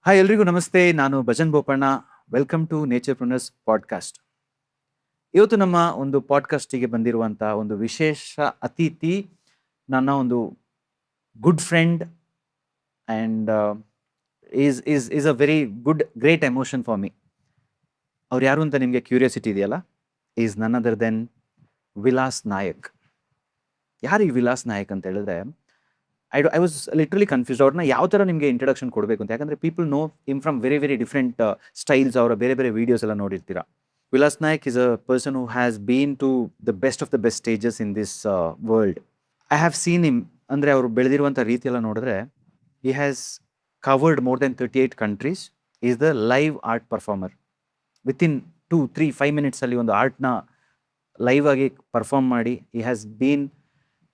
Hi ಎಲ್ರಿಗೂ ನಮಸ್ತೆ. ನಾನು Bhajan Bopanna. Welcome to Naturepreneurs podcast. ಇವತ್ತು ನಮ್ಮ ಒಂದು ಪಾಡ್‌ಕಾಸ್ಟಿಗೆ ಬಂದಿರುವಂಥ ಒಂದು ವಿಶೇಷ ಅತಿಥಿ ನನ್ನ ಒಂದು good friend and is a very good great emotion for me. ಅವ್ರು ಯಾರು ಅಂತ ನಿಮಗೆ ಕ್ಯೂರಿಯಾಸಿಟಿ ಇದೆಯಲ್ಲ? ಈಸ್ ನನ್ ಅದರ್ ದೆನ್ ವಿಲಾಸ್ ನಾಯಕ್. ಯಾರು ಈ ವಿಲಾಸ್ ನಾಯಕ್ ಅಂತ ಹೇಳಿದ್ರೆ, ಐ ವಾಸ್ ಲಿಟ್ರಲಿ ಕನ್ಫ್ಯೂಸ್ಡ್. ಅವ್ರನ್ನ ಯಾವ ಥರ ನಿಮಗೆ ಇಂಟ್ರೊಡಕ್ಷನ್ ಕೊಡಬೇಕು ಅಂತ. ಯಾಕಂದರೆ people know him from very very different styles. ಅವರ ಬೇರೆ ಬೇರೆ ವೀಡಿಯೋಸ್ ಎಲ್ಲ ನೋಡಿರ್ತೀರ. Vilas Nayak is a person who has been to the best of the best stages in this world. I have seen him. ಅಂದರೆ ಅವರು ಬೆಳೆದಿರುವಂಥ ರೀತಿ ಎಲ್ಲ ನೋಡಿದ್ರೆ, he has covered more than 38 countries. He is the live art performer. Within 2-3-5 ಮಿನಿಟ್ಸಲ್ಲಿ ಒಂದು ಆರ್ಟ್ನ live ಆಗಿ perform ಮಾಡಿ, he has been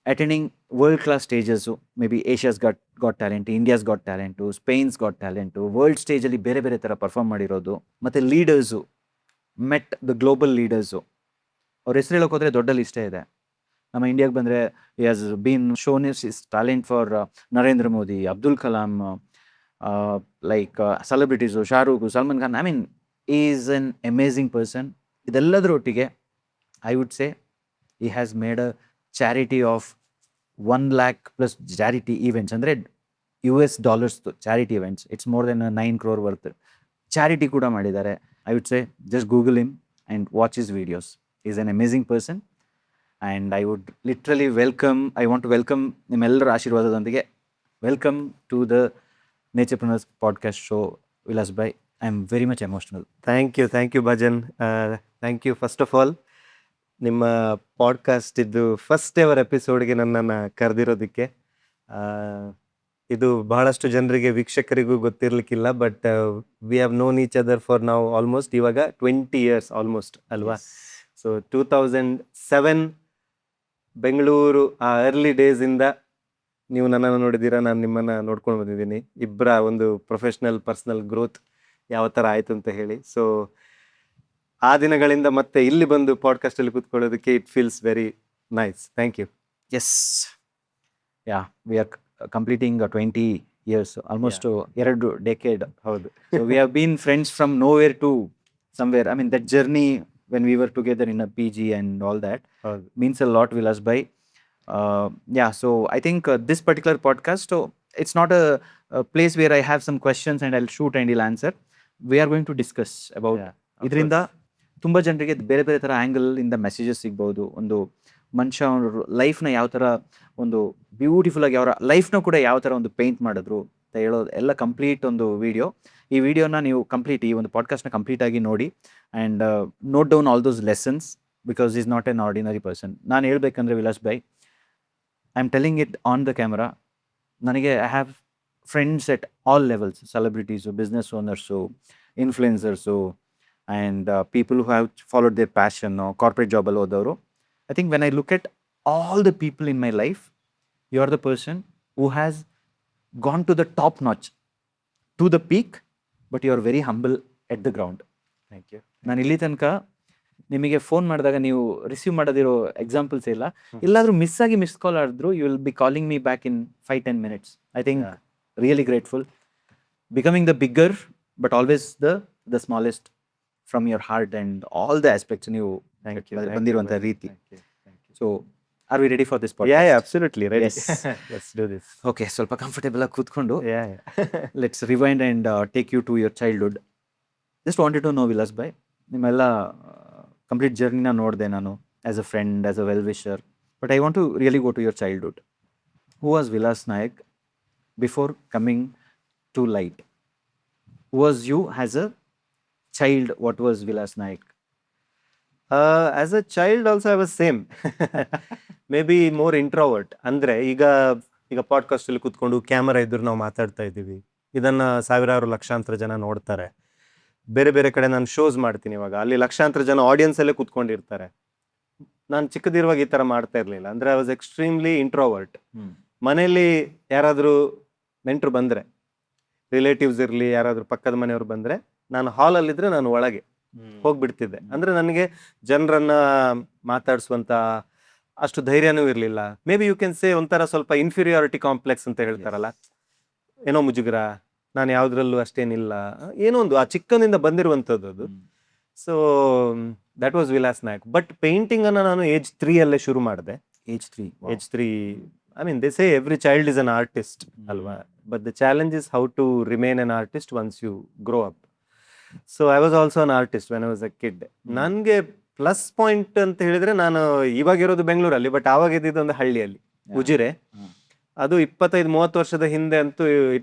attending world class stages. May be Asia's got talent, India's got talent, Spain's got talent, world ಸ್ಟೇಜಲ್ಲಿ ಬೇರೆ ಬೇರೆ ಥರ perform ಮಾಡಿರೋದು. ಮತ್ತು leaders, met the global leaders. ಅವ್ರ ಹೆಸರು ಹೇಳೋಕೆ ಹೋದರೆ ದೊಡ್ಡ ಲಿಸ್ಟೇ ಇದೆ. ನಮ್ಮ ಇಂಡಿಯಾಗೆ ಬಂದರೆ he has been shown his talent for Narendra Modi, Abdul Kalam, like celebrities, Shahrukh, Salman Khan. I mean is an amazing person. ಇದೆಲ್ಲದರೊಟ್ಟಿಗೆ I would say he has made a charity of 1 lakh plus charity events. ಅಂದರೆ $US charity events. It's more than 9 crore worth charity ಕೂಡ ಮಾಡಿದ್ದಾರೆ. I would say just Google him and watch his videos. Is an amazing person and I wood literally I want to welcome ನಿಮ್ಮೆಲ್ಲರ ಆಶೀರ್ವಾದದೊಂದಿಗೆ. Welcome to the Naturepreneurs podcast show Vilas bhai. I am very much emotional. Thank you Bhajan. Thank you first of all, ನಿಮ್ಮ podcast ಇದು first ever ಎಪಿಸೋಡ್ಗೆ ನನ್ನನ್ನು ಕರೆದಿರೋದಕ್ಕೆ. ಇದು ಬಹಳಷ್ಟು ಜನರಿಗೆ ವೀಕ್ಷಕರಿಗೂ ಗೊತ್ತಿರಲಿಕ್ಕಿಲ್ಲ, ಬಟ್ ವಿ ಹ್ಯಾವ್ ನೋನ್ ಈಚ್ ಅದರ್ ಫಾರ್ ನಾವು ಆಲ್ಮೋಸ್ಟ್ ಇವಾಗ 20 years ಆಲ್ಮೋಸ್ಟ್ ಅಲ್ವಾ? ಸೊ 2007 ಬೆಂಗಳೂರು ಆ ಅರ್ಲಿ ಡೇಸಿಂದ ನೀವು ನನ್ನನ್ನು ನೋಡಿದ್ದೀರಾ, ನಾನು ನಿಮ್ಮನ್ನು ನೋಡ್ಕೊಂಡು ಬಂದಿದ್ದೀನಿ. ಇಬ್ಬರ ಒಂದು ಪ್ರೊಫೆಷ್ನಲ್ ಪರ್ಸ್ನಲ್ ಗ್ರೋತ್ ಯಾವ ಥರ ಆಯಿತು ಅಂತ ಹೇಳಿ. ಸೊ ಆ ದಿನಗಳಿಂದ ಮತ್ತೆ ಇಲ್ಲಿ ಬಂದು ಪಾಡ್ಕಾಸ್ಟಲ್ಲಿ ಕೂತ್ಕೊಳ್ಳೋದಕ್ಕೆ it feels very nice. Thank you. Yes, yeah, we are completing 20 years, almost 2 decade. ಹೌದು. So we have been friends from nowhere to somewhere. I mean, that journey when we were together in a PG and all that ಹೌದು. means a lot, Vilas bhai. Yeah, so I think this particular podcast, so it's not a place where I have some questions and I'll shoot and he'll answer. We are going to discuss about Yeah, of ಇದರಿಂದ course. ತುಂಬ ಜನರಿಗೆ ಬೇರೆ ಬೇರೆ ಥರ angle ಇಂದ messages ಸಿಗ್ಬೋದು. ಒಂದು ಮನುಷ್ಯ ಅವ್ರ ಲೈಫ್ನ ಯಾವ ಥರ ಒಂದು ಬ್ಯೂಟಿಫುಲ್ ಆಗಿ ಅವರ ಲೈಫ್ನ ಕೂಡ ಯಾವ ಥರ ಒಂದು ಪೇಂಟ್ ಮಾಡಿದ್ರು ಅಂತ ಹೇಳೋದು ಎಲ್ಲ ಕಂಪ್ಲೀಟ್ ಒಂದು ವಿಡಿಯೋ. ಈ ವಿಡಿಯೋನ ನೀವು ಈ ಒಂದು ಪಾಡ್ಕಾಸ್ಟ್ನ ಕಂಪ್ಲೀಟ್ ಆಗಿ ನೋಡಿ and note down all those lessons, because is not an ordinary person. ನಾನು ಹೇಳ್ಬೇಕಂದ್ರೆ Vilas bhai, I am telling it on the camera. ನನಗೆ I have friends at all levels, celebrities, business owners, influencers and people who have followed their passion, corporate ಜಾಬಲ್ಲಿ ಹೋದವರು. I think when I look at all the people in my life, you are the person who has gone to the top notch, to the peak, but you are very humble at the ground. Thank you. ನಾನು ಇಲ್ಲಿ ತನಕ ನಿಮಗೆ phone ಮಾಡಿದಾಗ ನೀವು receive ಮಾಡೋದಿರೋ examples ಇಲ್ಲ. ಎಲ್ಲಾದರೂ miss call ಆಡಿದ್ರು, you will be calling me back in 5-10 minutes. I think Yeah. Really grateful. Becoming the bigger but always the smallest from your heart and all the aspects ನೀವು thank you. ಬಂದಿರುವಂಥ ರೀತಿ. Thank you. So are we ready for this ya, podcast? Absolutely ready. Yes. Let's do this. Okay, ಸ್ವಲ್ಪ comfortable ಆಗಿ ಕೂತ್ಕೊಂಡು ya. Let's rewind and take you to your childhood. Just wanted to know Vilas ಭಾಯ್, ನಿಮ್ಮೆಲ್ಲ complete ಜರ್ನಿನ ನೋಡಿದೆ ನಾನು as a friend, as a well wisher. But I want to really go to your childhood. Who was Vilas Nayak before coming to light? Who was you as a child? What was Vilas Nayak? As a child also I was same. Maybe more introvert. ಅಂದರೆ ಈಗ ಪಾಡ್ಕಾಸ್ಟಲ್ಲಿ ಕೂತ್ಕೊಂಡು camera ಇದ್ರು ನಾವು ಮಾತಾಡ್ತಾ ಇದ್ದೀವಿ, ಇದನ್ನು ಸಾವಿರಾರು ಲಕ್ಷಾಂತರ ಜನ ನೋಡ್ತಾರೆ. ಬೇರೆ ಬೇರೆ ಕಡೆ ನಾನು ಶೋಸ್ ಮಾಡ್ತೀನಿ, ಇವಾಗ ಅಲ್ಲಿ ಲಕ್ಷಾಂತರ ಜನ ಆಡಿಯನ್ಸಲ್ಲೇ ಕೂತ್ಕೊಂಡಿರ್ತಾರೆ. ನಾನು ಚಿಕ್ಕದಿರುವಾಗ ಈ ಥರ ಮಾಡ್ತಾ ಇರಲಿಲ್ಲ. ಅಂದರೆ ಐ ವಾಸ್ ಎಕ್ಸ್ಟ್ರೀಮ್ಲಿ ಇಂಟ್ರೋವರ್ಟ್. ಮನೆಯಲ್ಲಿ ಯಾರಾದರೂ ನೆಂಟರು ಬಂದರೆ, ರಿಲೇಟಿವ್ಸ್ ಇರಲಿ, ಯಾರಾದರೂ ಪಕ್ಕದ ಮನೆಯವರು ಬಂದರೆ, ನಾನು ಹಾಲಲ್ಲಿದ್ದರೆ ನಾನು ಒಳಗೆ ಹೋಗ್ಬಿಡ್ತಿದ್ದೆ. ಅಂದರೆ ನನಗೆ ಜನರನ್ನ ಮಾತಾಡಿಸುವಂಥ ಅಷ್ಟು ಧೈರ್ಯನೂ ಇರಲಿಲ್ಲ. Maybe you can say ಒಂಥರ ಸ್ವಲ್ಪ ಇನ್ಫೀರಿಯಾರಿಟಿ ಕಾಂಪ್ಲೆಕ್ಸ್ ಅಂತ ಹೇಳ್ತಾರಲ್ಲ, ಏನೋ ಮುಜುಗರ, ನಾನು ಯಾವುದ್ರಲ್ಲೂ ಅಷ್ಟೇನಿಲ್ಲ, ಏನೋ ಒಂದು ಆ ಚಿಕ್ಕನಿಂದ ಬಂದಿರುವಂಥದ್ದು ಅದು. So that was Vilas Nayak. But painting ಅನ್ನ ನಾನು ಏಜ್ 3 ಅಲ್ಲೇ ಶುರು ಮಾಡಿದೆ. Age 3, I mean they say every child is an artist ಅಲ್ವಾ, but the challenge is how to remain an artist once you grow up. So I was also an artist when I was a kid. ನನಗೆ plus point ಅಂತ ಹೇಳಿದ್ರೆ, ನಾನು ಇವಾಗಿರೋದು ಬೆಂಗಳೂರಲ್ಲಿ, but ಆವಾಗ ಇದ್ದಿದ್ದು ಒಂದು ಹಳ್ಳಿಯಲ್ಲಿ, ಉಜಿರೆ. ಅದು 25-30 ವರ್ಷದ ಹಿಂದೆ ಅಂತೂ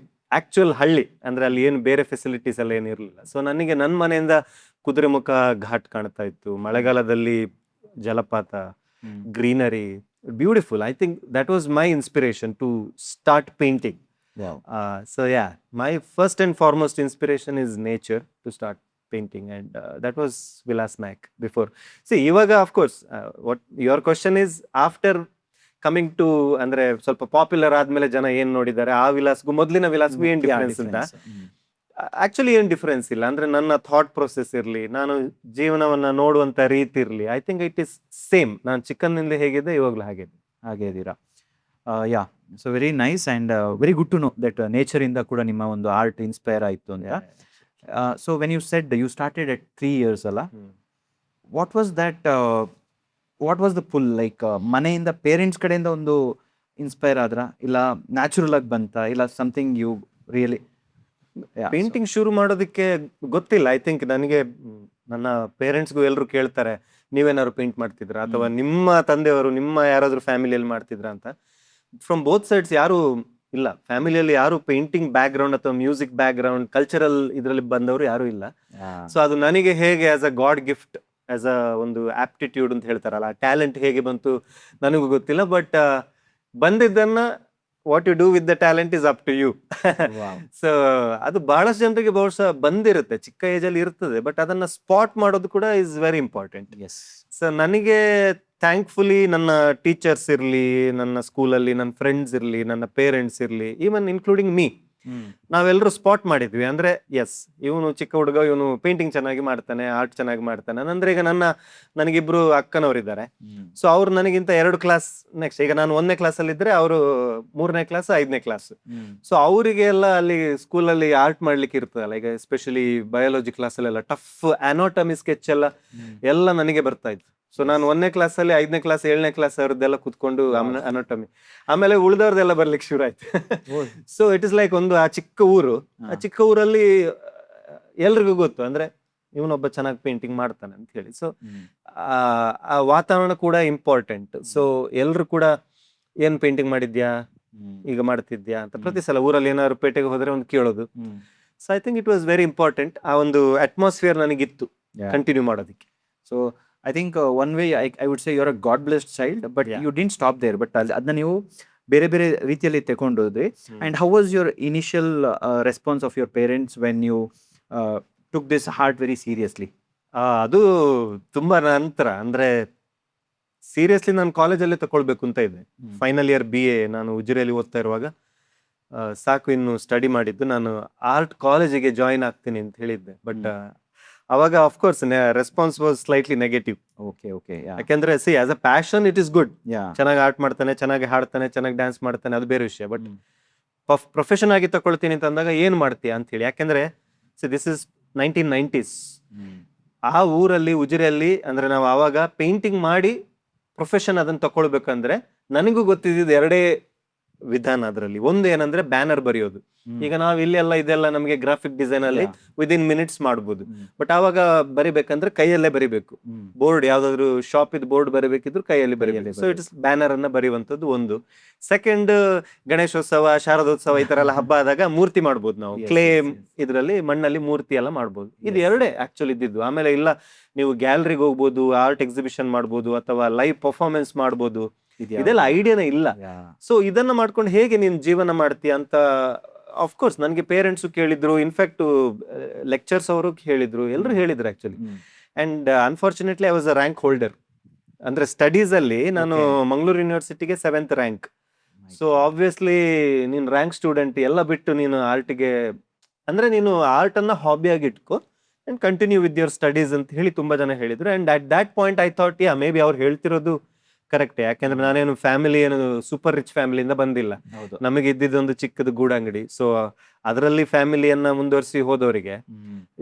ಆಕ್ಚುಯಲ್ ಹಳ್ಳಿ, ಅಂದ್ರೆ ಅಲ್ಲಿ ಏನು ಬೇರೆ ಫೆಸಿಲಿಟೀಸ್ ಎಲ್ಲ ಏನು ಇರಲಿಲ್ಲ. ಸೊ ನನಗೆ ನನ್ನ ಮನೆಯಿಂದ ಕುದುರೆಮುಖ ಘಾಟ್ ಕಾಣ್ತಾ ಇತ್ತು, ಮಳೆಗಾಲದಲ್ಲಿ ಜಲಪಾತ, greenery, beautiful. I think that was my inspiration to start painting. So yeah, my first and foremost inspiration is nature to start painting, and that was Vilas Nayak before. See, ivaga of course, what your question is, after coming to ಅಂದ್ರೆ ಸ್ವಲ್ಪ popular ಆದ್ಮೇಲೆ ಜನ ಏನ್ ನೋಡಿದ್ದಾರೆ, ಆ ವಿಲಾಸ್ಗೂ ಮೊದಲಿನ ವಿಲಾಸ್ಗೂ ಏನ್ difference ಅಂತ. ಆಕ್ಚುಲಿ ಏನ್ ಡಿಫರೆನ್ಸ್ ಇಲ್ಲ. ಅಂದ್ರೆ ನನ್ನ ಥಾಟ್ ಪ್ರೊಸೆಸ್ ಇರ್ಲಿ, ನಾನು ಜೀವನವನ್ನ ನೋಡುವಂತ ರೀತಿ ಇರ್ಲಿ, I think it is same. ನಾನು ಚಿಕ್ಕಂದಿಂದ ಹೇಗಿದೆ ಇವಾಗ್ಲೂ ಹಾಗೆ ಇದ್ದೀರಾ. Ya, so very nice and very good to know that ನೇಚರಿಂದ ಕೂಡ ನಿಮ್ಮ ಒಂದು ಆರ್ಟ್ ಇನ್ಸ್ಪೈರ್ ಆಯಿತು ಅಂತ. So when you said you started at 3 years ಅಲ್ಲ, what was the pull, like ಮನೆಯಿಂದ ಪೇರೆಂಟ್ಸ್ ಕಡೆಯಿಂದ ಒಂದು ಇನ್ಸ್ಪೈರ್ ಆದ್ರ, ಇಲ್ಲ ನ್ಯಾಚುರಲ್ ಆಗಿ ಬಂತ, ಇಲ್ಲ ಸಮಥಿಂಗ್ ಯು ರಿಯಲಿ ಪೇಂಟಿಂಗ್ ಶುರು ಮಾಡೋದಕ್ಕೆ ಗೊತ್ತಿಲ್ಲ. ಐ ಥಿಂಕ್ ನನಗೆ ನನ್ನ ಪೇರೆಂಟ್ಸ್ಗೂ ಎಲ್ಲರೂ ಕೇಳ್ತಾರೆ, ನೀವೇನಾದ್ರು ಪೇಂಟ್ ಮಾಡ್ತಿದ್ರಾ, ಅಥವಾ ನಿಮ್ಮ ತಂದೆಯವರು ನಿಮ್ಮ ಯಾರಾದ್ರೂ ಫ್ಯಾಮಿಲಿಯಲ್ಲಿ ಮಾಡ್ತಿದ್ರಾ ಅಂತ. ಫ್ರಮ್ ಬೋತ್ ಸೈಡ್ಸ್ ಯಾರು ಇಲ್ಲ, ಫ್ಯಾಮಿಲಿಯಲ್ಲಿ ಯಾರು ಪೇಂಟಿಂಗ್ ಬ್ಯಾಕ್ ಗ್ರೌಂಡ್ ಅಥವಾ ಮ್ಯೂಸಿಕ್ ಬ್ಯಾಕ್ ಗ್ರೌಂಡ್ ಕಲ್ಚರಲ್ ಇದರಲ್ಲಿ ಬಂದವರು ಯಾರು ಇಲ್ಲ. ಸೊ ಅದು ನನಗೆ ಹೇಗೆ as a god gift, as a ಒಂದು ಆಪ್ಟಿಟ್ಯೂಡ್ ಅಂತ ಹೇಳ್ತಾರಲ್ಲ, ಟ್ಯಾಲೆಂಟ್ ಹೇಗೆ ಬಂತು ನನಗೂ ಗೊತ್ತಿಲ್ಲ. ಬಟ್ ಬಂದಿದ್ದನ್ನ what you do with the talent is up to you. So ಅದು ಬಹಳಷ್ಟು ಜನರಿಗೆ ಬಹುಶಃ ಬಂದಿರುತ್ತೆ, ಚಿಕ್ಕ ಏಜ್ ಅಲ್ಲಿ ಇರ್ತದೆ, ಬಟ್ ಅದನ್ನ ಸ್ಪಾಟ್ ಮಾಡೋದು ಕೂಡ ಇಸ್ ವೆರಿ ಇಂಪಾರ್ಟೆಂಟ್. ಸೊ ನನಗೆ ಥ್ಯಾಂಕ್ಫುಲಿ ನನ್ನ ಟೀಚರ್ಸ್ ಇರ್ಲಿ, ನನ್ನ ಸ್ಕೂಲಲ್ಲಿ ನನ್ನ ಫ್ರೆಂಡ್ಸ್ ಇರ್ಲಿ, ನನ್ನ ಪೇರೆಂಟ್ಸ್ ಇರ್ಲಿ, ಈವನ್ ಇನ್ಕ್ಲೂಡಿಂಗ್ ಮೀ, ನಾವೆಲ್ಲರೂ ಸ್ಪಾಟ್ ಮಾಡಿದ್ವಿ. ಅಂದ್ರೆ ಎಸ್, ಇವನು ಚಿಕ್ಕ ಹುಡುಗ, ಇವನು ಪೇಂಟಿಂಗ್ ಚೆನ್ನಾಗಿ ಮಾಡ್ತಾನೆ, ಆರ್ಟ್ ಚೆನ್ನಾಗಿ ಮಾಡ್ತಾನೆ. ಅಂದ್ರೆ ಈಗ ನನಗಿಬ್ರು ಅಕ್ಕನವರಿದ್ದಾರೆ. ಸೊ ಅವ್ರು ನನಗಿಂತ 2 ಕ್ಲಾಸ್ ನೆಕ್ಸ್ಟ್. ಈಗ ನಾನು 1ನೇ ಕ್ಲಾಸಲ್ಲಿ ಇದ್ರೆ ಅವರು 3ನೇ ಕ್ಲಾಸ್ 5ನೇ ಕ್ಲಾಸ್. ಸೊ ಅವರಿಗೆಲ್ಲ ಅಲ್ಲಿ ಸ್ಕೂಲಲ್ಲಿ ಆರ್ಟ್ ಮಾಡ್ಲಿಕ್ಕೆ ಇರ್ತದಲ್ಲ, ಈಗ ಎಸ್ಪೆಷಲಿ ಬಯಾಲಜಿ ಕ್ಲಾಸಲ್ಲೆಲ್ಲ ಟಫ್ ಅನಾಟಮಿ ಸ್ಕೆಚ್ ಎಲ್ಲ ನನಗೆ ಬರ್ತಾ ಇತ್ತು. ಸೊ ನಾನು 1ನೇ ಕ್ಲಾಸಲ್ಲಿ 5ನೇ ಕ್ಲಾಸ್ 7ನೇ ಕ್ಲಾಸ್ ಅವ್ರದ್ದೆಲ್ಲ ಕುತ್ಕೊಂಡು ಅನಾಟಮಿ, ಆಮೇಲೆ ಉಳಿದವ್ರದ್ದೆಲ್ಲ ಬರ್ಲಿಕ್ಕೆ ಶುರು ಆಯ್ತು. ಸೊ ಇಟ್ ಇಸ್ ಲೈಕ್ ಒಂದು ಆ ಚಿಕ್ಕ ಊರಲ್ಲಿ ಎಲ್ರಿಗೂ ಗೊತ್ತು, ಅಂದ್ರೆ ಇವನೊಬ್ಬ ಚೆನ್ನಾಗಿ ಪೇಂಟಿಂಗ್ ಮಾಡ್ತಾನೆ ಅಂತ ಹೇಳಿ. ಸೊ ಆ ವಾತಾವರಣ ಕೂಡ ಇಂಪಾರ್ಟೆಂಟ್. ಸೊ ಎಲ್ರು ಕೂಡ ಏನ್ ಪೇಂಟಿಂಗ್ ಮಾಡಿದ್ಯಾ, ಈಗ ಮಾಡ್ತಿದ್ಯಾ ಅಂತ ಪ್ರತಿ ಸಲ ಊರಲ್ಲಿ ಏನಾದ್ರು ಪೇಟೆಗೆ ಹೋದ್ರೆ ಒಂದು ಕೇಳೋದು. So I think it was very important. ಆ ಒಂದು ಅಟ್ಮಾಸ್ಫಿಯರ್ ನನಗಿತ್ತು ಕಂಟಿನ್ಯೂ ಮಾಡೋದಕ್ಕೆ. So I think one way I would say you are a god blessed child, but you didn't stop there. But ಅದನ್ನ ನೀವು ಬೇರೆ ಬೇರೆ ರೀತಿಯಲ್ಲಿ ತಗೊಂಡೋದ್ರಿ. And how was your initial response of your parents when you took this art very seriously? ಅದು ತುಂಬಾ ನಂತರ, ಅಂದ್ರೆ ಸೀರಿಯಸ್ಲಿ ನಾನು ಕಾಲೇಜಲ್ಲೇ ತಗೊಳ್ಬೇಕು ಅಂತ ಇದ್ದೆ. ಫೈನಲ್ ಇಯರ್ BA ನಾನು ಉಜಿರೆಯಲ್ಲಿ ಓದ್ತಾ ಇರುವಾಗ, ಸಾಕು ಇನ್ನು ಸ್ಟಡಿ ಮಾಡಿದ್ದು, ನಾನು ಆರ್ಟ್ ಕಾಲೇಜಿಗೆ ಜಾಯಿನ್ ಆಗ್ತೀನಿ ಅಂತ ಹೇಳಿದ್ದೆ. ಬಟ್ ಅವಾಗ of course response was slightly negative. ಯಾಕೆಂದ್ರೆ see as a passion it is good, ಚೆನ್ನಾಗಿ ಆರ್ಟ್ ಮಾಡ್ತಾನೆ, ಚೆನ್ನಾಗಿ ಹಾಡ್ತಾನೆ, ಚೆನ್ನಾಗಿ ಡ್ಯಾನ್ಸ್ ಮಾಡ್ತಾನೆ, ಅದು ಬೇರೆ ವಿಷಯ. ಬಟ್ ಪ್ರೊಫೆಷನ್ ಆಗಿ ತಗೊಳ್ತೀನಿ ಅಂತ ಅಂದಾಗ ಏನ್ ಮಾಡ್ತೀಯ ಅಂತ ಹೇಳಿ. ಯಾಕೆಂದ್ರೆ ಸಿ ದಿಸ್ ಇಸ್ 1990s. ಆ ಊರಲ್ಲಿ ಉಜಿರೆಯಲ್ಲಿ ಅಂದ್ರೆ ನಾವು ಆವಾಗ ಪೇಂಟಿಂಗ್ ಮಾಡಿ ಪ್ರೊಫೆಷನ್ ಅದನ್ನ ತಕೊಳ್ಬೇಕಂದ್ರೆ ನನಗೂ ಗೊತ್ತಿದ್ದು 2 ವಿಧಾನ. ಅದರಲ್ಲಿ ಒಂದು ಏನಂದ್ರೆ ಬ್ಯಾನರ್ ಬರೆಯೋದು. ಈಗ ನಾವು ಇಲ್ಲಿ ಎಲ್ಲ ಇದೆಲ್ಲ ನಮಗೆ ಗ್ರಾಫಿಕ್ ಡಿಸೈನ್ ಅಲ್ಲಿ ವಿದಿನ್ ಮಿನಿಟ್ಸ್ ಮಾಡ್ಬೋದು. ಬಟ್ ಆವಾಗ ಬರಿಬೇಕಂದ್ರೆ ಕೈಯಲ್ಲೇ ಬರಿಬೇಕು. ಬೋರ್ಡ್ ಯಾವ್ದಾದ್ರು ಶಾಪ್ ಇದ್ ಬೋರ್ಡ್ ಬರಿಬೇಕಿದ್ರು ಕೈಯಲ್ಲಿ ಬರಿಬೇಕು. ಸೊ ಇಟ್ಸ್ ಬ್ಯಾನರ್ ಅನ್ನ ಬರೆಯುವಂತದ್ದು ಒಂದು. ಸೆಕೆಂಡ್, ಗಣೇಶೋತ್ಸವ, ಶಾರದೋತ್ಸವ ಈ ತರ ಎಲ್ಲ ಹಬ್ಬ ಆದಾಗ ಮೂರ್ತಿ ಮಾಡ್ಬೋದು ನಾವು. ಕ್ಲೇ ಇದ್ರಲ್ಲಿ ಮಣ್ಣಲ್ಲಿ ಮೂರ್ತಿ ಎಲ್ಲ ಮಾಡ್ಬೋದು. ಇದು 2 ಆಕ್ಚುಲಿ ಇದ್ದಿದ್ದು. ಆಮೇಲೆ ಇಲ್ಲ, ನೀವು ಗ್ಯಾಲರಿಗೆ ಹೋಗ್ಬೋದು, ಆರ್ಟ್ ಎಕ್ಸಿಬಿಷನ್ ಮಾಡ್ಬೋದು, ಅಥವಾ ಲೈವ್ ಪರ್ಫಾರ್ಮೆನ್ಸ್ ಮಾಡ್ಬೋದು. ಇದೆಲ್ಲ ಐಡಿಯಾನೇ ಇಲ್ಲ. ಸೊ ಇದನ್ನ ಮಾಡ್ಕೊಂಡು ಹೇಗೆ ನೀನ್ ಜೀವನ ಮಾಡ್ತೀಯ ಅಂತ ಅಫ್ಕೋರ್ಸ್ ನನಗೆ ಪೇರೆಂಟ್ಸು ಕೇಳಿದ್ರು, ಇನ್ಫ್ಯಾಕ್ಟ್ ಲೆಕ್ಚರ್ಸ್ ಅವರು ಹೇಳಿದ್ರು, ಎಲ್ಲರೂ ಹೇಳಿದ್ರು actually. And unfortunately I was a rank holder. ಅಂದ್ರೆ ಸ್ಟಡೀಸ್ ಅಲ್ಲಿ ನಾನು ಮಂಗಳೂರು ಯೂನಿವರ್ಸಿಟಿಗೆ 7th ರ್ಯಾಂಕ್. ಸೊ ಆಬ್ವಿಯಸ್ಲಿ ನೀನು ರ್ಯಾಂಕ್ ಸ್ಟೂಡೆಂಟ್, ಎಲ್ಲ ಬಿಟ್ಟು ನೀನು ಆರ್ಟ್ಗೆ, ಅಂದ್ರೆ ನೀನು ಆರ್ಟ್ ಅನ್ನ ಹಾಬಿ ಆಗಿ ಇಟ್ಕೋ and continue with your studies ಅಂತ ಹೇಳಿ ತುಂಬಾ ಜನ ಹೇಳಿದ್ರು. And at that point I thought, may be ಅವ್ರು ಹೇಳ್ತಿರೋದು ಕರೆಕ್ಟ್. ಯಾಕೆಂದ್ರೆ ನಾನೇನು ಫ್ಯಾಮಿಲಿ ಏನು ಸೂಪರ್ ರಿಚ್ ಫ್ಯಾಮಿಲಿಯಿಂದ ಬಂದಿಲ್ಲ. ಹೌದು. ನಮಗೆ ಇದ್ದಿದ್ದೊಂದು ಚಿಕ್ಕದು ಗೂಡಂಗಡಿ. ಸೊ ಅದರಲ್ಲಿ ಫ್ಯಾಮಿಲಿಯನ್ನ ಮುಂದುವರಿಸಿ ಹೋದವರಿಗೆ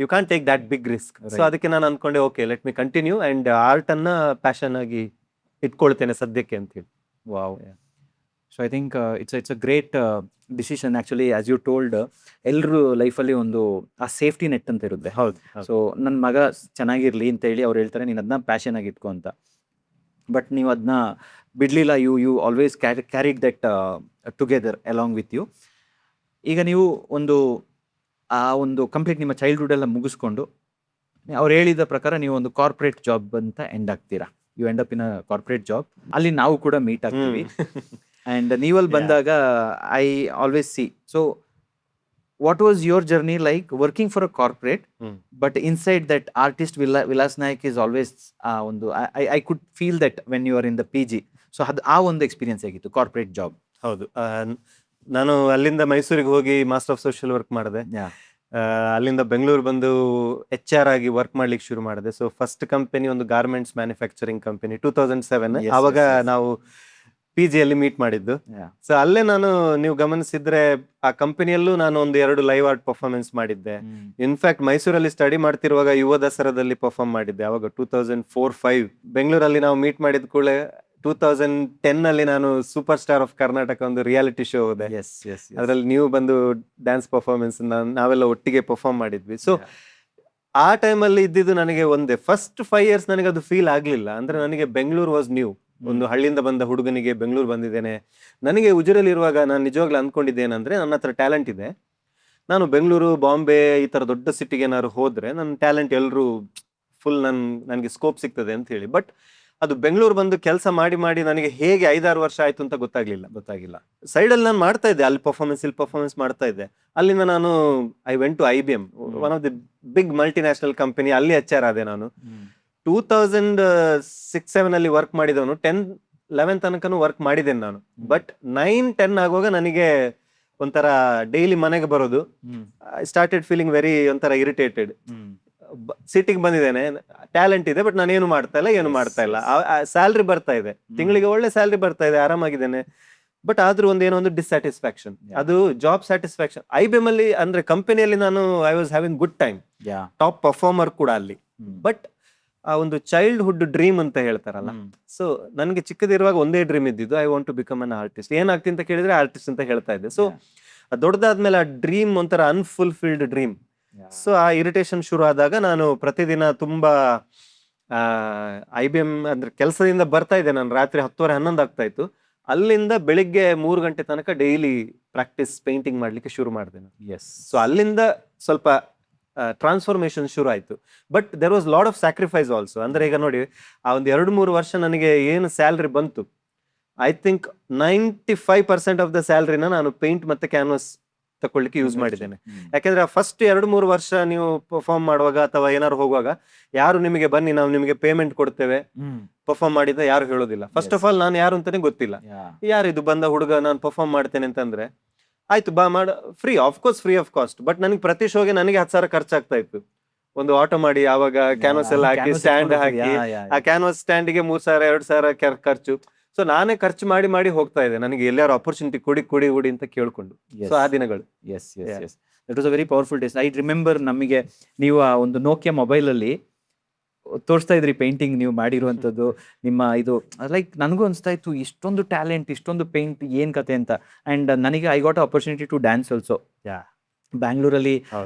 you can't take that big risk. So Right. ಅದಕ್ಕೆ ನಾನು ಅನ್ಕೊಂಡೆ okay let me continue and art ಅನ್ನ ಪ್ಯಾಷನ್ ಆಗಿ ಇಟ್ಕೊಳ್ತೇನೆ ಸದ್ಯಕ್ಕೆ ಅಂತ ಹೇಳಿ. Wow. Yeah. So I think it's a great decision actually. As you told, ಎಲ್ಲರೂ ಲೈಫಲ್ಲಿ ಒಂದು ಆ ಸೇಫ್ಟಿ ನೆಟ್ ಅಂತ ಇರುತ್ತೆ. ಹೌದು. ಸೊ ನನ್ನ ಮಗ ಚೆನ್ನಾಗಿರಲಿ ಅಂತ ಹೇಳಿ ಅವ್ರು ಹೇಳ್ತಾರೆ, ನೀನು ಅದನ್ನ ಪ್ಯಾಷನ್ ಆಗಿ ಇಟ್ಕೊ ಅಂತ. ಬಟ್ ನೀವು ಅದನ್ನ ಬಿಡಲಿಲ್ಲ. You always carried that together along with you. ಈಗ ನೀವು ಆ ಒಂದು ಕಂಪ್ಲೀಟ್ ನಿಮ್ಮ ಚೈಲ್ಡ್ಹುಡ್ ಎಲ್ಲ ಮುಗಿಸ್ಕೊಂಡು ಅವ್ರು ಹೇಳಿದ ಪ್ರಕಾರ ನೀವು ಒಂದು ಕಾರ್ಪೊರೇಟ್ ಜಾಬ್ ಅಂತ ಎಂಡ್ ಆಗ್ತೀರಾ. You end up in a corporate job. ಅಲ್ಲಿ ನಾವು ಕೂಡ ಮೀಟ್ ಆಗ್ತೀವಿ. ಆ್ಯಂಡ್ ನೀವಲ್ಲಿ Yeah. ಬಂದಾಗ I always see. So what was your journey like working for a corporate, but inside that artist Vilas Nayak is always ಒಂದು I could feel that when you are in the PG. So ಆ ಒಂದು experience ಆಗಿತ್ತು corporate job. ಹೌದು. ನಾನು ಅಲ್ಲಿಂದ ಮೈಸೂರಿಗೆ ಹೋಗಿ master of social work ಮಾಡಿದೆ. ಅಲ್ಲಿಂದ ಬೆಂಗಳೂರು ಬಂದು HR ಆಗಿ ವರ್ಕ್ ಮಾಡ್ಲಿಕ್ಕೆ ಶುರು ಮಾಡಿದೆ. ಸೊ ಫಸ್ಟ್ ಕಂಪನಿ ಒಂದು ಗಾರ್ಮೆಂಟ್ಸ್ ಮ್ಯಾನುಫ್ಯಾಕ್ಚರಿಂಗ್ ಕಂಪನಿ 2007. Yes, ಆವಾಗ yes, yes. ನಾವು PGಯಲ್ಲಿ ಮೀಟ್ ಮಾಡಿದ್ದು. ಸೊ ಅಲ್ಲೇ ನಾನು, ನೀವು ಗಮನಿಸಿದ್ರೆ ಆ ಕಂಪನಿಯಲ್ಲೂ ನಾನು ಒಂದು 2 ಲೈವ್ ಆರ್ಟ್ ಪರ್ಫಾರ್ಮೆನ್ಸ್ ಮಾಡಿದ್ದೆ. ಇನ್ಫ್ಯಾಕ್ಟ್ ಮೈಸೂರಲ್ಲಿ ಸ್ಟಡಿ ಮಾಡ್ತಿರುವಾಗ ಯುವ ದಸರಾದಲ್ಲಿ ಪರ್ಫಾರ್ಮ್ ಮಾಡಿದ್ದೆ. ಅವಾಗ 2004-05. ಬೆಂಗಳೂರಲ್ಲಿ ನಾವು ಮೀಟ್ ಮಾಡಿದ ಕೂಡಲೇ 2010 ಅಲ್ಲಿ ನಾನು ಸೂಪರ್ ಸ್ಟಾರ್ ಆಫ್ ಕರ್ನಾಟಕ ಒಂದು ರಿಯಾಲಿಟಿ ಶೋ ಹೋದೆ. ಅದರಲ್ಲಿ ನೀವು ಬಂದು ಡ್ಯಾನ್ಸ್ ಪರ್ಫಾರ್ಮೆನ್ಸ್ ನಾವೆಲ್ಲ ಒಟ್ಟಿಗೆ ಪರ್ಫಾರ್ಮ್ ಮಾಡಿದ್ವಿ. ಸೊ ಆ ಟೈಮಲ್ಲಿ ಇದ್ದಿದ್ದು ನನಗೆ ಒಂದೇ ಫಸ್ಟ್ 5 years ನನಗೆ ಅದು ಫೀಲ್ ಆಗ್ಲಿಲ್ಲ. ಅಂದ್ರೆ ನನಗೆ ಬೆಂಗಳೂರು ವಾಸ್ ನ್ಯೂ. ಒಂದು ಹಳ್ಳಿಯಿಂದ ಬಂದ ಹುಡುಗನಿಗೆ ಬೆಂಗಳೂರು ಬಂದಿದ್ದೇನೆ. ನನಗೆ ಉಜಿರಲ್ಲಿರುವಾಗ ನಾನು ನಿಜವಾಗ್ಲೂ ಅಂದ್ಕೊಂಡಿದ್ದೇನೆಂದ್ರೆ ನನ್ನ ಹತ್ರ ಟ್ಯಾಲೆಂಟ್ ಇದೆ. ನಾನು ಬೆಂಗಳೂರು, ಬಾಂಬೆ ಈ ತರ ದೊಡ್ಡ ಸಿಟಿಗೆ ಏನಾದ್ರು ಹೋದ್ರೆ ನನ್ನ ಟ್ಯಾಲೆಂಟ್ ಎಲ್ಲರೂ ಫುಲ್ ನನಗೆ ಸ್ಕೋಪ್ ಸಿಗ್ತದೆ ಅಂತ ಹೇಳಿ. ಬಟ್ ಅದು ಬೆಂಗಳೂರು ಬಂದು ಕೆಲಸ ಮಾಡಿ ಮಾಡಿ ನನಗೆ ಹೇಗೆ 5-6 ವರ್ಷ ಆಯ್ತು ಅಂತ ಗೊತ್ತಾಗಿಲ್ಲ. ಸೈಡಲ್ಲಿ ನಾನು ಮಾಡ್ತಾ ಇದ್ದೆ, ಅಲ್ಲಿ ಪರ್ಫಾರ್ಮೆನ್ಸ್ ಇಲ್ಲಿ ಪರ್ಫಾರ್ಮೆನ್ಸ್ ಮಾಡ್ತಾ ಇದ್ದೆ. ಅಲ್ಲಿಂದ ನಾನು I went to IBM, one of the big multinational company. ಅಲ್ಲಿ HR ಆದೆ ನಾನು. 2006-07 ಅಲ್ಲಿ ವರ್ಕ್ ಮಾಡಿದವನು 10-11 ತನಕನೂ ವರ್ಕ್ ಮಾಡಿದ್ದೇನೆ ನಾನು. ಬಟ್ 9-10 ಆಗುವಾಗ ನನಗೆ ಒಂಥರ ಡೈಲಿ ಮನೆಗೆ ಬರೋದು, ಐ ಸ್ಟಾರ್ಟೆಡ್ ಫೀಲಿಂಗ್ ವೆರಿ ಒಂಥರ ಇರಿಟೇಟೆಡ್. ಸಿಟಿಗೆ ಬಂದಿದ್ದೇನೆ, ಟ್ಯಾಲೆಂಟ್ ಇದೆ, ಬಟ್ ನಾನು ಏನು ಮಾಡ್ತಾ ಇಲ್ಲ. ಸ್ಯಾಲ್ರಿ ಬರ್ತಾ ಇದೆ, ತಿಂಗಳಿಗೆ ಒಳ್ಳೆ ಸ್ಯಾಲ್ರಿ ಬರ್ತಾ ಇದೆ, ಆರಾಮಾಗಿದ್ದೇನೆ. ಬಟ್ ಆದ್ರೂ ಏನೋ ಒಂದು ಡಿಸ್ಸ್ಯಾಟಿಸ್ಫ್ಯಾಕ್ಷನ್. ಅದು ಜಾಬ್ ಸ್ಯಾಟಿಸ್ಫ್ಯಾಕ್ಷನ್. IBM ಅಲ್ಲಿ ಅಂದ್ರೆ ಕಂಪನಿಯಲ್ಲಿ ನಾನು I was having good time, top performer ಕೂಡ ಅಲ್ಲಿ. ಬಟ್ ಆ ಒಂದು ಚೈಲ್ಡ್ಹುಡ್ ಡ್ರೀಮ್ ಅಂತ ಹೇಳ್ತಾರಲ್ಲ, ಸೊ ನನಗೆ ಚಿಕ್ಕದಿರುವಾಗ ಒಂದೇ ಡ್ರೀಮ್ ಇದ್ದಿದ್ದು, I want to become an artist. ಏನಾಗ್ತಿ ಅಂತ ಕೇಳಿದ್ರೆ ಆರ್ಟಿಸ್ಟ್ ಅಂತ ಹೇಳ್ತಾ ಇದ್ದೆ. ಸೊ ದೊಡ್ಡದಾದ್ಮೇಲೆ ಆ ಡ್ರೀಮ್ ಒಂಥರ ಅನ್ಫುಲ್ಫಿಲ್ಡ್ ಡ್ರೀಮ್. ಸೊ ಆ ಇರಿಟೇಷನ್ ಶುರು ಆದಾಗ ನಾನು ಪ್ರತಿದಿನ ತುಂಬಾ IBM ಅಂದ್ರೆ ಕೆಲಸದಿಂದ ಬರ್ತಾ ಇದ್ದೆ ನಾನು. ರಾತ್ರಿ 10:30-11 ಆಗ್ತಾ ಇತ್ತು. ಅಲ್ಲಿಂದ ಬೆಳಿಗ್ಗೆ 3 ಗಂಟೆ ತನಕ ಡೈಲಿ ಪ್ರಾಕ್ಟೀಸ್ ಪೇಂಟಿಂಗ್ ಮಾಡ್ಲಿಕ್ಕೆ ಶುರು ಮಾಡಿದೆ ನಾನು. ಸೊ ಅಲ್ಲಿಂದ ಸ್ವಲ್ಪ ಟ್ರಾನ್ಸ್ಫಾರ್ಮೇಶನ್ ಶುರು ಆಯ್ತು. But there was lot of sacrifice also. ಅಂದ್ರೆ ಈಗ ನೋಡಿ, ಆ ಒಂದು 2-3 ವರ್ಷ ನನಗೆ ಏನು ಸ್ಯಾಲ್ರಿ ಬಂತು, ಐ ಥಿಂಕ್ 95% ಆಫ್ ದ ಸ್ಯಾಲ್ರಿನ ನಾನು ಪೇಂಟ್ ಮತ್ತೆ ಕ್ಯಾನ್ವಾಸ್ ತಕೊಳ್ಳಿಕ್ಕೆ ಯೂಸ್ ಮಾಡಿದ್ದೇನೆ. ಯಾಕೆಂದ್ರೆ ಫಸ್ಟ್ 2-3 ವರ್ಷ ನೀವು ಪರ್ಫಾರ್ಮ್ ಮಾಡುವಾಗ ಅಥವಾ ಏನಾದ್ರು ಹೋಗುವಾಗ ಯಾರು ನಿಮಗೆ ಬನ್ನಿ ನಾವು ನಿಮಗೆ ಪೇಮೆಂಟ್ ಕೊಡ್ತೇವೆ ಪರ್ಫಾರ್ಮ್ ಮಾಡಿದ ಯಾರು ಹೇಳೋದಿಲ್ಲ. ಫಸ್ಟ್ ಆಫ್ ಆಲ್ ನಾನು ಯಾರು ಅಂತಾನೆ ಗೊತ್ತಿಲ್ಲ. ಯಾರಿದು ಬಂದ ಹುಡುಗ ನಾನು ಪರ್ಫಾರ್ಮ್ ಮಾಡ್ತೇನೆ ಅಂತಂದ್ರೆ ಆಯ್ತು ಬಾ ಮಾಡ, ಫ್ರೀ ಆಫ್ ಕಾಸ್ಟ್. ಬಟ್ ನನಗೆ ಪ್ರತಿ ಶೋಗೆ ನನಗೆ 10,000 ಖರ್ಚಾಗ್ತಾ ಇತ್ತು. ಒಂದು ಆಟೋ ಮಾಡಿ ಆವಾಗ ಕ್ಯಾನ್ವಾಸ್ ಎಲ್ಲ ಹಾಕಿ ಸ್ಟ್ಯಾಂಡ್ ಹಾಕಿ ಆ ಕ್ಯಾನ್ವಾಸ್ ಸ್ಟ್ಯಾಂಡಿಗೆ 3,000-2,000 ಖರ್ಚು. ಸೊ ನಾನೇ ಖರ್ಚು ಮಾಡಿ ಹೋಗ್ತಾ ಇದೆ, ನನಗೆ ಎಲ್ಲಾರು ಆಪರ್ಚುನಿಟಿ ಕೊಡಿ ಅಂತ ಕೇಳ್ಕೊಂಡು. ಸೊ ಆ ದಿನಗಳು that was a very powerful days. I remember, ನಮಗೆ ನೀವು ಆ ಒಂದು ನೋಕಿಯಾ ಮೊಬೈಲಲ್ಲಿ ತೋರಿಸ್ತಾ ಇದ್ರಿ ಪೇಂಟಿಂಗ್ ನೀವು ಮಾಡಿರುವಂಥದ್ದು. ನಿಮ್ಮ ಇದು ಲೈಕ್ ನನಗೂ ಅನಿಸ್ತಾ ಇತ್ತು, ಇಷ್ಟೊಂದು ಟ್ಯಾಲೆಂಟ್, ಇಷ್ಟೊಂದು ಪೇಂಟ್, ಏನ್ ಕತೆ ಅಂತ. ಅಂಡ್ ನನಗೆ I got opportunity to dance also. ಬ್ಯಾಂಗ್ಳೂರಲ್ಲಿ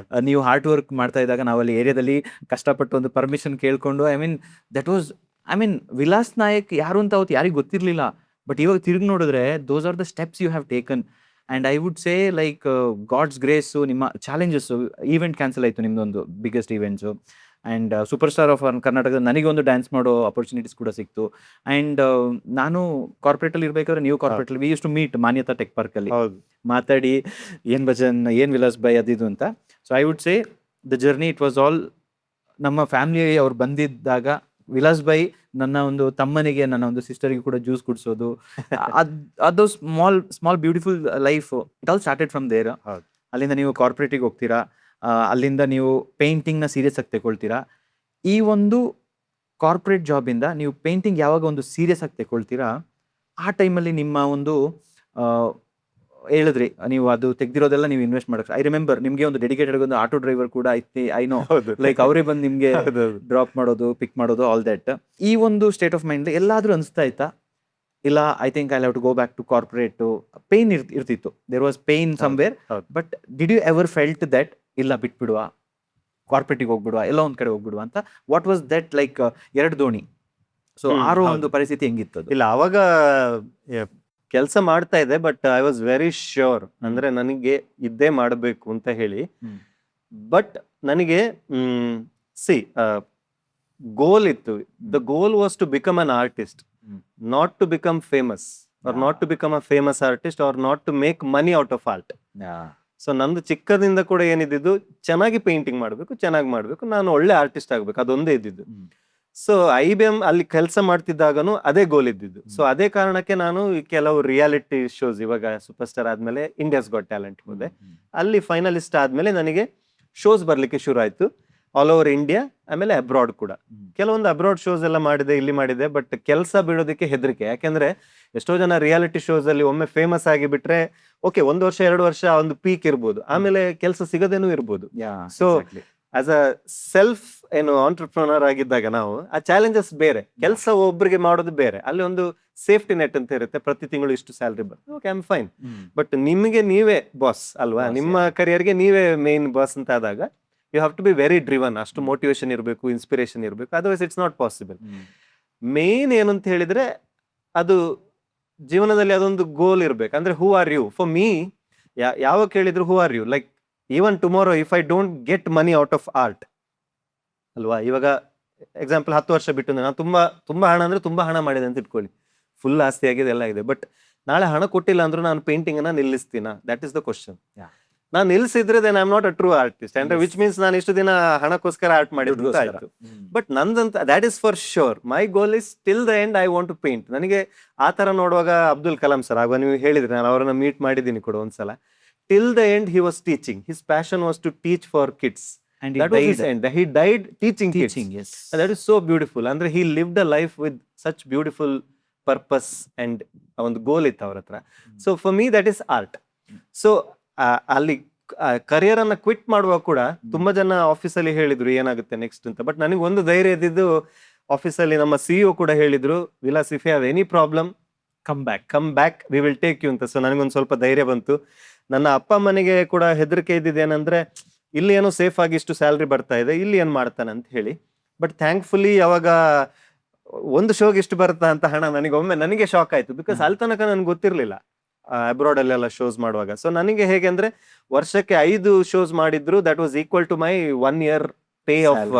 ನೀವು ಹಾರ್ಡ್ ವರ್ಕ್ ಮಾಡ್ತಾ ಇದ್ದಾಗ ನಾವಲ್ಲಿ ಏರಿಯಾದಲ್ಲಿ ಕಷ್ಟಪಟ್ಟು ಒಂದು ಪರ್ಮಿಷನ್ ಕೇಳ್ಕೊಂಡು, ಐ ಮೀನ್ ವಿಲಾಸ್ ನಾಯಕ್ ಯಾರು ಅಂತ ಅವತ್ತು ಯಾರಿಗೂ ಗೊತ್ತಿರಲಿಲ್ಲ. ಬಟ್ ಇವಾಗ ತಿರುಗಿ ನೋಡಿದ್ರೆ those are the steps you have taken. And I would say like God's grace, ನಿಮ್ಮ ಚಾಲೆಂಜಸ್ಸು. ಈವೆಂಟ್ ಕ್ಯಾನ್ಸಲ್ ಆಯಿತು ನಿಮ್ಮದೊಂದು biggest events. And super star of ಕರ್ನಾಟಕದ ನನಗೆ ಒಂದು ಡ್ಯಾನ್ಸ್ ಮಾಡೋ ಆಪರ್ಚುನಿಟೀಸ್ ಕೂಡ ಸಿಕ್ತು. ಆ್ಯಂಡ್ ನಾನು ಕಾರ್ಪೊರೇಟಲ್ಲಿ ಇರಬೇಕಾದ್ರೆ ನೀವು ಕಾರ್ಪೊರೇಟಲ್ಲಿ we use to meet Manyata tech ಪಾರ್ಕಲ್ಲಿ ಮಾತಾಡಿ ಏನ್ ಭಜನ್, ಏನ್ ವಿಲಾಸ್ ಬೈ ಅದಿದು ಅಂತ. So I would say the journey it was all ನಮ್ಮ ಫ್ಯಾಮಿಲಿ. ಅವ್ರು ಬಂದಿದ್ದಾಗ ವಿಲಾಸ್ ಬೈ ನನ್ನ ಒಂದು ತಮ್ಮನಿಗೆ, ನನ್ನ ಒಂದು ಸಿಸ್ಟರ್ಗೆ ಕೂಡ ಜ್ಯೂಸ್ ಕುಡಿಸೋದು, ಅದು small beautiful life. It all started from there. ಅಲ್ಲಿಂದ ನೀವು ಕಾರ್ಪೊರೇಟಿಗೆ ಹೋಗ್ತೀರಾ, ಅಲ್ಲಿಂದ ನೀವು ಪೇಂಟಿಂಗ್ನ ಸೀರಿಯಸ್ ಆಗಿ ತಗೊಳ್ತೀರಾ. ಈ ಒಂದು ಕಾರ್ಪೊರೇಟ್ ಜಾಬಿಂದ ನೀವು ಪೇಂಟಿಂಗ್ ಯಾವಾಗ ಒಂದು ಸೀರಿಯಸ್ ಆಗಿ ತಗೊಳ್ತೀರಾ ಆ ಟೈಮಲ್ಲಿ ನಿಮ್ಮ ಒಂದು ಆ, ಹೇಳಿದ್ರಿ ನೀವು ಅದು ತೆಗ್ದಿರೋದೆಲ್ಲ ನೀವು ಇನ್ವೆಸ್ಟ್ ಮಾಡಕ್ಕೆ. ಐ ರಿಮೆಂಬರ್ ನಿಮಗೆ ಒಂದು ಡೆಡಿಕೇಟೆಡ್ ಒಂದು ಆಟೋ ಡ್ರೈವರ್ ಕೂಡ ಐತಿ, ಐ ನೋ. ಹೌದು ಲೈಕ್ ಅವರೇ ಬಂದು ನಿಮಗೆ ಹೌದೌದು. ಡ್ರಾಪ್ ಮಾಡೋದು, ಪಿಕ್ ಮಾಡೋದು, ಆಲ್ ದಟ್. ಈ ಒಂದು ಸ್ಟೇಟ್ ಆಫ್ ಮೈಂಡ್ ಎಲ್ಲಾದ್ರೂ ಅನಿಸ್ತಾ ಇತ್ತಾ, ಇಲ್ಲ I think I have to go back to corporate? Pain ಇರ್ತಿತ್ತು, ದೇರ್ ವಾಸ್ ಪೇನ್ ಸಮ್ವೇರ್, ಹೌದು. But did you ever felt that ಇಲ್ಲ ಬಿಟ್ಬಿಡುವ, ಕಾರ್ಪೊರೇಟಿಗೆ ಹೋಗ್ಬಿಡುವ, ಎಲ್ಲ ಒಂದ್ ಕಡೆ ಹೋಗ್ಬಿಡುವ ಅಂತ? What was that like? ಎರಡು ದೋಣಿ. ಸೊ ಆರೋ ಹೌದು. ಒಂದು ಪರಿಸ್ಥಿತಿ ಹೆಂಗಿತ್ತು ಅದು? ಇಲ್ಲ ಅವಾಗ ಕೆಲಸ ಮಾಡ್ತಾ ಇದೆ, but I was very sure ಅಂದ್ರೆ ನನಗೆ ಇದ್ದೇ ಮಾಡಬೇಕು ಅಂತ ಹೇಳಿ. ಹ್ಮ್. ಬಟ್ ನನಗೆ ಗೋಲ್ ಇತ್ತು. The goal was to become an artist, hmm. Not to become famous or not to become a famous artist or not to make money out of art. So ನಂದು ಚಿಕ್ಕದಿಂದ ಕೂಡ ಏನಿದ್ದು, ಚೆನ್ನಾಗಿ ಪೇಂಟಿಂಗ್ ಮಾಡಬೇಕು, ಚೆನ್ನಾಗಿ ಮಾಡಬೇಕು, ನಾನು ಒಳ್ಳೆ ಆರ್ಟಿಸ್ಟ್ ಆಗ್ಬೇಕು, ಅದೊಂದೇ ಇದ್ದಿದ್ದು. ಸೊ IBM ಅಲ್ಲಿ ಕೆಲಸ ಮಾಡ್ತಿದ್ದಾಗನು ಅದೇ ಗೋಲ್ ಇದ್ದಿದ್ದು. ಸೊ ಅದೇ ಕಾರಣಕ್ಕೆ ನಾನು ಈ ಕೆಲವು ರಿಯಾಲಿಟಿ ಶೋಸ್, ಇವಾಗ ಸೂಪರ್ ಸ್ಟಾರ್ ಆದ್ಮೇಲೆ ಇಂಡಿಯಾಸ್ ಗಾಟ್ ಟ್ಯಾಲೆಂಟ್ ಹೋದೆ. ಅಲ್ಲಿ ಫೈನಲಿಸ್ಟ್ ಆದ್ಮೇಲೆ ನನಗೆ ಶೋಸ್ ಬರ್ಲಿಕ್ಕೆ ಶುರು ಆಯ್ತು, ಆಲ್ ಓವರ್ ಇಂಡಿಯಾ, ಆಮೇಲೆ ಅಬ್ರಾಡ್ ಕೂಡ. ಕೆಲವೊಂದು ಅಬ್ರಾಡ್ ಶೋಸ್ ಎಲ್ಲ ಮಾಡಿದೆ, ಇಲ್ಲಿ ಮಾಡಿದೆ, ಬಟ್ ಕೆಲಸ ಬಿಡೋದಕ್ಕೆ ಹೆದರಿಕೆ. ಯಾಕೆಂದ್ರೆ ಎಷ್ಟೋ ಜನ ರಿಯಾಲಿಟಿ ಶೋಸ್ ಅಲ್ಲಿ ಒಮ್ಮೆ ಫೇಮಸ್ ಆಗಿ ಬಿಟ್ರೆ ಓಕೆ, 1 ವರ್ಷ 2 ವರ್ಷ ಒಂದು ಪೀಕ್ ಇರ್ಬೋದು, ಆಮೇಲೆ ಕೆಲಸ ಸಿಗದೇನೂ ಇರ್ಬೋದು. ಸೊ ಆಸ್ ಅ ಸೆಲ್ಫ್ ಏನು ಆಂಟರ್ಪ್ರನರ್ ಆಗಿದ್ದಾಗ ನಾವು ಆ ಚಾಲೆಂಜಸ್ ಬೇರೆ, ಕೆಲಸ ಒಬ್ಬರಿಗೆ ಮಾಡೋದು ಬೇರೆ. ಅಲ್ಲಿ ಒಂದು ಸೇಫ್ಟಿ ನೆಟ್ ಅಂತ ಇರುತ್ತೆ, ಪ್ರತಿ ತಿಂಗಳು ಇಷ್ಟು ಸ್ಯಾಲ್ರಿ ಬರುತ್ತೆ, okay I am fine. But ನಿಮಗೆ ನೀವೇ ಬಾಸ್ ಅಲ್ವಾ, Boss, ನಿಮ್ಮ ಕರಿಯರ್ಗೆ ನೀವೇ ಮೇನ್ ಬಾಸ್ ಅಂತ ಆದಾಗ you have to be very driven. ಅಷ್ಟು ಮೋಟಿವೇಶನ್ ಇರಬೇಕು, ಇನ್ಸ್ಪಿರೇಷನ್ ಇರಬೇಕು, otherwise it's not possible. Main ಏನು ಅಂತ ಹೇಳಿದ್ರೆ ಅದು ಜೀವನದಲ್ಲಿ ಅದೊಂದು ಗೋಲ್ ಇರ್ಬೇಕು. ಅಂದ್ರೆ who are you for me? ಯಾವಾಗ ಕೇಳಿದ್ರು who are you, like even tomorrow if I don't get money out of art ಅಲ್ವಾ. ಇವಾಗ ಎಕ್ಸಾಂಪಲ್ 10 ವರ್ಷ ಬಿಟ್ಟು ನಾನು ತುಂಬಾ ಹಣ ಅಂದ್ರೆ ತುಂಬಾ ಹಣ ಮಾಡಿದೆ ಅಂತ ಇಟ್ಕೊಳ್ಳಿ, ಫುಲ್ ಆಸ್ತಿ ಆಗಿದೆ, ಎಲ್ಲ ಇದೆ, ಬಟ್ ನಾಳೆ ಹಣ ಕೊಟ್ಟಿಲ್ಲ ಅಂದ್ರೂ ನಾನು ಪೇಂಟಿಂಗ್ ಅನ್ನ ನಿಲ್ಲಿಸ್ತೀನಾ? That is the question. ನಾನು ನಿಲ್ಸಿದ್ರೆ then I am not a true artist, ಅಂದ್ರೆ ವಿಚ್ ಮೀನ್ಸ್ ನಾನು ಇಷ್ಟು ದಿನ ಹಣಕ್ಕೋಸ್ಕರ ಆರ್ಟ್ ಮಾಡಿದ್ದು ಆಯ್ತು. ಬಟ್ ನಂದಂತ that is for sure my goal is till the end I want to paint. ನನಗೆ ಆ ತರ ನೋಡುವಾಗ ಅಬ್ದುಲ್ ಕಲಾಂ ಸರ್, ಆಗ ನೀವು ಹೇಳಿದ್ರೆ ನಾನು ಅವರನ್ನ ಮೀಟ್ ಮಾಡಿದ್ದೀನಿ ಕೂಡ ಒಂದ್ಸಲ. Till the end he was teaching, his passion was to teach for kids. That was his end. He died teaching kids. Yes. And that is so beautiful. Andre he lived a life with such beautiful purpose and ಒಂದು ಗೋಲ್ ಇತ್ತು ಅವ್ರ ಹತ್ರ. So for me that is art. So ಅಲ್ಲಿ career ಅನ್ನ quit ಮಾಡುವಾಗ ಕೂಡ ತುಂಬಾ ಜನ ಆಫೀಸಲ್ಲಿ ಹೇಳಿದ್ರು ಏನಾಗುತ್ತೆ ನೆಕ್ಸ್ಟ್ ಅಂತ. ಬಟ್ ನನಗೆ ಒಂದು ಧೈರ್ಯ ಇದ್ದಿದ್ದು, ಆಫೀಸಲ್ಲಿ ನಮ್ಮ CEO ಕೂಡ ಹೇಳಿದ್ರು, Vilas if you have any problem come back we will take you ಅಂತ. ಸೊ ನನಗೊಂದು ಸ್ವಲ್ಪ ಧೈರ್ಯ ಬಂತು. ನನ್ನ ಅಪ್ಪ ಅಮ್ಮನಿಗೆ ಕೂಡ ಹೆದರಿಕೆ ಇದ್ದಿದ್ದು ಏನಂದ್ರೆ, ಇಲ್ಲಿ ಏನೋ ಸೇಫ್ ಆಗಿ ಇಷ್ಟು ಸ್ಯಾಲ್ರಿ ಬರ್ತಾ ಇದೆ, ಇಲ್ಲಿ ಏನ್ ಮಾಡ್ತಾನೆ ಅಂತ ಹೇಳಿ. ಬಟ್ ಥ್ಯಾಂಕ್ಫುಲಿ ಅವಾಗ ಒಂದು ಶೋಗೆ ಇಷ್ಟು ಬರುತ್ತಾ ಅಂತ ಹಣ ನನಗೆ ಶಾಕ್ ಆಯ್ತು. ಬಿಕಾಸ್ ಅಲ್ಲಿ ತನಕ ನನ್ಗೆ ಗೊತ್ತಿರ್ಲಿಲ್ಲ ಅಬ್ರಾಡ್ ಅಲ್ಲೆಲ್ಲ ಶೋಸ್ ಮಾಡುವಾಗ. ಸೊ ನನಗೆ ಹೇಗೆ ಅಂದ್ರೆ ವರ್ಷಕ್ಕೆ 5 ಶೋಸ್ ಮಾಡಿದ್ರು, that was equal to my 1 year pay of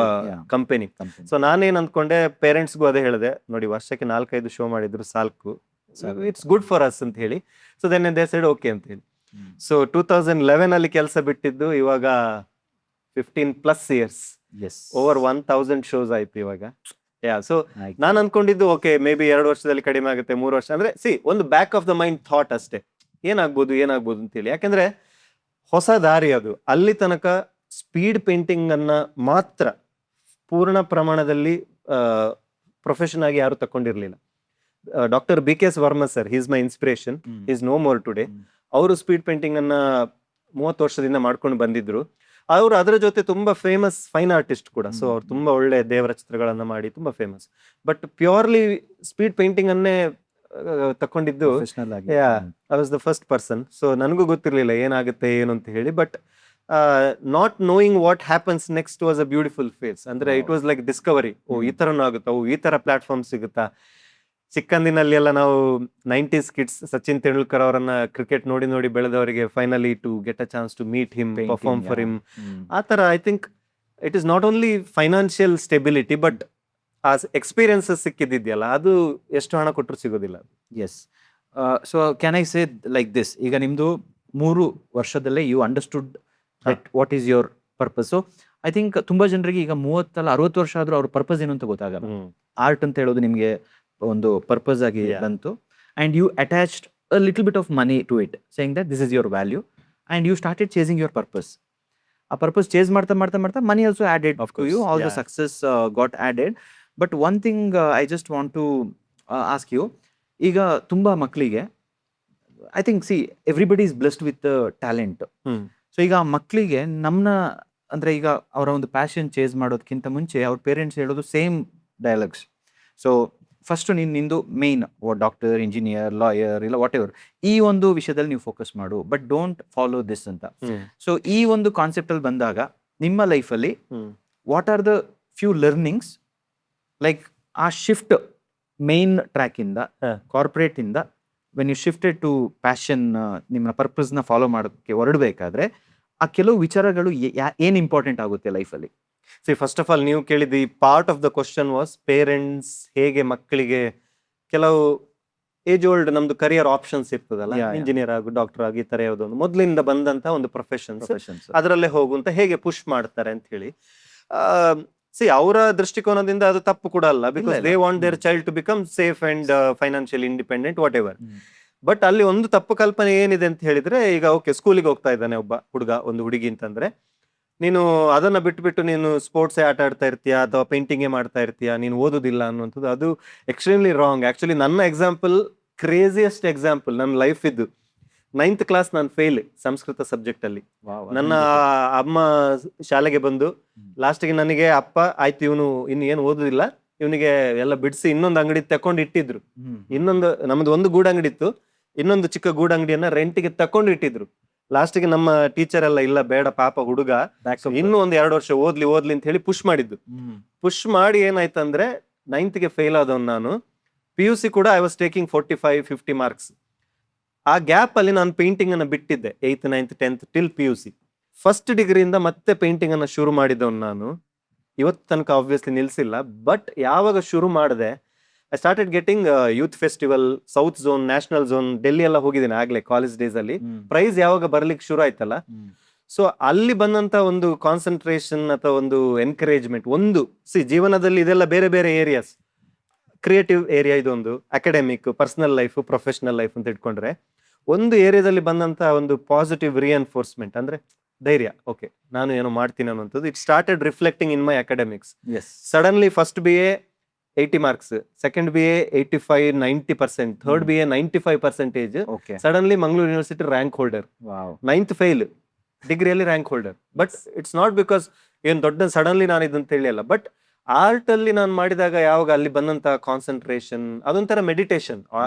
company. So ನಾನೇನ್ ಅಂದ್ಕೊಂಡೆ, ಪೇರೆಂಟ್ಸ್ಗೂ ಅದೇ ಹೇಳಿದೆ, ನೋಡಿ ವರ್ಷಕ್ಕೆ 4-5 ಶೋ ಮಾಡಿದ್ರು ಸಾಕು, ಇಟ್ಸ್ ಗುಡ್ ಫಾರ್ ಅಸ್ ಅಂತ ಹೇಳಿ. So then they said okay ಅಂತ ಹೇಳಿ. ಸೊ 2011 ಅಲ್ಲಿ ಕೆಲಸ ಬಿಟ್ಟಿದ್ದು, ಇವಾಗ 15+ years, ಓವರ್ 1000 ಶೋಸ್ ಆಯ್ತು ಇವಾಗ. ಸೊ ನಾನು ಅನ್ಕೊಂಡಿದ್ದು ಓಕೆ ಮೇ ಬಿ 2 ವರ್ಷದಲ್ಲಿ ಕಡಿಮೆ ಆಗುತ್ತೆ, 3 ವರ್ಷ ಅಂದ್ರೆ ಒಂದು back of the mind thought ಅಷ್ಟೇ, ಏನಾಗ್ಬೋದು ಅಂತೇಳಿ. ಯಾಕಂದ್ರೆ ಹೊಸ ದಾರಿ ಅದು. ಅಲ್ಲಿ ತನಕ ಸ್ಪೀಡ್ ಪೇಂಟಿಂಗ್ ಅನ್ನ ಮಾತ್ರ ಪೂರ್ಣ ಪ್ರಮಾಣದಲ್ಲಿ ಪ್ರೊಫೆಷನ್ ಆಗಿ ಯಾರು ತಕೊಂಡಿರ್ಲಿಲ್ಲ. Doctor BKS Varma sir, he is my inspiration, is no more today. ಅವರು ಸ್ಪೀಡ್ ಪೇಂಟಿಂಗ್ ಅನ್ನ 30 ವರ್ಷದಿಂದ ಮಾಡ್ಕೊಂಡು ಬಂದಿದ್ರು. ಅವರು ಅದರ ಜೊತೆ ತುಂಬಾ ಫೇಮಸ್ ಫೈನ್ ಆರ್ಟಿಸ್ಟ್ ಕೂಡ. ಸೊ ಅವ್ರು ತುಂಬಾ ಒಳ್ಳೆ ದೇವರ ಚಿತ್ರಗಳನ್ನ ಮಾಡಿ ತುಂಬಾ famous. But purely speed painting ಅನ್ನೇ ತಕೊಂಡಿದ್ದು I was the first person. So ನನಗೂ ಗೊತ್ತಿರ್ಲಿಲ್ಲ ಏನಾಗುತ್ತೆ ಏನು ಅಂತ ಹೇಳಿ. But not knowing what happens next was a beautiful face. ಅಂದ್ರೆ ಇಟ್ ವಾಸ್ ಲೈಕ್ ಡಿಸ್ಕವರಿ. ಈ ತರನೂ ಆಗುತ್ತಾ, ಈ ತರ ಪ್ಲಾಟ್ಫಾರ್ಮ್ ಸಿಗುತ್ತಾ. ಚಿಕ್ಕಂದಿನಲ್ಲಿ ಎಲ್ಲ ನಾವು 90s ಕಿಡ್ಸ್, ಸಚಿನ್ ತೆಂಡೂಲ್ಕರ್ ಅವರನ್ನ ಕ್ರಿಕೆಟ್ ನೋಡಿ ಬೆಳೆದವರಿಗೆ finally to get a chance to meet him, perform for him. ಆ ತರ I think it is not only financial stability, but ಆ ಎಕ್ಸ್ಪೀರಿಯನ್ಸಸ್ ಸಿಕ್ಕಿದ್ಯಲ್ಲ, ಅದು ಎಷ್ಟು ಹಣ ಕೊಟ್ಟರು ಸಿಗೋದಿಲ್ಲ. Yes. So can I say like this, ಈಗ ನಿಮ್ದು 3 ವರ್ಷದಲ್ಲೇ you understood what is your purpose. So I think ತುಂಬಾ ಜನರಿಗೆ ಈಗ 30-60 ವರ್ಷ ಆದ್ರೂ ಅವ್ರ ಪರ್ಪಸ್ ಏನು ಅಂತ ಗೊತ್ತಾಗಲ್ಲ. ಆರ್ಟ್ ಅಂತ ಹೇಳೋದು ನಿಮ್ಗೆ ಒಂದು ಪರ್ಪಸ್ ಆಗಿ ಬಂತು, and you attached a little bit of money to it, saying that this is your value, and you started chasing your purpose. ಆ ಪರ್ಪಸ್ ಚೇಸ್ ಮಾಡ್ತಾ money also added to you, all the success got added. But one thing I just want to ask you, ಈಗ ತುಂಬ ಮಕ್ಕಳಿಗೆ I think everybody is blessed with talent. So ಈಗ ಮಕ್ಕಳಿಗೆ ನಮ್ಮನ್ನ ಅಂದರೆ ಈಗ ಅವರ ಒಂದು ಪ್ಯಾಷನ್ ಚೇಸ್ ಮಾಡೋದಕ್ಕಿಂತ ಮುಂಚೆ ಅವ್ರ ಪೇರೆಂಟ್ಸ್ ಹೇಳೋದು ಸೇಮ್ ಡೈಲಾಗ್ಸ್. ಸೊ ಫಸ್ಟು ನಿಂದು ಮೇನ್ ಡಾಕ್ಟರ್, ಇಂಜಿನಿಯರ್, ಲಾಯರ್ ಇಲ್ಲ ವಾಟ್ ಎವರ್, ಈ ಒಂದು ವಿಷಯದಲ್ಲಿ ನೀವು ಫೋಕಸ್ ಮಾಡು, ಬಟ್ ಡೋಂಟ್ ಫಾಲೋ ದಿಸ್ ಅಂತ. ಸೊ ಈ ಒಂದು ಕಾನ್ಸೆಪ್ಟಲ್ಲಿ ಬಂದಾಗ ನಿಮ್ಮ ಲೈಫಲ್ಲಿ what are the few learnings, like ಆ ಶಿಫ್ಟ್ ಮೇನ್ ಟ್ರ್ಯಾಕಿಂದ ಕಾರ್ಪೊರೇಟಿಂದ when you shifted to passion, ನಿಮ್ಮ ಪರ್ಪಸ್ನ ಫಾಲೋ ಮಾಡೋಕ್ಕೆ ಹೊರಡಬೇಕಾದ್ರೆ ಆ ಕೆಲವು ವಿಚಾರಗಳು ಏನು ಇಂಪಾರ್ಟೆಂಟ್ ಆಗುತ್ತೆ ಲೈಫಲ್ಲಿ? ಫಸ್ಟ್ ಆಫ್ ಆಲ್ ನೀವು ಕೇಳಿದ ಈ part of the question was parents ಹೇಗೆ ಮಕ್ಕಳಿಗೆ ಕೆಲವು ಏಜ್ ಓಲ್ಡ್ ನಮ್ದು ಕರಿಯರ್ ಆಪ್ಷನ್ಸ್ ಇರ್ತದಲ್ಲ, ಇಂಜಿನಿಯರ್ ಆಗು, ಡಾಕ್ಟರ್ ಆಗಿ, ಈ ತರ ಯಾವುದೊಂದು ಮೊದಲಿಂದ ಬಂದಂತ ಒಂದು ಪ್ರೊಫೆಷನ್ಸ್ ಅದರಲ್ಲೇ ಹೋಗು ಅಂತ ಹೇಗೆ ಪುಷ್ ಮಾಡ್ತಾರೆ ಅಂತ ಹೇಳಿ. ಅವರ ದೃಷ್ಟಿಕೋನದಿಂದ ಅದು ತಪ್ಪು ಕೂಡ ಅಲ್ಲ, because they want their child to become safe and financially independent whatever. But ಅಲ್ಲಿ ಒಂದು ತಪ್ಪು ಕಲ್ಪನೆ ಏನಿದೆ ಅಂತ ಹೇಳಿದ್ರೆ, ಈಗ ಓಕೆ ಸ್ಕೂಲಿಗೆ ಹೋಗ್ತಾ ಇದ್ದಾನೆ ಒಬ್ಬ ಹುಡುಗ, ಒಂದು ಹುಡುಗಿ ಅಂತಂದ್ರೆ, ನೀನು ಅದನ್ನ ಬಿಟ್ಟು ನೀನು ಸ್ಪೋರ್ಟ್ಸ್ ಆಟ ಆಡ್ತಾ ಇರ್ತೀಯಾ ಅಥವಾ ಪೇಂಟಿಂಗೇ ಮಾಡ್ತಾ ಇರ್ತೀಯಾ, ನೀನು ಓದೋದಿಲ್ಲ ಅನ್ನುವಂಥದ್ದು ಅದು ಎಕ್ಸ್ಟ್ರೀಮ್ಲಿ ರಾಂಗ್. ಆಕ್ಚುಲಿ ನನ್ನ ಎಕ್ಸಾಂಪಲ್, ಕ್ರೇಜಿಯಸ್ಟ್ ಎಕ್ಸಾಂಪಲ್ ನನ್ನ ಲೈಫ್ ಇದ್ದು, 9th ಕ್ಲಾಸ್ ನಾನು ಫೇಲ್ ಸಂಸ್ಕೃತ ಸಬ್ಜೆಕ್ಟ್ ಅಲ್ಲಿ. ನನ್ನ ಅಮ್ಮ ಶಾಲೆಗೆ ಬಂದು ಲಾಸ್ಟ್ಗೆ ನನಗೆ ಅಪ್ಪ ಆಯ್ತು ಇವನು ಇನ್ನು ಏನು ಓದುದಿಲ್ಲ, ಇವನಿಗೆ ಎಲ್ಲ ಬಿಡಿಸಿ ಇನ್ನೊಂದು ಅಂಗಡಿ ತಕೊಂಡು ಇಟ್ಟಿದ್ರು. ನಮ್ದು ಒಂದು ಗೂಡಂಗಡಿ ಇತ್ತು, ಇನ್ನೊಂದು ಚಿಕ್ಕ ಗೂಡಂಗಡಿಯನ್ನ ರೆಂಟಿಗೆ ತಕೊಂಡು ಇಟ್ಟಿದ್ರು. ಲಾಸ್ಟ್ಗೆ ನಮ್ಮ ಟೀಚರ್ ಎಲ್ಲ ಇಲ್ಲ ಬೇಡ ಪಾಪ ಹುಡುಗ ಇನ್ನು ಒಂದು 2 ವರ್ಷ ಓದ್ಲಿ ಅಂತ ಹೇಳಿ ಪುಷ್ ಮಾಡಿದ್ದು. ಪುಷ್ ಮಾಡಿ ಏನಾಯ್ತಂದ್ರೆ 9th ಫೇಲ್ ಆದವನು ನಾನು. PUC ಕೂಡ ಐ ವಾಸ್ ಟೇಕಿಂಗ್ 45-50 ಮಾರ್ಕ್ಸ್. ಆ ಗ್ಯಾಪ್ ಅಲ್ಲಿ ನಾನು ಪೇಂಟಿಂಗ್ ಅನ್ನ ಬಿಟ್ಟಿದ್ದೆ 8th, 9th, 10th till PUC. First ಡಿಗ್ರಿಯಿಂದ ಮತ್ತೆ ಪೇಂಟಿಂಗ್ ಅನ್ನ ಶುರು ಮಾಡಿದವನು ನಾನು. ಇವತ್ತು ತನಕ ಆಬ್ವಿಯಸ್ಲಿ ನಿಲ್ಸಿಲ್ಲ, ಬಟ್ ಯಾವಾಗ ಶುರು ಮಾಡಿದೆ I started getting youth festival, south zone, national zone, Delhi ಎಲ್ಲ ಹೋಗಿದ್ದೀನಿ ಆಗ್ಲೇ ಕಾಲೇಜ್ ಡೇಸ್ ಅಲ್ಲಿ. ಪ್ರೈಸ್ ಯಾವಾಗ ಬರ್ಲಿಕ್ಕೆ ಶುರು ಆಯ್ತಲ್ಲ, ಸೊ ಅಲ್ಲಿ ಬಂದಂತ ಒಂದು ಕಾನ್ಸಂಟ್ರೇಷನ್ ಅಥವಾ ಒಂದು ಎನ್ಕರೇಜ್ಮೆಂಟ್, ಒಂದು ಜೀವನದಲ್ಲಿ ಇದೆಲ್ಲ ಬೇರೆ ಬೇರೆ ಏರಿಯಾಸ್, ಕ್ರಿಯೇಟಿವ್ ಏರಿಯಾ ಇದೊಂದು, academic, personal life, professional life ಅಂತ ಇಟ್ಕೊಂಡ್ರೆ ಒಂದು ಏರಿಯಾದಲ್ಲಿ ಬಂದಂತ ಒಂದು ಪಾಸಿಟಿವ್ ರಿಎನ್ಫೋರ್ಸ್ಮೆಂಟ್ ಅಂದ್ರೆ ಧೈರ್ಯ, ಓಕೆ ನಾನು ಏನೋ ಮಾಡ್ತೀನಿ ಅನ್ನೋಂಥದ್ದು. It started reflecting in my academics. Suddenly first BA 80 marks, second BA 85-90%, third BA 95%. Suddenly Mangaluru university rank holder, 9th fail, ಡಿಗ್ರಿಯಲ್ಲಿ rank holder. But it's not because ಏನ್ ದೊಡ್ಡ ಸಡನ್ಲಿ ನಾನು ಇದಂತ ಹೇಳಿ ಅಲ್ಲ, ಬಟ್ ಆರ್ಟ್ ಅಲ್ಲಿ ನಾನು ಮಾಡಿದಾಗ ಯಾವಾಗ ಅಲ್ಲಿ ಬಂದಂತ ಕಾನ್ಸಂಟ್ರೇಷನ್, ಅದೊಂಥರ ಮೆಡಿಟೇಷನ್.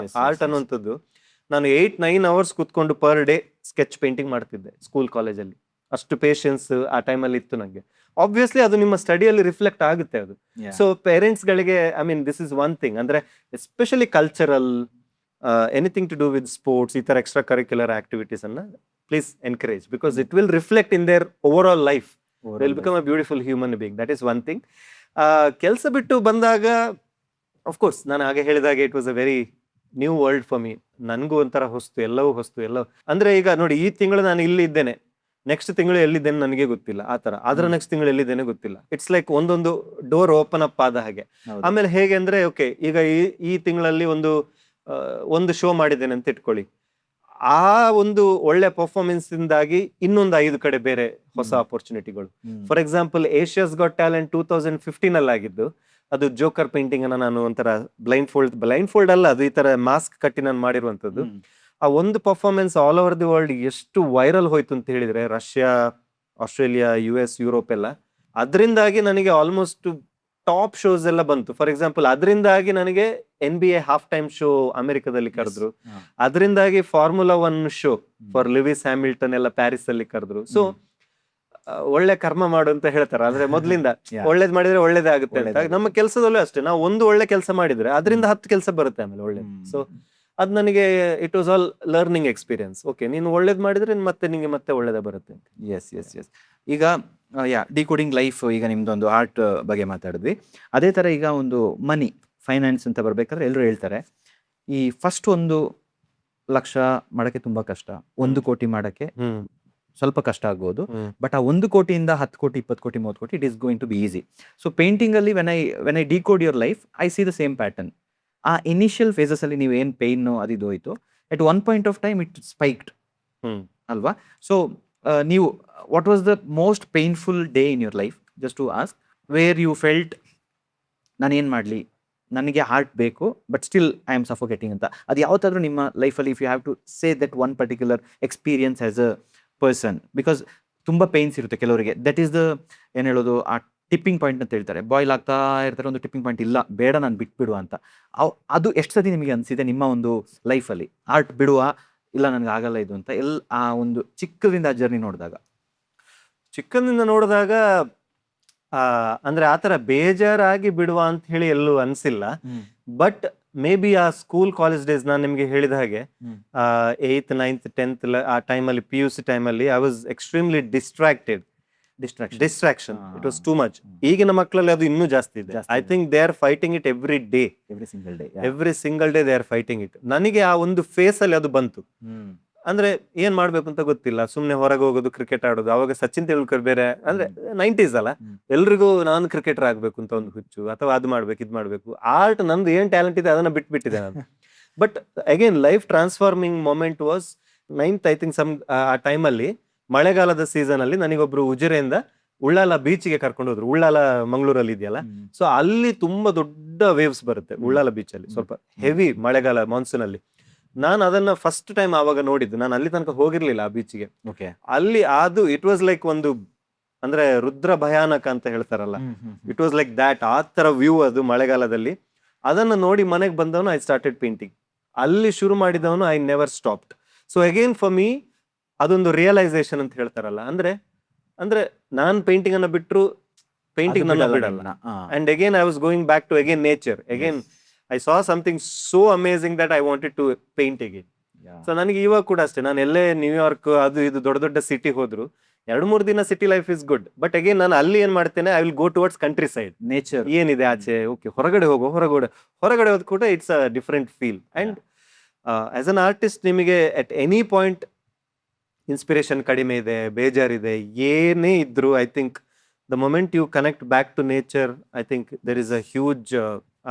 ಆರ್ಟ್ ಅನ್ನುವಂಥದ್ದು ನಾನು 8-9 ಅವರ್ಸ್ ಕೂತ್ಕೊಂಡು ಪರ್ ಡೇ ಸ್ಕೆಚ್ ಪೇಂಟಿಂಗ್ ಮಾಡ್ತಿದ್ದೆ ಸ್ಕೂಲ್ ಕಾಲೇಜಲ್ಲಿ. ಅಷ್ಟು ಪೇಷನ್ಸ್ ಆ ಟೈಮಲ್ಲಿ ಇತ್ತು ನನಗೆ. ಆಬ್ವಿಯಸ್ಲಿ ಅದು ನಿಮ್ಮ ಸ್ಟಡಿಯಲ್ಲಿ ರಿಫ್ಲೆಕ್ಟ್ ಆಗುತ್ತೆ ಅದು. ಸೊ ಪೇರೆಂಟ್ಸ್ ಗಳಿಗೆ I mean this is one thing, ಅಂದ್ರೆ especially cultural, anything to do with sports, ಈ ತರ ಎಕ್ಸ್ಟ್ರಾ ಕರಿಕ್ಯುಲರ್ ಆಕ್ಟಿವಿಟೀಸ್ ಅನ್ನ please encourage, because it will reflect in their overall life. They will become a beautiful human being. That is one thing. ಕೆಲಸ ಬಿಟ್ಟು ಬಂದಾಗ of course ನಾನು ಹಾಗೆ ಹೇಳಿದಾಗ it was a very new world for me. ನನಗೂ ಒಂಥರ ಹೊಸ್ತು, ಎಲ್ಲವೂ ಅಂದ್ರೆ ಈಗ ನೋಡಿ, ಈ ತಿಂಗಳು ನಾನು ಇಲ್ಲಿ ಇದ್ದೇನೆ, ನೆಕ್ಸ್ಟ್ ತಿಂಗಳು ಎಲ್ಲಿದ್ದೇನೆ ನನಗೆ ಗೊತ್ತಿಲ್ಲ, ಆ ತರ. ಆದ್ರೆ ನೆಕ್ಸ್ಟ್ ತಿಂಗಳು ಎಲ್ಲಿದ್ದೇನೆ ಗೊತ್ತಿಲ್ಲ. ಇಟ್ಸ್ ಲೈಕ್ ಒಂದೊಂದು ಡೋರ್ ಓಪನ್ ಅಪ್ ಆದ ಹಾಗೆ. ಆಮೇಲೆ ಹೇಗೆ ಅಂದ್ರೆ, ಓಕೆ ಈಗ ಈ ತಿಂಗಳಲ್ಲಿ ಒಂದು ಶೋ ಮಾಡಿದ್ದೇನೆ ಅಂತ ಇಟ್ಕೊಳ್ಳಿ, ಆ ಒಂದು ಒಳ್ಳೆ ಪರ್ಫಾರ್ಮೆನ್ಸ್ ಇಂದಾಗಿ ಇನ್ನೊಂದು 5 ಕಡೆ ಬೇರೆ ಹೊಸ ಅಪರ್ಚುನಿಟಿಗಳು. For example Asia's got talent 2015 ಅಲ್ಲಿ ಆಗಿದ್ದು, ಅದು ಜೋಕರ್ ಪೇಂಟಿಂಗ್ ಅನ್ನ ನಾನು ಒಂಥರ ಬ್ಲೈಂಡ್ ಫೋಲ್ಡ್ ಅಲ್ಲ, ಅದು ಈ ತರ ಮಾಸ್ಕ್ ಕಟ್ಟಿ ನಾನು ಮಾಡಿರುವಂತದ್ದು. ಆ ಒಂದು performance all over the world ಎಷ್ಟು ವೈರಲ್ ಹೋಯ್ತು ಅಂತ ಹೇಳಿದ್ರೆ, ರಷ್ಯಾ, ಆಸ್ಟ್ರೇಲಿಯಾ, US, ಯುರೋಪ್ ಎಲ್ಲ. ಅದರಿಂದಾಗಿ ನನಗೆ ಆಲ್ಮೋಸ್ಟ್ ಟಾಪ್ ಶೋಸ್ ಎಲ್ಲ ಬಂತು. ಫಾರ್ ಎಕ್ಸಾಂಪಲ್ ಅದರಿಂದಾಗಿ ನನಗೆ NBA ಹಾಫ್ ಟೈಮ್ ಶೋ ಅಮೆರಿಕದಲ್ಲಿ ಕರೆದ್ರು, ಅದರಿಂದಾಗಿ formula 1 show for Levi's Hamilton ಎಲ್ಲ ಪ್ಯಾರಿಸ್ ಅಲ್ಲಿ ಕರೆದ್ರು. ಸೊ ಒಳ್ಳೆ ಕರ್ಮ ಮಾಡು ಅಂತ ಹೇಳ್ತಾರೆ, ಅಂದ್ರೆ ಮೊದ್ಲಿಂದ ಒಳ್ಳೇದ್ ಮಾಡಿದ್ರೆ ಒಳ್ಳೇದೇ ಆಗುತ್ತೆ ಅಂತ. ನಮ್ಮ ಕೆಲಸದಲ್ಲೂ ಅಷ್ಟೇ, ನಾವು ಒಂದು ಒಳ್ಳೆ ಕೆಲಸ ಮಾಡಿದ್ರೆ ಅದರಿಂದ 10 ಕೆಲಸ ಬರುತ್ತೆ ಆಮೇಲೆ ಒಳ್ಳೇದು. ಸೊ ಅದ್ ನನಗೆ it was all learning experience. Okay ನೀನು ಒಳ್ಳೇದ್ ಮಾಡಿದ್ರೆ ನಿಂಗೆ ಮತ್ತೆ ಒಳ್ಳೇದೇ ಬರುತ್ತೆ. ಎಸ್. ಈಗ ಡಿಕೋಡಿಂಗ್ ಲೈಫ್, ಈಗ ನಿಮ್ದೊಂದು ಆರ್ಟ್ ಬಗ್ಗೆ ಮಾತಾಡಿದ್ವಿ. ಅದೇ ತರ ಈಗ ಒಂದು ಮನಿ, ಫೈನಾನ್ಸ್ ಅಂತ ಬರ್ಬೇಕಾದ್ರೆ ಎಲ್ಲರೂ ಹೇಳ್ತಾರೆ, ಈ ಫಸ್ಟ್ 1 ಲಕ್ಷ ಮಾಡಕ್ಕೆ ತುಂಬಾ ಕಷ್ಟ, 1 ಕೋಟಿ ಮಾಡಕ್ಕೆ ಸ್ವಲ್ಪ ಕಷ್ಟ ಆಗ್ಬೋದು. ಬಟ್ ಆ 1 ಕೋಟಿಯಿಂದ 10 ಕೋಟಿ, 20 ಕೋಟಿ, 30 ಕೋಟಿ, it is going to be easy. So painting ಅಲ್ಲಿ when I decode your life, I see the same pattern. ಆ ಇನಿಷಿಯಲ್ ಫೇಸಸ್ ಅಲ್ಲಿ ನೀವು ಏನ್ ಪೇನ್ ಅದು ಹೋಯ್ತು, at one point of time it spiked ಅಲ್ವಾ? ಸೊ ನೀವು what was the most painful day in your life, just to ask, where you felt ನಾನು ಏನು ಮಾಡಲಿ, ನನಗೆ ಹಾರ್ಟ್ ಬೇಕು but still I am suffocating ಅಂತ. ಅದು ಯಾವತ್ತಾದ್ರೂ ನಿಮ್ಮ ಲೈಫಲ್ಲಿ if you have to say that one particular experience as a person, because ತುಂಬ ಪೇನ್ಸ್ ಇರುತ್ತೆ ಕೆಲವರಿಗೆ, ದಟ್ ಈಸ್ ದ ಏನು ಹೇಳೋದು, ಆ ಟಿಪ್ಪಿಂಗ್ ಪಾಯಿಂಟ್ ಅಂತ ಹೇಳ್ತಾರೆ. ಬಾಯ್ಲ್ ಆಗ್ತಾ ಇರ್ತಾರೆ, ಒಂದು ಟಿಪ್ಪಿಂಗ್ ಪಾಯಿಂಟ್, ಇಲ್ಲ ಬೇಡ ನಾನು ಬಿಟ್ಬಿಡುವ ಅಂತ. ಅದು ಎಷ್ಟು ಸತಿ ನಿಮಗೆ ಅನಿಸಿದೆ ನಿಮ್ಮ ಒಂದು ಲೈಫಲ್ಲಿ, ಆರ್ಟ್ ಬಿಡುವ, ಇಲ್ಲ ನನಗೆ ಆಗಲ್ಲ ಇದು ಅಂತ, ಆ ಒಂದು ಚಿಕ್ಕದಿಂದ ಆ ಜರ್ನಿ ನೋಡಿದಾಗ? ಚಿಕ್ಕಂದಿಂದ ನೋಡಿದಾಗ ಅಂದ್ರೆ ಆತರ ಬೇಜಾರಾಗಿ ಬಿಡುವ ಅಂತ ಹೇಳಿ ಎಲ್ಲೂ ಅನ್ಸಿಲ್ಲ. ಬಟ್ ಮೇ ಬಿ ಆ ಸ್ಕೂಲ್ ಕಾಲೇಜ್ ಡೇಸ್ ನಾನು ನಿಮ್ಗೆ ಹೇಳಿದ ಹಾಗೆ 8th 9th 10th ಆ ಟೈಮಲ್ಲಿ PUC ಟೈಮಲ್ಲಿ I was extremely distracted. Distraction it was too much. ಈಗಿನ ಮಕ್ಕಳಲ್ಲಿ ಅದು ಇನ್ನೂ ಜಾಸ್ತಿ ಇದೆ. I think they are fighting it every day, every single day they are fighting it. ನನಗೆ ಆ ಒಂದು ಫೇಸ್ ಅಲ್ಲಿ ಅದು ಬಂತು. ಅಂದ್ರೆ ಏನ್ ಮಾಡ್ಬೇಕು ಅಂತ ಗೊತ್ತಿಲ್ಲ, ಸುಮ್ನೆ ಹೊರಗೆ ಹೋಗೋದು, ಕ್ರಿಕೆಟ್ ಆಡೋದು. ಅವಾಗ ಸಚಿನ್ ತೆಂಡೂಲ್ಕರ್ ಬೇರೆ, ಅಂದ್ರೆ 90s ಅಲ್ಲ, ಎಲ್ರಿಗೂ ನಾನು ಕ್ರಿಕೆಟರ್ ಆಗ್ಬೇಕು ಅಂತ ಒಂದು ಹುಚ್ಚು, ಅಥವಾ ಅದು ಮಾಡ್ಬೇಕು ಇದು ಮಾಡ್ಬೇಕು. ಆರ್ಟ್ ನಂದು ಏನ್ ಟ್ಯಾಲೆಂಟ್ ಇದೆ ಅದನ್ನ ಬಿಟ್ಬಿಟ್ಟಿದೆ ನಾನು. But again life transforming moment was 9th I think ಆ ಟೈಮಲ್ಲಿ ಮಳೆಗಾಲದ ಸೀಸನ್ ಅಲ್ಲಿ ನನಗೊಬ್ರು ಉಜಿರೆಯಿಂದ ಉಳ್ಳಾಲ ಬೀಚ್ಗೆ ಕರ್ಕೊಂಡು ಹೋದ್ರು. ಉಳ್ಳಾಲ ಮಂಗಳೂರಲ್ಲಿ ಇದೆಯಲ್ಲ, ಸೊ ಅಲ್ಲಿ ತುಂಬಾ ದೊಡ್ಡ ವೇವ್ಸ್ ಬರುತ್ತೆ ಉಳ್ಳಾಲ ಬೀಚ್ ಅಲ್ಲಿ, ಸ್ವಲ್ಪ ಹೆವಿ ಮಳೆಗಾಲ ಮಾನ್ಸೂನ್ ಅಲ್ಲಿ. ನಾನು ಅದನ್ನ ಫಸ್ಟ್ ಟೈಮ್ ಆವಾಗ ನೋಡಿದ್ದು. ನಾನು ಅಲ್ಲಿ ತನಕ ಹೋಗಿರ್ಲಿಲ್ಲ ಆ ಬೀಚ್ಗೆ. ಅಲ್ಲಿ ಅದು ಇಟ್ ವಾಸ್ ಲೈಕ್ ಒಂದು, ಅಂದ್ರೆ ರುದ್ರ ಭಯಾನಕ ಅಂತ ಹೇಳ್ತಾರಲ್ಲ, ಇಟ್ ವಾಸ್ ಲೈಕ್ ದ್ಯಾಟ್, ಆ ತರ ವ್ಯೂ ಅದು ಮಳೆಗಾಲದಲ್ಲಿ. ಅದನ್ನ ನೋಡಿ ಮನೆಗೆ ಬಂದವನು ಐ ಸ್ಟಾರ್ಟೆಡ್ ಪೇಂಟಿಂಗ್. ಅಲ್ಲಿ ಶುರು ಮಾಡಿದವನು I never stopped. So again for me ಅದೊಂದು ರಿಯಲೈಸೇಷನ್ ಅಂತ ಹೇಳ್ತಾರಲ್ಲ, ಅಂದ್ರೆ ನಾನ್ ಪೇಂಟಿಂಗ್ ಅನ್ನ ಬಿಟ್ರು ಪೇಂಟಿಂಗ್ ನನ್ನ ಬಿಡಲ್ಲ. And again I was going back to again nature. Again I saw something so amazing that I wanted to paint again. So ನನಗೆ ಇವಾಗ ಕೂಡ ಅಷ್ಟೇ, ನಾನು ಎಲ್ಲೇ ನ್ಯೂಯಾರ್ಕ್ ಅದು ಇದು ದೊಡ್ಡ ದೊಡ್ಡ ಸಿಟಿ ಹೋದ್ರು 2-3 ದಿನ city life is good. But again ನಾನು ಅಲ್ಲಿ ಏನ್ ಮಾಡ್ತೇನೆ, I will go towards countryside. Nature ಏನಿದೆ ಆಚೆ, ಓಕೆ ಹೊರಗಡೆ ಹೋದ್ ಕೂಡ it's a different feel. And as an artist ನಿಮಗೆ ಅಟ್ ಎನಿ ಪಾಯಿಂಟ್ ಇನ್ಸ್ಪಿರೇಷನ್ ಕಡಿಮೆ ಇದೆ, ಬೇಜಾರಿದೆ, ಏನೇ ಇದ್ರು, I think the moment you connect back to nature, I think there is a huge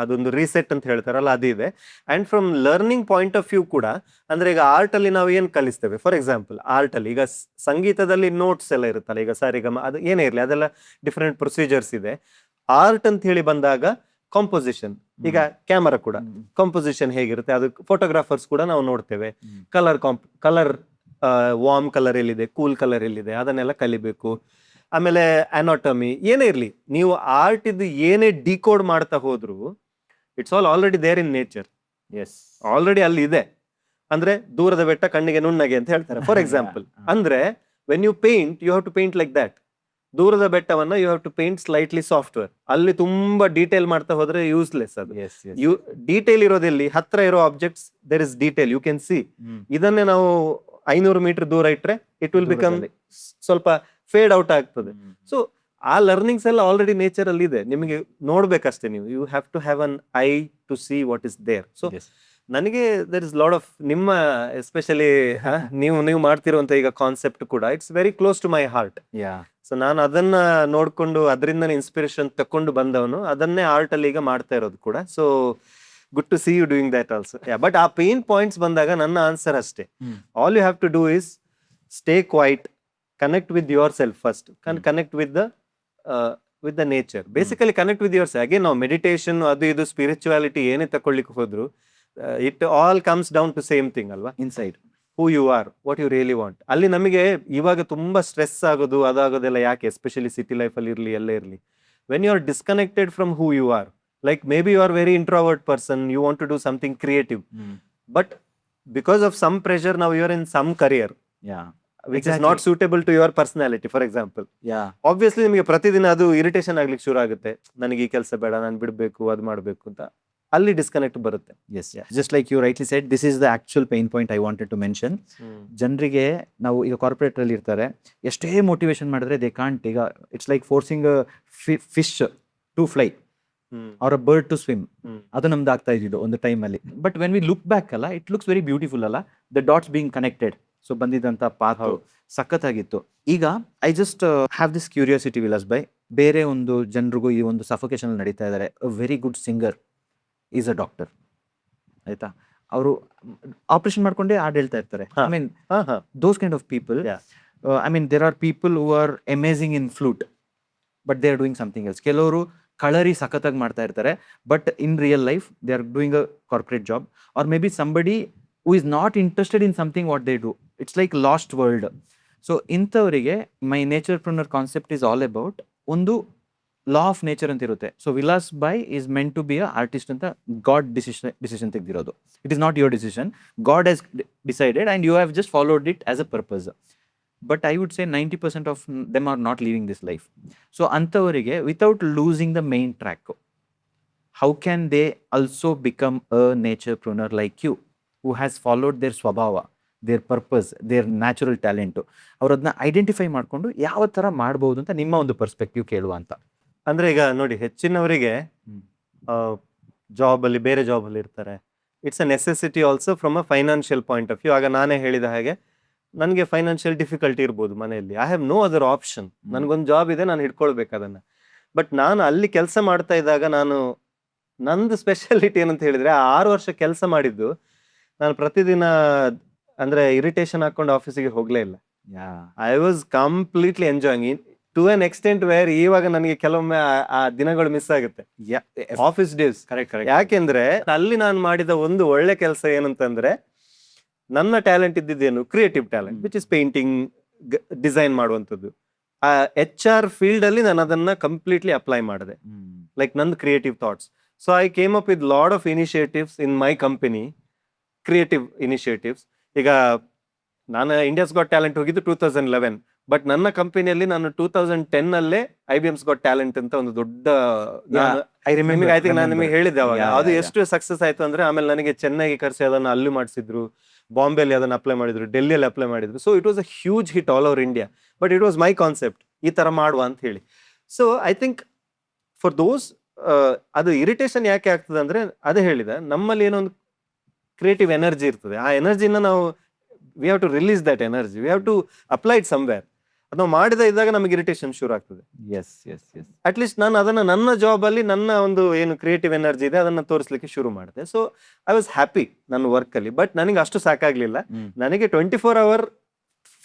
ಅದೊಂದು ರೀಸೆಟ್ ಅಂತ ಹೇಳ್ತಾರಲ್ಲ, ಅದಿದೆ. And from learning point of view ಕೂಡ, ಅಂದ್ರೆ ಈಗ ಆರ್ಟ್ ಅಲ್ಲಿ ನಾವು ಏನ್ ಕಲಿಸ್ತೇವೆ, ಫಾರ್ ಎಕ್ಸಾಂಪಲ್ ಆರ್ಟ್ ಅಲ್ಲಿ ಈಗ ಸಂಗೀತದಲ್ಲಿ ನೋಟ್ಸ್ ಎಲ್ಲ ಇರುತ್ತಲ್ಲ, ಈಗ ಸಾರಿಗಮ ಅದು ಏನೇ ಇರಲಿ ಅದೆಲ್ಲ ಡಿಫರೆಂಟ್ ಪ್ರೊಸೀಜರ್ಸ್ ಇದೆ. ಆರ್ಟ್ ಅಂತ ಹೇಳಿ ಬಂದಾಗ ಕಾಂಪೋಸಿಷನ್, ಈಗ ಕ್ಯಾಮರಾ ಕೂಡ ಕಾಂಪೋಸಿಷನ್ ಹೇಗಿರುತ್ತೆ, ಅದು ಫೋಟೋಗ್ರಾಫರ್ಸ್ ಕೂಡ ನಾವು ನೋಡ್ತೇವೆ. ಕಲರ್ ವಾರ್ಮ್ ಕಲರ್ ಎಲ್ಲಿದೆ, ಕೂಲ್ ಕಲರ್ ಎಲ್ಲಿದೆ, ಅದನ್ನೆಲ್ಲ ಕಲಿಬೇಕು. ಆಮೇಲೆ ಅನಾಟಮಿ ಏನೇ ಇರ್ಲಿ, ನೀವು ಆರ್ಟ್ ಇದು ಏನೇ ಡಿಕೋಡ್ ಮಾಡ್ತಾ ಹೋದ್ರು, it's already there in nature. Already ಅಲ್ಲಿ ಇದೆ. ಅಂದ್ರೆ ದೂರದ ಬೆಟ್ಟ ಕಣ್ಣಿಗೆ ನುಣ್ಣಗೆ ಅಂತ ಹೇಳ್ತಾರೆ, ಫಾರ್ ಎಕ್ಸಾಂಪಲ್. ಅಂದ್ರೆ when you paint, you have to paint like that. ದೂರದ ಬೆಟ್ಟವನ್ನ you have to paint slightly software. ಅಲ್ಲಿ ತುಂಬಾ ಡೀಟೇಲ್ ಮಾಡ್ತಾ ಹೋದ್ರೆ ಯೂಸ್ಲೆಸ್ ಅದು. ಡೀಟೇಲ್ ಇರೋದಲ್ಲಿ ಹತ್ರ ಇರೋ objects there is detail, you can see. ಇದನ್ನೇ ನಾವು 500 ಮೀಟರ್ ದೂರ ಇಟ್ರೆ ಇಟ್ ವಿಲ್ ಬಿಕಮ್ ಸ್ವಲ್ಪ ಫೇಡ್ ಔಟ್ ಆಗ್ತದೆ. ಸೊ ಆ ಲರ್ನಿಂಗ್ಸ್ ಎಲ್ಲ ಆಲ್ರೆಡಿ ನೇಚರ್ ಅಲ್ಲಿ ಇದೆ, ನಿಮಗೆ ನೋಡ್ಬೇಕಷ್ಟೇ ನೀವು. You have to have an eye to see what is there. So ನನಗೆ ದರ್ ಇಸ್ ಲಾಟ್ ಆಫ್ ನಿಮ್ಮ ಎಸ್ಪೆಷಲಿ ನೀವು ಮಾಡ್ತಿರುವಂತ ಈಗ ಕಾನ್ಸೆಪ್ಟ್ ಕೂಡ it's very close to my heart. So ನಾನು ಅದನ್ನ ನೋಡ್ಕೊಂಡು ಅದರಿಂದ ಇನ್ಸ್ಪಿರೇಷನ್ ತಕೊಂಡು ಬಂದವನು, ಅದನ್ನೇ ಆರ್ಟ್ ಅಲ್ಲಿ ಈಗ ಮಾಡ್ತಾ ಇರೋದು ಕೂಡ. So good to see you doing that also. But ಆ ಪೇನ್ ಪಾಯಿಂಟ್ಸ್ ಬಂದಾಗ ನನ್ನ ಆನ್ಸರ್ ಅಷ್ಟೇ, all you have to do is stay quiet, connect with yourself first, connect with the nature, basically connect with yourself. Again now meditation adu idu spirituality ene takollikke hodru, it all comes down to same thing alva, inside who you are, what you really want. ಅಲ್ಲಿ ನಮಗೆ ಇವಾಗ ತುಂಬಾ stress ಆಗೋದು ಅದಾಗೋದೆಲ್ಲ ಯಾಕೆ, especially city life ಅಲ್ಲಿ ಇರ್ಲಿ ಎಲ್ಲೇ ಇರ್ಲಿ, when you are disconnected from who you are, like maybe you are very introvert person, you want to do something creative, but because of some pressure now you are in some career which is not suitable to your personality, for example. Obviously ನಿಮಗೆ ಪ್ರತಿದಿನ ಅದು irritation ಆಗ್ಲಿಕ್ಕೆ ಶುರು ಆಗುತ್ತೆ, ನನಗೆ ಈ ಕೆಲಸ ಬೇಡ, ನಾನು ಬಿಡಬೇಕು, ಅದು ಮಾಡಬೇಕು ಅಂತ. ಅಲ್ಲಿ ಡಿಸ್ಕನೆಕ್ಟ್ ಬರುತ್ತೆ. Just like you rightly said, this is the actual pain point I wanted to mention. ಜನರಿಗೆ ನಾವು ಈಗ ಕಾರ್ಪೊರೇಟ್ ಅಲ್ಲಿ ಇರ್ತಾರೆ, ಎಷ್ಟೇ ಮೋಟಿವೇಶನ್ ಮಾಡಿದ್ರೆ ದೇ ಕಾಂಟ್. ಈಗ it's like forcing fish to fly or a bird to swim. ಅದು ನಮ್ದು ಆಗ್ತಾ ಇದ್ದು ಒಂದು ಟೈಮಲ್ಲಿ. But when we look back ಅಲ್ಲ, ಇಟ್ ಲುಕ್ಸ್ ವೆರಿ ಬ್ಯೂಟಿಫುಲ್ ಅಲ್ಲ, the dots being connected. So ಬಂದಿದ್ದಂಥ ಪಾತ್ ಸಖತ್ತಾಗಿತ್ತು. ಈಗ I just have this curiosity Vilas bhai, ಬೇರೆ ಒಂದು ಜನರಿಗೂ ಈ ಒಂದು ಸಫೋಕೇಶನ್ ನಡೀತಾ ಇದ್ದಾರೆ. A very good singer is a doctor, ಆಯ್ತಾ, ಅವರು ಆಪರೇಷನ್ ಮಾಡ್ಕೊಂಡೇ ಹಾಡು ಹೇಳ್ತಾ ಇರ್ತಾರೆ. I mean those kind of people. I mean there are people who are amazing in flute, but they are doing something else. ಕೆಲವರು ಕಳರಿ ಸಖತ್ತಾಗಿ ಮಾಡ್ತಾ ಇರ್ತಾರೆ, but in real life they are doing a corporate job, or maybe somebody who is not interested in something what they do. It's like lost world. So ಇಂಥವರಿಗೆ my nature pruner concept is all about ಒಂದು law of nature ಅಂತ ಇರುತ್ತೆ. So Vilas ಬಾಯ್ is meant to be a artist ಅಂತ god decision ತೆಗೆದಿರೋದು. It is not your decision, god has decided and you have just followed it as a purpose. But I would say 90% of them are not living this life. So ಅಂಥವರಿಗೆ without losing the main track, how can they also become a nature pruner like you who has followed their ಸ್ವಭಾವ, their purpose, their natural talent, ಅವ್ರು ಅದನ್ನ identify ಮಾಡಿಕೊಂಡು ಯಾವ ಥರ ಮಾಡ್ಬೋದು ಅಂತ ನಿಮ್ಮ ಒಂದು ಪರ್ಸ್ಪೆಕ್ಟಿವ್ ಕೇಳುವ ಅಂತ. ಅಂದ್ರೆ ಈಗ ನೋಡಿ, ಹೆಚ್ಚಿನವರಿಗೆ ಜಾಬಲ್ಲಿ ಬೇರೆ ಜಾಬಲ್ಲಿ ಇರ್ತಾರೆ. It's a necessity also from a financial point of view. ಆಗ ನಾನೇ ಹೇಳಿದ ಹಾಗೆ ನನಗೆ ಫೈನಾನ್ಷಿಯಲ್ ಡಿಫಿಕಲ್ಟಿ ಇರ್ಬೋದು ಮನೆಯಲ್ಲಿ. I have no other option. ನನಗೊಂದು ಜಾಬ್ ಇದೆ, ನಾನು ಹಿಡ್ಕೊಳ್ಬೇಕು ಅದನ್ನು. ಬಟ್ ನಾನು ಅಲ್ಲಿ ಕೆಲಸ ಮಾಡ್ತಾ ಇದ್ದಾಗ ನಂದು ಸ್ಪೆಷಾಲಿಟಿ ಏನಂತ ಹೇಳಿದ್ರೆ, 6 ವರ್ಷ ಕೆಲಸ ಮಾಡಿದ್ದು ನಾನು ಪ್ರತಿದಿನ ಅಂದ್ರೆ ಇರಿಟೇಷನ್ ಹಾಕೊಂಡು ಆಫೀಸಿಗೆ ಹೋಗ್ಲೇ ಇಲ್ಲ. I was completely enjoying to an extent where ಇವಾಗ ನನಗೆ ಕೆಲವೊಮ್ಮೆ ಆ ದಿನಗಳು ಮಿಸ್ ಆಗುತ್ತೆ, ಆಫೀಸ್ ಡೇಸ್. ಯಾಕೆಂದ್ರೆ ಅಲ್ಲಿ ನಾನು ಮಾಡಿದ ಒಂದು ಒಳ್ಳೆ ಕೆಲಸ ಏನಂತಂದ್ರೆ, ನನ್ನ ಟ್ಯಾಲೆಂಟ್ ಇದ್ದಿದ್ದೇನು creative talent, which is painting, design ಮಾಡುವಂಥದ್ದು. ಆ HR ಫೀಲ್ಡ್ ಅಲ್ಲಿ ನಾನು ಅದನ್ನ ಕಂಪ್ಲೀಟ್ಲಿ ಅಪ್ಲೈ ಮಾಡಿದೆ, ಲೈಕ್ ನಂದು creative thoughts. So I came up with lot of initiatives in my company, creative initiatives. ಈಗ ನಾನು ಇಂಡಿಯಾಸ್ ಗಾಟ್ ಟ್ಯಾಲೆಂಟ್ ಹೋಗಿದ್ದು 2011, ಬಟ್ ನನ್ನ ಕಂಪನಿಯಲ್ಲಿ ನಾನು 2010 ಅಲ್ಲೇ IBM's ಗಾಟ್ ಟ್ಯಾಲೆಂಟ್ ಅಂತ ಒಂದು ದೊಡ್ಡ, ನಾನು ನಿಮಗೆ ಹೇಳಿದ್ದೆ ಅವಾಗ. ಅದು ಎಷ್ಟು ಸಕ್ಸಸ್ ಆಯ್ತು ಅಂದ್ರೆ, ಆಮೇಲೆ ನನಗೆ ಚೆನ್ನೈಗೆ ಕರೆಸಿ ಅದನ್ನು ಅಲ್ಲಿ ಮಾಡಿಸಿದ್ರು, ಬಾಂಬೆಲಿ ಅದನ್ನು ಅಪ್ಲೈ ಮಾಡಿದ್ರು, ಡೆಲ್ಲಿಯಲ್ಲಿ ಅಪ್ಲೈ ಮಾಡಿದ್ರು. So it was a huge hit all over India. But it was my concept, ಈ ತರ ಮಾಡುವ ಅಂತ ಹೇಳಿ. So I think for those, ಅದು ಇರಿಟೇಷನ್ ಯಾಕೆ ಆಗ್ತದೆ ಅಂದ್ರೆ, ಅದೇ ಹೇಳಿದ, ನಮ್ಮಲ್ಲಿ ಏನೋ ಒಂದು ಕ್ರಿಯೇಟಿವ್ ಎನರ್ಜಿ ಇರ್ತದೆ. ಆ ಎನರ್ಜಿನ ನಾವು we have to release that energy, we have to apply it somewhere. ಅದು ನಾವು ಮಾಡಿದ ಇದ್ದಾಗ ನಮಗೆ ಇರಿಟೇಷನ್ ಶುರು ಆಗ್ತದೆ. ಅಟ್ ಲೀಸ್ಟ್ ನಾನು ಅದನ್ನ ನನ್ನ ಜಾಬ್ ಅಲ್ಲಿ ನನ್ನ ಒಂದು ಏನು ಕ್ರಿಯೇಟಿವ್ ಎನರ್ಜಿ ಇದೆ ಅದನ್ನ ತೋರಿಸ್ಲಿಕ್ಕೆ ಶುರು ಮಾಡಿದೆ. ಸೊ ಐ ವಾಸ್ ಹ್ಯಾಪಿ ನನ್ನ ವರ್ಕ್ ಅಲ್ಲಿ. ಬಟ್ ನನಗೆ ಅಷ್ಟು ಸಾಕಾಗ್ಲಿಲ್ಲ. ನನಗೆ 24 hour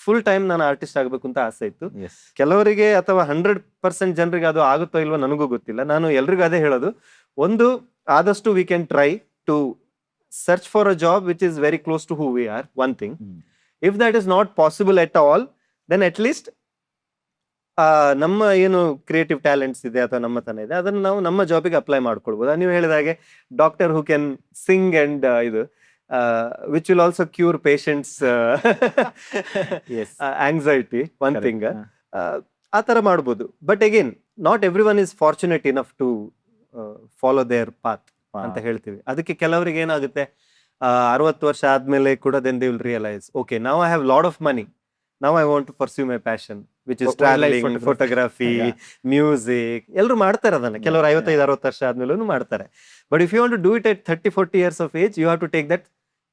ಫುಲ್ ಟೈಮ್ ನಾನು ಆರ್ಟಿಸ್ಟ್ ಆಗಬೇಕು ಅಂತ ಆಸೆ ಇತ್ತು. ಕೆಲವರಿಗೆ ಅಥವಾ 100% ಜನರಿಗೆ ಅದು ಆಗುತ್ತೋ ಇಲ್ವೋ ನನಗೂ ಗೊತ್ತಿಲ್ಲ. ನಾನು ಎಲ್ರಿಗೂ ಅದೇ ಹೇಳೋದು, ಒಂದು ಆದಷ್ಟು we can try to search for a job which is very close to who we are, one thing. If that is not possible at all, then at least ನಮ್ಮ ಏನು ಕ್ರಿಯೇಟಿವ್ ಟ್ಯಾಲೆಂಟ್ಸ್ ಇದೆ ಅಥವಾ ನಮ್ಮತನ ಇದೆ ಅದನ್ನು ನಾವು ನಮ್ಮ ಜಾಬಿಗೆ ಅಪ್ಲೈ ಮಾಡ್ಕೊಳ್ಬೋದು. ನೀವು ಹೇಳಿದ ಹಾಗೆ doctor who can sing and ಇದು which will also cure patients anxiety, one thing, ಆ ಥರ ಮಾಡ್ಬೋದು. But again not everyone is fortunate enough to follow their path ಅಂತ ಹೇಳ್ತೀವಿ. ಅದಕ್ಕೆ ಕೆಲವರಿಗೆ ಏನಾಗುತ್ತೆ, 60 ವರ್ಷ ಆದ್ಮೇಲೆ ಕೂಡ then they will realize, okay now I have lot of money, now I want to pursue my passion which is travelling, photography, music. ಎಲ್ಲರೂ ಮಾಡ್ತಾರೆ ಅದನ್ನ. ಕೆಲವರು 55-60 ವರ್ಷ ಆದ್ಮೇಲೂ ಮಾಡ್ತಾರೆ. But if you want to do it at 30-40 years of age, you have to take that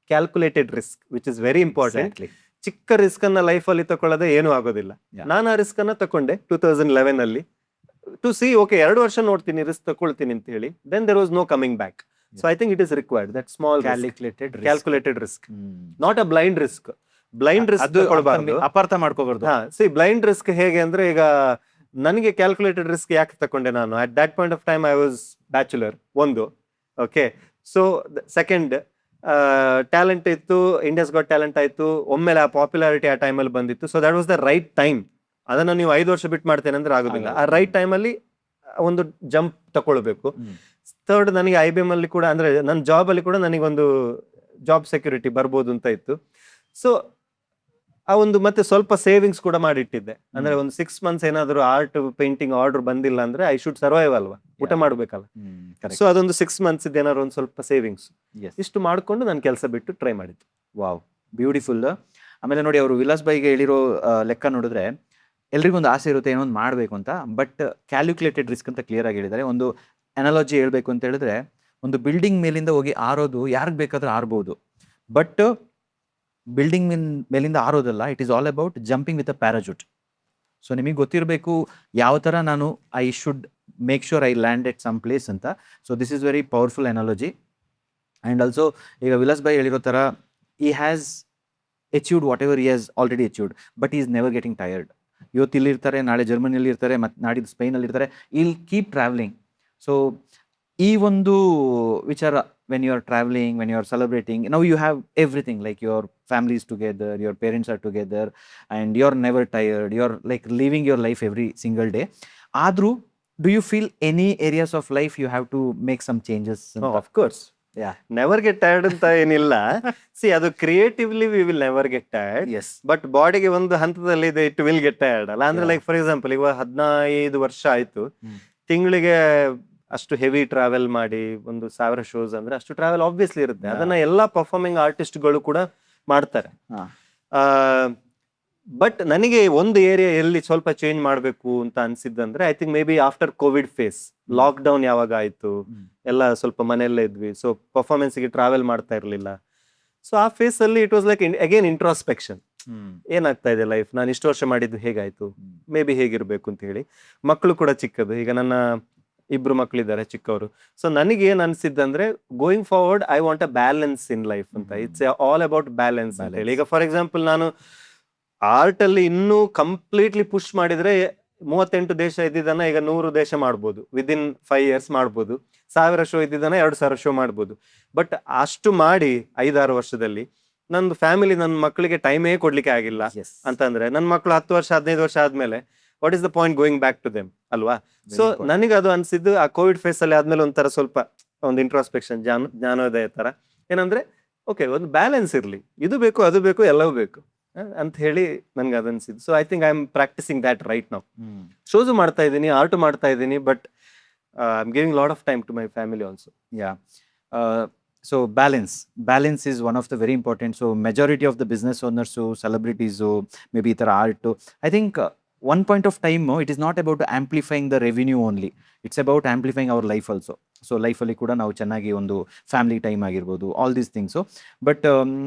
calculated risk, which is very important. ಚಿಕ್ಕ risk ಅನ್ನ life ಅಲ್ಲಿ ತಗೊಳ್ಳೋದೇ ಏನೂ ಆಗೋದಿಲ್ಲ. ನಾನು ಆ ರಿಸ್ಕ್ ಅನ್ನ ತಕೊಂಡೆ 2011 ಅಲ್ಲಿ ಟು ಸಿ, ಓಕೆ 2 ವರ್ಷ ನೋಡ್ತೀನಿ, ರಿಸ್ಕ್ ತಗೊಳ್ತೀನಿ ಅಂತ ಹೇಳಿ. Then there was no coming back. So I think it is required that small calculated risk, not a blind risk. Blind risk ತಗೊಳ್ಬಾರ್ದು, ಅಪಾರ್ಥ ಮಾಡ್ಕೋಬಾರ್ದು. ಸಿ ಬ್ಲೈಂಡ್ ರಿಸ್ಕ್ ಹೇಗೆ ಅಂದ್ರೆ, ಈಗ ನನಗೆ ಕ್ಯಾಲ್ಕುಲೇಟೆಡ್ ರಿಸ್ಕ್ ಯಾಕೆ ತಕೊಂಡೆ ನಾನು, at that point of time I was bachelor, ಒಂದು. ಓಕೆ, ಸೊ ಸೆಕೆಂಡ್ ಟ್ಯಾಲೆಂಟ್ ಇತ್ತು, ಇಂಡಿಯಾಸ್ ಗಾಟ್ ಟ್ಯಾಲೆಂಟ್ ಆಯ್ತು, ಒಮ್ಮೆಲೆ ಆ ಪಾಪ್ಯುಲಾರಿಟಿ ಆ ಟೈಮಲ್ಲಿ ಬಂದಿತ್ತು. So that was the right time. ಅದನ್ನ ನೀವು 5 ವರ್ಷ ಬಿಟ್ಟು ಮಾಡ್ತೇನೆ ಅಂದ್ರೆ ಆಗೋದಿಲ್ಲ. ಆ ರೈಟ್ ಟೈಮಲ್ಲಿ ಒಂದು ಜಂಪ್ ತಗೊಳ್ಬೇಕು. ಥರ್ಡ್, ನನಗೆ IBM ಅಲ್ಲಿ ಕೂಡ, ಅಂದ್ರೆ ನನ್ನ ಜಾಬ್ ಅಲ್ಲಿ ಕೂಡ ನನಗೊಂದು ಜಾಬ್ ಸೆಕ್ಯೂರಿಟಿ ಬರ್ಬೋದು ಅಂತ ಇತ್ತು. ಸೊ ಆ ಒಂದು ಮತ್ತೆ ಸ್ವಲ್ಪ ಸೇವಿಂಗ್ಸ್ ಕೂಡ ಮಾಡಿಟ್ಟಿದ್ದೆ. ಅಂದ್ರೆ ಒಂದು 6 months ಏನಾದ್ರು ಆರ್ಟ್ ಪೇಂಟಿಂಗ್ ಆರ್ಡರ್ ಬಂದಿಲ್ಲ ಅಂದ್ರೆ ಐ ಶುಡ್ ಸರ್ವೈವ್ ಅಲ್ವಾ, ಊಟ ಮಾಡ್ಬೇಕಲ್ಲ. ಸೊ ಅದೊಂದು 6 months ಏನಾದ್ರು ಒಂದು ಸ್ವಲ್ಪ ಸೇವಿಂಗ್ಸ್ ಇಷ್ಟು ಮಾಡ್ಕೊಂಡು ನಾನು ಕೆಲಸ ಬಿಟ್ಟು ಟ್ರೈ ಮಾಡಿದ್ದು. Wow, beautiful. ಆಮೇಲೆ ನೋಡಿ, ಅವರು ವಿಲಾಸ್ ಬೈಗೆ ಹೇಳಿರೋ ಲೆಕ್ಕ ನೋಡಿದ್ರೆ ಎಲ್ರಿಗೂ ಒಂದು ಆಸೆ ಇರುತ್ತೆ ಏನೋ ಒಂದು ಮಾಡಬೇಕು ಅಂತ, ಬಟ್ ಕ್ಯಾಲ್ಕುಲೇಟೆಡ್ ರಿಸ್ಕ್ ಅಂತ ಕ್ಲಿಯರ್ ಆಗಿ ಹೇಳಿದ್ದಾರೆ. ಒಂದು ಅನಾಲಜಿ ಹೇಳ್ಬೇಕು ಅಂತ ಹೇಳಿದ್ರೆ, ಒಂದು ಬಿಲ್ಡಿಂಗ್ ಮೇಲಿಂದ ಹೋಗಿ ಆರೋದು ಯಾರಿಗೆ ಬೇಕಾದ್ರೂ ಆರ್ಬೋದು, ಬಟ್ ಬಿಲ್ಡಿಂಗ್ ಮೇಲಿಂದ ಆರೋದಲ್ಲ, it is all about jumping with a parachute. So ನಿಮಗೆ ಗೊತ್ತಿರಬೇಕು ಯಾವ ಥರ ನಾನು I should make sure I land at some place ಅಂತ. So this is very powerful analogy. And also ಈಗ ವಿಲಾಸ್ ಬೈ ಹೇಳಿರೋ ಥರ, he has achieved whatever he has already achieved, but is never getting tired. ಇವತ್ತು ಇಲ್ಲಿರ್ತಾರೆ, ನಾಳೆ ಜರ್ಮನಿಯಲ್ಲಿ ಇರ್ತಾರೆ, ಮತ್ತು ನಾಡಿದ್ದು ಸ್ಪೈನಲ್ಲಿ ಇರ್ತಾರೆ. ಇಲ್ ಕೀಪ್ ಟ್ರಾವೆಲಿಂಗ್. ಸೊ ಈ ಒಂದು ವಿಚಾರ, when you are travelling, when you are celebrating, now you have everything, like your family is together, your parents are together, and you are never tired, you are like living your life every single day. ಆದರೂ do you feel any areas of life you have to make some changes? Of course, yeah, never get tired ಅಂತ ಏನಿಲ್ಲ. See, ಅದು creatively we will never get tired, S, but ಬಾಡಿಗೆ ಒಂದು ಹಂತದಲ್ಲಿ ಇದೆ, it will get tired ಅಲ್ಲ. ಅಂದ್ರೆ Yeah. Like for example, ಇವಾಗ 15 ವರ್ಷ ಆಯ್ತು, ಹ್ಮ್. ತಿಂಗಳಿಗೆ ಅಷ್ಟು ಹೆವಿ ಟ್ರಾವೆಲ್ ಮಾಡಿ 1,000 ಶೋಸ್ ಅಂದ್ರೆ ಅಷ್ಟು ಟ್ರಾವೆಲ್ ಆಬ್ವಿಯಸ್ಲಿ ಇರುತ್ತೆ. Yeah. ಅದನ್ನ ಎಲ್ಲಾ ಪರ್ಫಾರ್ಮಿಂಗ್ ಆರ್ಟಿಸ್ಟ್ಗಳು ಕೂಡ ಮಾಡ್ತಾರೆ. ಹಾ, ಬಟ್ ನನಗೆ ಒಂದು ಏರಿಯಾ ಎಲ್ಲಿ ಸ್ವಲ್ಪ ಚೇಂಜ್ ಮಾಡಬೇಕು ಅಂತ ಅನ್ಸಿದ್ದಂದ್ರೆ, I think maybe after COVID phase, lockdown ಯಾವಾಗ ಆಯ್ತು, ಎಲ್ಲ ಸ್ವಲ್ಪ ಮನೆಯಲ್ಲೇ ಇದ್ವಿ, ಸೊ ಪರ್ಫಾರ್ಮೆನ್ಸ್ಗೆ ಟ್ರಾವೆಲ್ ಮಾಡ್ತಾ ಇರ್ಲಿಲ್ಲ. ಸೊ ಆ ಫೇಸ್ ಅಲ್ಲಿ it was like again introspection. ಏನಾಗ್ತಾ ಇದೆ ಲೈಫ್, ನಾನು ಇಷ್ಟು ವರ್ಷ ಮಾಡಿದ್ದು ಹೇಗಾಯ್ತು, ಮೇ ಬಿ ಹೇಗಿರ್ಬೇಕು ಅಂತ ಹೇಳಿ. ಮಕ್ಕಳು ಕೂಡ ಚಿಕ್ಕದು, ಈಗ ನನ್ನ 2 ಮಕ್ಕಳಿದ್ದಾರೆ ಚಿಕ್ಕವರು. ಸೊ ನನಗೆ ಏನ್ ಅನ್ಸಿದ್ದಂದ್ರೆ, going forward I want a balance in life ಅಂತ. ಇಟ್ಸ್ ಆಲ್ ಅಬೌಟ್ ಬ್ಯಾಲೆನ್ಸ್ ಅಂತ ಹೇಳಿ. ಈಗ ಫಾರ್ ಎಕ್ಸಾಂಪಲ್, ನಾನು ಆರ್ಟ್ ಅಲ್ಲಿ ಇನ್ನೂ ಕಂಪ್ಲೀಟ್ಲಿ ಪುಷ್ ಮಾಡಿದ್ರೆ 38 ದೇಶ ಇದ್ದಿದ್ದನ್ನ ಈಗ 100 ದೇಶ ಮಾಡ್ಬೋದು, ವಿದಿನ್ 5 years ಮಾಡ್ಬೋದು. 1000 ಶೋ ಇದ್ದಿದ್ದನ್ನ 2,000 ಶೋ ಮಾಡ್ಬೋದು. ಬಟ್ ಅಷ್ಟು ಮಾಡಿ 5-6 ವರ್ಷದಲ್ಲಿ ನಂದು ಫ್ಯಾಮಿಲಿ, ನನ್ನ ಮಕ್ಕಳಿಗೆ ಟೈಮೇ ಕೊಡ್ಲಿಕ್ಕೆ ಆಗಿಲ್ಲ ಎಸ್, ಅಂತಂದ್ರೆ, ನನ್ನ ಮಕ್ಕಳು 10 ವರ್ಷ 15 ವರ್ಷ ಆದ್ಮೇಲೆ what is the point going back to them ಅಲ್ವಾ? So important. ನನಗೆ ಅದು ಅನ್ಸಿದ್ದು ಆ ಕೋವಿಡ್ ಫೇಸ್ ಅಲ್ಲಿ ಆದ್ಮೇಲೆ ಒಂಥರ ಸ್ವಲ್ಪ ಒಂದು ಇಂಟ್ರಾಸ್ಪೆಕ್ಷನ್, ಜ್ಞಾನೋದಯ ತರ. ಏನಂದ್ರೆ, ಓಕೆ, ಒಂದು ಬ್ಯಾಲೆನ್ಸ್ ಇರ್ಲಿ, ಇದು ಬೇಕು ಅದು ಬೇಕು ಎಲ್ಲವೂ ಬೇಕು ಅಂತ ಹೇಳಿ ನನ್ಗೆ ಅದನ್ಸಿದ್ದು. So I think I am practising that right now. Shows ಮಾಡ್ತಾ ಇದ್ದೀನಿ, ಆರ್ಟು ಮಾಡ್ತಾ ಇದ್ದೀನಿ, but I am giving lot of time to my family also. Yeah. So balance is one of the very important. So majority of the business owners, celebrities, may be ಈ ಥರ art, I think one point of time it is not about amplifying the revenue only, it's about amplifying our life also. So life ಅಲ್ಲಿ ಕೂಡ ನಾವು ಚೆನ್ನಾಗಿ ಒಂದು family time ಆಗಿರ್ಬೋದು, all these things. But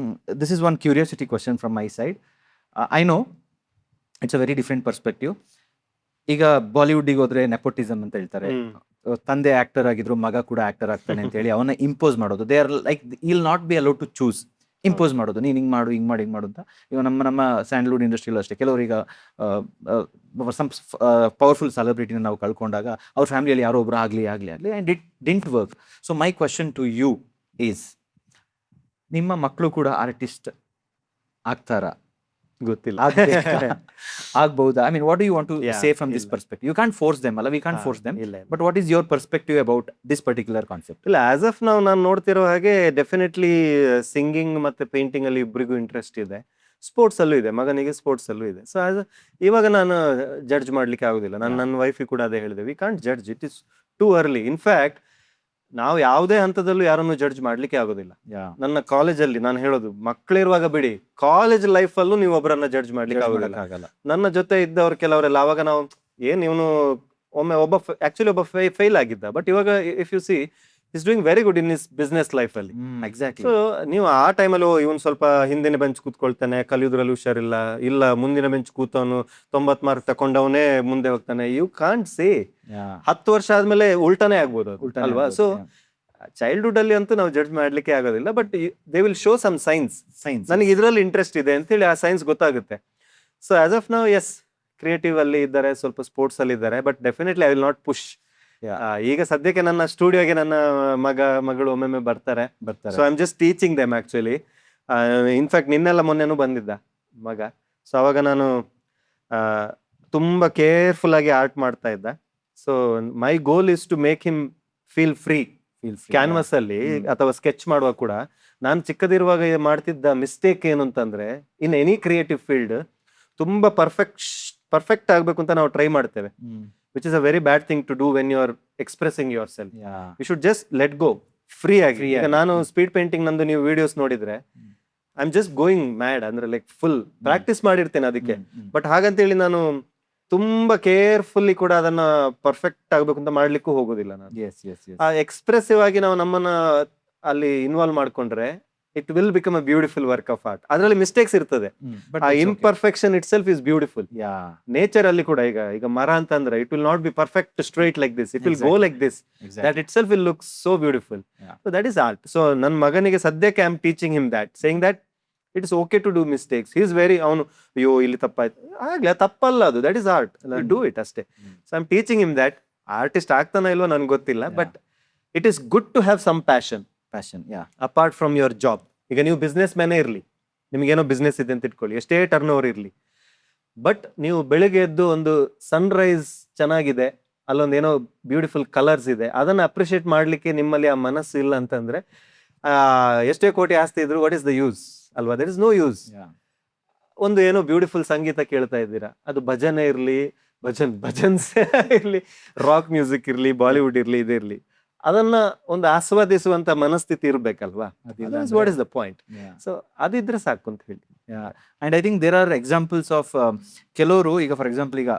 this is one curiosity question from my side. I know it's a very different perspective. ಈಗ ಬಾಲಿವುಡ್ಡಿಗೆ ಹೋದ್ರೆ nepotism ಅಂತ ಹೇಳ್ತಾರೆ. ತಂದೆ ಆಕ್ಟರ್ ಆಗಿದ್ರು, ಮಗ ಕೂಡ ಆಕ್ಟರ್ ಆಗ್ತಾನೆ ಅಂತ ಹೇಳಿ ಅವನ್ನ ಇಂಪೋಸ್ ಮಾಡೋದು. They are like will not be allowed to choose, impose ಮಾಡೋದು, ನೀನು ಹಿಂಗೆ ಮಾಡು, ಹಿಂಗೆ ಮಾಡು ಅಂತ. ಈಗ ನಮ್ಮ ಸ್ಯಾಂಡಲ್ವುಡ್ ಇಂಡಸ್ಟ್ರಿಯಲ್ಲೂ ಅಷ್ಟೇ, ಕೆಲವರೀಗ ಸಮ್ ಪವರ್ಫುಲ್ ಸೆಲೆಬ್ರಿಟಿನ ನಾವು ಕಳ್ಕೊಂಡಾಗ ಅವ್ರ ಫ್ಯಾಮಿಲಿಯಲ್ಲಿ ಯಾರೋ ಒಬ್ರು ಆಗಲಿ and it didn't work. So my question to you is, ನಿಮ್ಮ ಮಕ್ಕಳು ಕೂಡ ಆರ್ಟಿಸ್ಟ್ ಆಗ್ತಾರಾ? ಗೊತ್ತಿಲ್ಲ, ಆಗ್ಬಹುದಾ? I mean, what do you want to Yeah, say from this ಇಲ್ಲ. Perspective? You can't force them ಅಲ್ಲ, ವಿ ಕ್ಯಾಂಟ್ ಫೋರ್ಸ್ ದೆಮ್, ಇಲ್ಲ but what is your perspective about this particular concept? ಇಲ್ಲ, ಆಸ್ ಆಫ್ ನಾವು ನಾನು ನೋಡ್ತಿರೋ ಹಾಗೆ definitely singing ಮತ್ತೆ painting ಅಲ್ಲಿ ಇಬ್ಬರಿಗೂ ಇಂಟ್ರೆಸ್ಟ್ ಇದೆ. ಸ್ಪೋರ್ಟ್ಸ್ ಅಲ್ಲೂ ಇದೆ, ಮಗನಿಗೆ ಸ್ಪೋರ್ಟ್ಸ್ ಅಲ್ಲೂ ಇದೆ. ಸೊ ಇವಾಗ ನಾನು ಜಡ್ಜ್ ಮಾಡ್ಲಿಕ್ಕೆ ಆಗುದಿಲ್ಲ. ನಾನು ನನ್ನ ವೈಫಿಗೆ ಕೂಡ ಅದೇ ಹೇಳಿದೆ, we can't judge, it is too early. In fact ನಾವು ಯಾವುದೇ ಹಂತದಲ್ಲೂ ಯಾರನ್ನು ಜಡ್ಜ್ ಮಾಡ್ಲಿಕ್ಕೆ ಆಗೋದಿಲ್ಲ. ನನ್ನ ಕಾಲೇಜಲ್ಲಿ ನಾನು ಹೇಳೋದು, ಮಕ್ಕಳಿರುವಾಗ ಬಿಡಿ, ಕಾಲೇಜ್ ಲೈಫ್ ಅಲ್ಲೂ ನೀವು ಒಬ್ಬರನ್ನ ಜಡ್ಜ್ ಮಾಡ್ಲಿಕ್ಕೆ ಆಗೋದಿಲ್ಲ. ನನ್ನ ಜೊತೆ ಇದ್ದವ್ರು ಕೆಲವರೆಲ್ಲ, ಅವಾಗ ನಾವು ಇವನು ಒಮ್ಮೆ ಒಬ್ಬ ಫೇಲ್ ಆಗಿದ್ದ, ಬಟ್ ಇವಾಗ if U C is doing very good in is business life ಅಲ್ಲಿ. ಎಕ್ಸಾಕ್ಟ್ಲಿ. ಸೊ ನೀವು ಆ ಟೈಮಲ್ಲಿ ಇವನು ಸ್ವಲ್ಪ ಹಿಂದಿನ ಬೆಂಚ್ ಕೂತ್ಕೊಳ್ತಾನೆ, ಕಲಿಯೋದ್ರಲ್ಲಿ ಹುಷಾರಿಲ್ಲ, ಮುಂದಿನ ಬೆಂಚ್ ಕೂತವನು 90 ಮಾರ್ಕ್ ತಕೊಂಡವನೇ ಮುಂದೆ ಹೋಗ್ತಾನೆ. ಯು ಕಾಂಟ್ ಸೇ 10 ವರ್ಷ ಆದ್ಮೇಲೆ ಉಲ್ಟಾನೇ ಆಗ್ಬೋದು ಅದು, ಅಲ್ವಾ? ಸೊ ಚೈಲ್ಡ್ಹುಡ್ ಅಲ್ಲಿ ಅಂತೂ ನಾವು ಜಡ್ಜ್ ಮಾಡ್ಲಿಕ್ಕೆ ಆಗೋದಿಲ್ಲ, but they will show some signs. ನನಗೆ ಇದ್ರಲ್ಲಿ ಇಂಟ್ರೆಸ್ಟ್ ಇದೆ ಅಂತೇಳಿ ಆ ಸೈನ್ಸ್ ಗೊತ್ತಾಗುತ್ತೆ. So as of now yes, creative ಅಲ್ಲಿ ಇದ್ದಾರೆ, ಸ್ವಲ್ಪ ಸ್ಪೋರ್ಟ್ಸ್ ಅಲ್ಲಿ ಇದ್ದಾರೆ, but definitely I will not push. ಈಗ ಸದ್ಯಕ್ಕೆ ನನ್ನ ಸ್ಟುಡಿಯೋಗೆ ನನ್ನ ಮಗಳು ಒಮ್ಮೊಮ್ಮೆ ಬರ್ತಾರೆ. So I am just teaching them actually. In fact ನಿನ್ನೆಲ್ಲ ಮೊನ್ನೆನೂ ಬಂದಿದ್ದ ಮಗ. ಸೊ ಅವಾಗ ನಾನು ತುಂಬಾ ಕೇರ್ಫುಲ್ ಆಗಿ ಆರ್ಟ್ ಮಾಡ್ತಾ ಇದ್ದ. So my goal is to make him feel free. Canvas ಅಲ್ಲಿ ಅಥವಾ ಸ್ಕೆಚ್ ಮಾಡುವಾಗ ಕೂಡ ನಾನು ಚಿಕ್ಕದಿರುವಾಗ ಮಾಡ್ತಿದ್ದ ಮಿಸ್ಟೇಕ್ ಏನು ಅಂತಂದ್ರೆ, ಇನ್ ಎನಿ ಕ್ರಿಯೇಟಿವ್ ಫೀಲ್ಡ್ ತುಂಬಾ ಪರ್ಫೆಕ್ಟ್ ಆಗ್ಬೇಕು ಅಂತ ನಾವು ಟ್ರೈ ಮಾಡ್ತೇವೆ, which is a very bad thing to do when you are expressing yourself. You should just let go, free ಆಗಿ. ಈಗ ನಾನು ಸ್ಪೀಡ್ ಪೇಂಟಿಂಗ್ ನಂದು ನೀವು ವಿಡಿಯೋಸ್ ನೋಡಿದ್ರೆ, I am just going mad, ಅಂದ್ರೆ ಲೈಕ್ ಫುಲ್ ಪ್ರಾಕ್ಟೀಸ್ ಮಾಡಿರ್ತೇನೆ ಅದಕ್ಕೆ. But ಹಾಗಂತೇಳಿ ನಾನು ತುಂಬಾ ಕೇರ್ಫುಲ್ಲಿ ಕೂಡ ಅದನ್ನ ಪರ್ಫೆಕ್ಟ್ ಆಗ್ಬೇಕು ಅಂತ ಮಾಡ್ಲಿಕ್ಕೂ ಹೋಗೋದಿಲ್ಲ ನಾನು. ಆ ಎಕ್ಸ್ಪ್ರೆಸಿವ್ ಆಗಿ ನಾವು ನಮ್ಮನ್ನ ಅಲ್ಲಿ ಇನ್ವಾಲ್ವ್ ಮಾಡ್ಕೊಂಡ್ರೆ it will become a beautiful work of art. ಅದರಲ್ಲಿ ಮಿಸ್ಟೇಕ್ಸ್ ಇರ್ತದೆ, ಆ imperfection itself is beautiful. Nature ಅಲ್ಲಿ ಕೂಡ ಈಗ ಮರ ಅಂತಂದ್ರೆ it will not be perfect straight like this, it will go like this, that itself will look so beautiful. So that is art. So ನನ್ನ ಮಗನಿಗೆ ಸದ್ಯಕ್ಕೆ I am teaching him that, saying that it is okay to do mistakes. He is very, ಅವನು ಅಯ್ಯೋ ಇಲ್ಲಿ ತಪ್ಪಾಯ್ತು, ಆಗ್ಲೇ ತಪ್ಪಲ್ಲ ಅದು, that is art, do it ಅಷ್ಟೇ. So I am teaching him that artist ಆಗ್ತಾನೋ ಇಲ್ವೋ ನನ್ಗೆ ಗೊತ್ತಿಲ್ಲ, Yeah. But it is good to have some passion passion. Yeah. Apart from your job. ಈಗ ನೀವು ಬಿಸ್ನೆಸ್ ಮ್ಯಾನೇ ಇರಲಿ, ನಿಮಗೇನೋ ಬಿಸ್ನೆಸ್ ಇದೆ ಅಂತ ಇಟ್ಕೊಳ್ಳಿ, ಎಷ್ಟೇ ಟರ್ನ್ ಓವರ್ ಇರಲಿ, ಬಟ್ ನೀವು ಬೆಳಿಗ್ಗೆ ಎದ್ದು ಒಂದು ಸನ್ರೈಸ್ ಚೆನ್ನಾಗಿದೆ, ಅಲ್ಲೊಂದು ಏನೋ ಬ್ಯೂಟಿಫುಲ್ ಕಲರ್ಸ್ ಇದೆ, ಅದನ್ನ ಅಪ್ರಿಷಿಯೇಟ್ ಮಾಡ್ಲಿಕ್ಕೆ ನಿಮ್ಮಲ್ಲಿ ಆ ಮನಸ್ಸು ಇಲ್ಲ ಅಂತಂದ್ರೆ ಎಷ್ಟೇ ಕೋಟಿ ಆಸ್ತಿ ಇದ್ರು ವಾಟ್ ಇಸ್ ದ ಯೂಸ್ ಅಲ್ವಾ? There is no use. ಒಂದು ಏನೋ ಬ್ಯೂಟಿಫುಲ್ ಸಂಗೀತ ಕೇಳ್ತಾ ಇದ್ದೀರಾ, ಅದು ಭಜನೆ ಇರಲಿ, ಭಜನ್ಸ್ ಇರಲಿ, ರಾಕ್ ಮ್ಯೂಸಿಕ್ ಇರಲಿ, ಬಾಲಿವುಡ್ ಇರಲಿ, ಇದಿರಲಿ, ಅದನ್ನ ಒಂದು ಆಸ್ವಾದಿಸುವಂತ ಮನಸ್ಥಿತಿ ಇರ್ಬೇಕಲ್ವಾ? What is the point? So ಅದಿದ್ರೆ ಸಾಕು ಅಂತ ಹೇಳಿ. And I think there are examples of ಕೆಲವರು, ಈಗ ಫಾರ್ ಎಕ್ಸಾಂಪಲ್ ಈಗ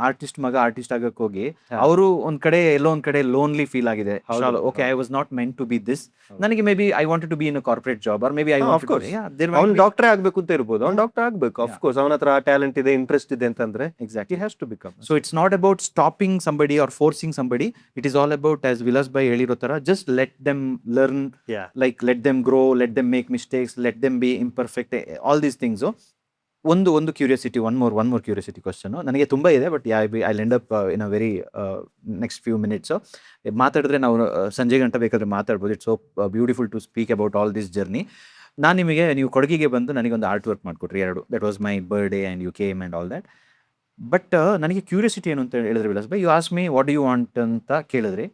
ಆರ್ಟಿಸ್ಟ್ ಮಗ ಆರ್ಟಿಸ್ಟ್ ಆಗಕ್ಕೆ ಹೋಗಿ ಅವರು ಒಂದ್ ಕಡೆ ಎಲ್ಲೋ ಒಂದ್ ಕಡೆ ಲೋನ್ಲಿ ಫೀಲ್ ಆಗಿದೆ. ಹೌದು, okay, I was not meant to be this. ಹೌದು. ನನಗೆ maybe I wanted to be in a corporate job, or maybe I of wanted course. To ಅವ್ನು ಡಾಕ್ಟರ್ ಆಗ್ಬೇಕು ಅಂತ ಇರ್ಬೋದು, ಅವ್ನು ಡಾಕ್ಟರ್ ಆಗ್ಬೇಕು, ಆಫ್ ಕೋರ್ಸ್ ಅವನ ಹತ್ರ ಟ್ಯಾಲೆಂಟ್ ಇದೆ, ಇಂಟ್ರೆಸ್ಟ್ ಇದೆ ಅಂತಂದ್ರೆ exactly. he has to become. So it's not about stopping somebody or forcing somebody. It is all about, as Vilas bhai ಹೇಳಿರೋ ತರ, just let them learn, Yeah. like let them grow, let them make mistakes, let them be imperfect, all these things. ಒಂದು curiosity, one more curiosity question ನನಗೆ ತುಂಬ ಇದೆ, but I end up in a very next few minutes. ಮಾತಾಡಿದ್ರೆ ನಾವು ಸಂಜೆ ಗಂಟೆ ಬೇಕಾದ್ರೆ ಮಾತಾಡ್ಬೋದು. It's so beautiful to speak about all this journey. ನಾನು ನಿಮಗೆ, ನೀವು ಕೊಡಗಿಗೆ ಬಂದು ನನಗೊಂದು ಆರ್ಟ್ ವರ್ಕ್ ಮಾಡಿಕೊಟ್ರಿ 2. That was my birthday and you came and all that. But ನನಗೆ ಕ್ಯೂರಿಯಾಸಿಟಿ ಏನು ಅಂತ ಹೇಳಿದ್ರೆ ವಿಲಾಸ್ ಬೈ, you as me what you want ಅಂತ ಕೇಳಿದ್ರಿ,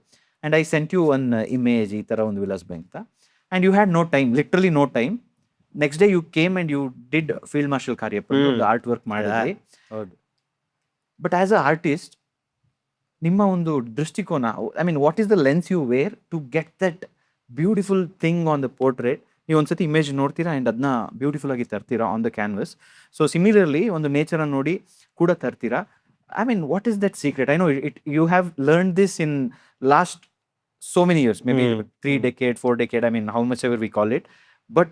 and I sent you one image ಈ ಥರ ಒಂದು ವಿಲಾಸ್ ಬೈ ಅಂತ, and you had no time, literally no time. Next day you came and you did field marshal Cariappa art work ಮಾಡಿದ್ರಿ. ಹೌದು. But as a artist ನಿಮ್ಮ ಒಂದು ದೃಷ್ಟಿಕೋನ, I mean what is the lens you were to get that beautiful thing on the portrait? ನೀವು ಒಂದ್ಸತಿ image ನೋಡ್ತೀರಾ and ಅದನ್ನ beautiful ಆಗಿ ತರ್ತೀರಾ on the canvas. So similarly ಒಂದು ನೇಚರನ್ನು ನೋಡಿ ಕೂಡ ತರ್ತೀರಾ. I mean what is that secret? I know it you have learn this in last so many years, maybe 3 decade, 4 decade, I mean how much ever we call it, but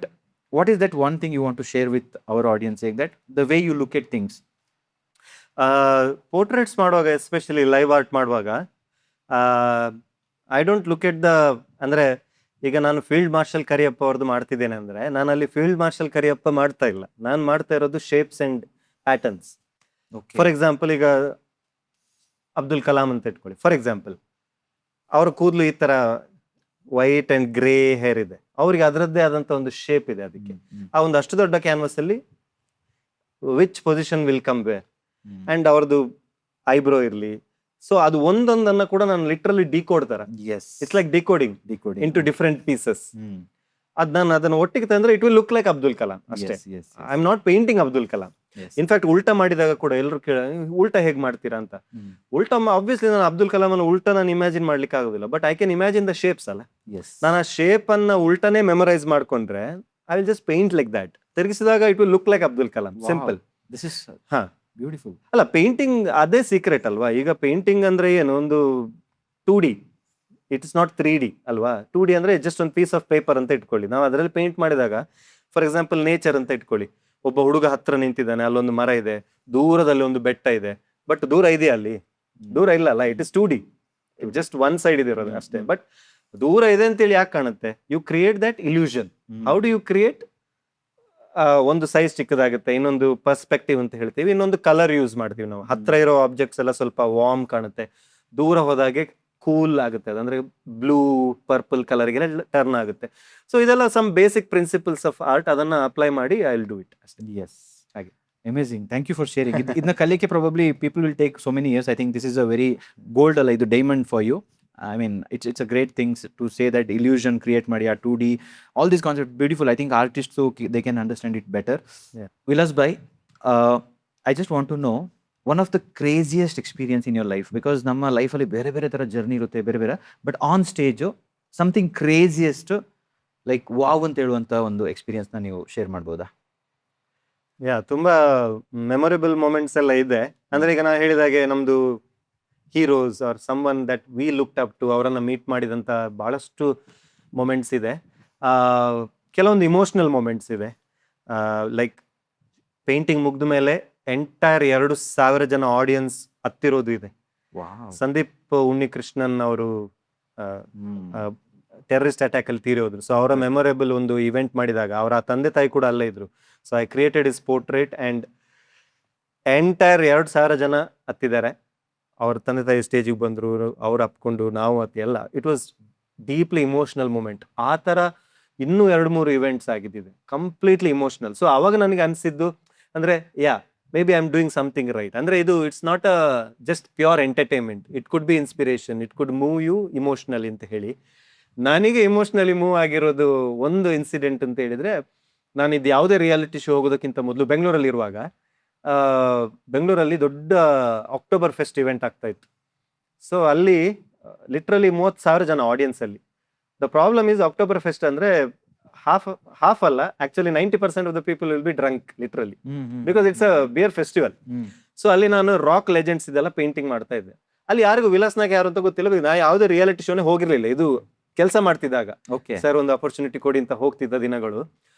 what is that one thing you want to share with our audience, saying that the way you look at things? Portraits ಮಾಡುವಾಗ, especially live art ಮಾಡುವಾಗ, I don't look at the, ಅಂದ್ರೆ ಈಗ ನಾನು field marshal Kariyappa ಅವ್ರದ್ದು ಮಾಡ್ತಿದ್ದೇನೆ ಅಂದ್ರೆ, ನಾನು ಅಲ್ಲಿ ಫೀಲ್ಡ್ ಮಾರ್ಷಲ್ ಕರಿಯಪ್ಪ ಮಾಡ್ತಾ ಇಲ್ಲ, ನಾನು ಮಾಡ್ತಾ ಇರೋದು shapes and patterns. For example, ಈಗ ಅಬ್ದುಲ್ ಕಲಾಂ ಅಂತ ಇಟ್ಕೊಳ್ಳಿ, ಫಾರ್ ಎಕ್ಸಾಂಪಲ್, ಅವ್ರ ಕೂದಲು ಈ ತರ ವೈಟ್ ಅಂಡ್ ಗ್ರೇ ಹೇರ್ ಇದೆ, ಅವ್ರಿಗೆ ಅದರದ್ದೇ ಆದಂತ ಒಂದು ಶೇಪ್ ಇದೆ. ಅದಕ್ಕೆ ಆ ಒಂದು ಅಷ್ಟು ದೊಡ್ಡ ಕ್ಯಾನ್ವಸ್ ಅಲ್ಲಿ which position will come where, and ಅವ್ರದ್ದು ಐಬ್ರೋ ಇರ್ಲಿ, ಸೊ ಅದು ಒಂದೊಂದನ್ನ ಕೂಡ ನಾನು ಲಿಟ್ರಲಿ ಡಿಕೋಡ್ ತರ, it's like decoding into different pieces. ನಾನು ಅದನ್ನ ಒಟ್ಟಿಗೆ ತಂದ್ರೆ it will look like Abdul Kalam ಅಷ್ಟೇ. I am not painting Abdul Kalam. In fact ಉಲ್ಟಾ ಮಾಡಿದಾಗ ಕೂಡ ಎಲ್ಲರೂ ಕೇಳ, ಉಲ್ಟಾ ಹೇಗ್ ಮಾಡ್ತೀರಾ ಅಂತ. ಉಲ್ಟಾ ಆಬ್ವಿಯಸ್ಲಿ ನಾನು ಅಬ್ದುಲ್ ಕಲಾಂ ಅನ್ನು ಉಲ್ಟಾ ನಾನು ಇಮ್ಯಾಜಿನ್ ಮಾಡ್ಲಿಕ್ಕೆ ಆಗೋದಿಲ್ಲ, but I can imagine the shapes ಅಲ್ಲ. ನಾನು ಆ ಶೇಪ್ ಅನ್ನ ಉಲ್ಟಾನೇ ಮೆಮೊರೈಸ್ ಮಾಡ್ಕೊಂಡ್ರೆ I will just paint like that. ತಿರುಗಿಸಿದಾಗ it will look like Abdul Kalam. Simple. This is ಹಾ, ಬ್ಯೂಟಿಫುಲ್. ಅಲ್ಲ, ಪೇಂಟಿಂಗ್ ಅದೇ ಸೀಕ್ರೆಟ್ ಅಲ್ವಾ? ಈಗ ಪೇಂಟಿಂಗ್ ಅಂದ್ರೆ ಏನು, ಒಂದು 2D, it is not 3D ಅಲ್ವಾ? 2D ಅಂದ್ರೆ ಜಸ್ಟ್ ಒಂದು ಪೀಸ್ ಆಫ್ ಪೇಪರ್ ಅಂತ ಇಟ್ಕೊಳ್ಳಿ. ನಾವು ಅದರಲ್ಲಿ ಪೇಂಟ್ ಮಾಡಿದಾಗ, ಫಾರ್ ಎಕ್ಸಾಂಪಲ್ ನೇಚರ್ ಅಂತ ಇಟ್ಕೊಳ್ಳಿ, ಒಬ್ಬ ಹುಡುಗ ಹತ್ರ ನಿಂತಿದ್ದಾನೆ, ಅಲ್ಲೊಂದು ಮರ ಇದೆ, ದೂರದಲ್ಲಿ ಒಂದು ಬೆಟ್ಟ ಇದೆ, ಬಟ್ ದೂರ ಇದೆಯಾ ಅಲ್ಲಿ? ದೂರ ಇಲ್ಲ ಅಲ್ಲ, it is 2D, just one side ಇದಿರೋದು ಅಷ್ಟೇ. ಬಟ್ ದೂರ ಇದೆ ಅಂತೇಳಿ ಯಾಕೆ ಕಾಣುತ್ತೆ? You create that illusion. How do you create? ಒಂದು ಸೈಜ್ ಚಿಕ್ಕದಾಗುತ್ತೆ, ಇನ್ನೊಂದು ಪರ್ಸ್ಪೆಕ್ಟಿವ್ ಅಂತ ಹೇಳ್ತೀವಿ, ಇನ್ನೊಂದು ಕಲರ್ ಯೂಸ್ ಮಾಡ್ತೀವಿ ನಾವು. ಹತ್ರ ಇರೋ ಆಬ್ಜೆಕ್ಟ್ಸ್ ಎಲ್ಲ ಸ್ವಲ್ಪ ವಾರ್ಮ್ ಕಾಣುತ್ತೆ, ದೂರ ಹೋದಾಗೆ ಕೂಲ್ ಆಗುತ್ತೆ, ಅದಂದ್ರೆ ಬ್ಲೂ ಪರ್ಪಲ್ ಕಲರ್ಗೆಲ್ಲ ಟರ್ನ್ ಆಗುತ್ತೆ. ಸೊ ಇದೆಲ್ಲ some basic principles of art, ಅದನ್ನ ಅಪ್ಲೈ ಮಾಡಿ ಐ ವಿಲ್ ಡೂ ಇಟ್ ಅಷ್ಟೇ. ಎಸ್, ಹಾಗೆ. Amazing, thank you for sharing. ಇದನ್ನ ಕಲಿಯಕ್ಕೆ probably people will take so many years. I think this is a very gold ಅಲ್ಲ, ಇದು diamond for you. I mean, it's a great thing to say that illusion create ಮಾಡಿ, 2D, all these concepts beautiful. I think artists so they can understand it better. Vilas bhai, I just want to know one of the craziest experience in your life, because ನಮ್ಮ ಲೈಫಲ್ಲಿ ಬೇರೆ ಬೇರೆ ಥರ journey ಇರುತ್ತೆ, ಬೇರೆ ಬೇರೆ, but on stage something craziest, like wow ಅಂತ ಹೇಳುವಂಥ ಒಂದು ಎಕ್ಸ್ಪೀರಿಯನ್ಸ್ನ ನೀವು ಶೇರ್ ಮಾಡ್ಬೋದಾ? ತುಂಬಾ ಮೆಮೊರೇಬಲ್ ಮೊಮೆಂಟ್ಸ್ ಎಲ್ಲ ಇದೆ. ಅಂದ್ರೆ ಈಗ ನಾ ಹೇಳಿದಾಗೆ ನಮ್ದು heroes are someone that we looked up to, ಅವರನ್ನ ಮೀಟ್ ಮಾಡಿದಂತ ಬಹಳಷ್ಟು ಮೊಮೆಂಟ್ಸ್ ಇದೆ. ಕೆಲವೊಂದು ಇಮೋಷನಲ್ ಮೊಮೆಂಟ್ಸ್ ಇದೆ. ಲೈಕ್ ಪೇಂಟಿಂಗ್ ಮುಗ್ದ ಮೇಲೆ ಎಂಟೈರ್ 2,000 ಜನ ಆಡಿಯನ್ಸ್ ಹತ್ತಿರೋದು ಇದೆ. ಸಂದೀಪ್ ಉನ್ನಿಕೃಷ್ಣನ್ ಅವರು ಟೆರರಿಸ್ಟ್ ಅಟ್ಯಾಕ್ ಅಲ್ಲಿ ತೀರೋದ್ರು. ಸೊ ಅವರ ಮೆಮೊರೇಬಲ್ ಒಂದು ಇವೆಂಟ್ ಮಾಡಿದಾಗ ಅವರ ತಂದೆ ತಾಯಿ ಕೂಡ ಅಲ್ಲೇ ಇದ್ರು. So I created is portrait and entire 2,000 ಜನ ಹತ್ತಿದ್ದಾರೆ. ಅವ್ರ ತಂದೆ ತಾಯಿ ಸ್ಟೇಜಿಗೆ ಬಂದರು, ಅವ್ರು ಅಪ್ಕೊಂಡು ನಾವು ಎಲ್ಲ it was deeply emotional moment. ಆ ಥರ ಇನ್ನೂ 2-3 ಇವೆಂಟ್ಸ್ ಆಗಿದ್ದಿದೆ, ಕಂಪ್ಲೀಟ್ಲಿ ಇಮೋಷನಲ್. ಸೊ ಅವಾಗ ನನಗೆ ಅನಿಸಿದ್ದು ಅಂದರೆ maybe I am doing something right. ಅಂದರೆ ಇದು it's not a just pure entertainment, it could be inspiration, it could move you emotionally ಅಂತ ಹೇಳಿ. ನನಗೆ ಇಮೋಷ್ನಲಿ ಮೂವ್ ಆಗಿರೋದು ಒಂದು ಇನ್ಸಿಡೆಂಟ್ ಅಂತ ಹೇಳಿದರೆ, ನಾನು ಇದು ಯಾವುದೇ ರಿಯಾಲಿಟಿ ಶೋ ಹೋಗೋದಕ್ಕಿಂತ ಮೊದಲು ಬೆಂಗಳೂರಲ್ಲಿ ಇರುವಾಗ, ಬೆಂಗಳೂರಲ್ಲಿ ದೊಡ್ಡ ಅಕ್ಟೋಬರ್ ಫೆಸ್ಟ್ ಇವೆಂಟ್ ಆಗ್ತಾ ಇತ್ತು. ಸೊ ಅಲ್ಲಿ ಲಿಟ್ರಲಿ 30,000 ಜನ ಆಡಿಯನ್ಸಲ್ಲಿ. The problem is October fest ಅಂದರೆ ಹಾಫ್ ಅಲ್ಲ, actually 90% of the people will be drunk literally, because it's a beer festival. So ಅಲ್ಲಿ ನಾನು ರಾಕ್ ಲೆಜೆಂಡ್ಸ್ ಇದೆಲ್ಲ ಪೇಂಟಿಂಗ್ ಮಾಡ್ತಾ ಇದ್ದೆ. ಅಲ್ಲಿ ಯಾರಿಗೂ ವಿಲಾಸ್ನಾಗ ಯಾರು ಅಂತ ಗೊತ್ತಿಲ್ಲ, ನಾ ಯಾವುದೇ ರಿಯಾಲಿಟಿ ಶೋನೇ ಹೋಗಿರ್ಲಿಲ್ಲ. ಇದು ಕೆಲಸ ಮಾಡ್ತಿದ್ದಾಗ ಸರ್ ಒಂದು ಅಪರ್ಚುನಿಟಿ ಕೊಡಿ ಅಂತ ಹೋಗ್ತಿದ್ದ ದಿನಗಳು.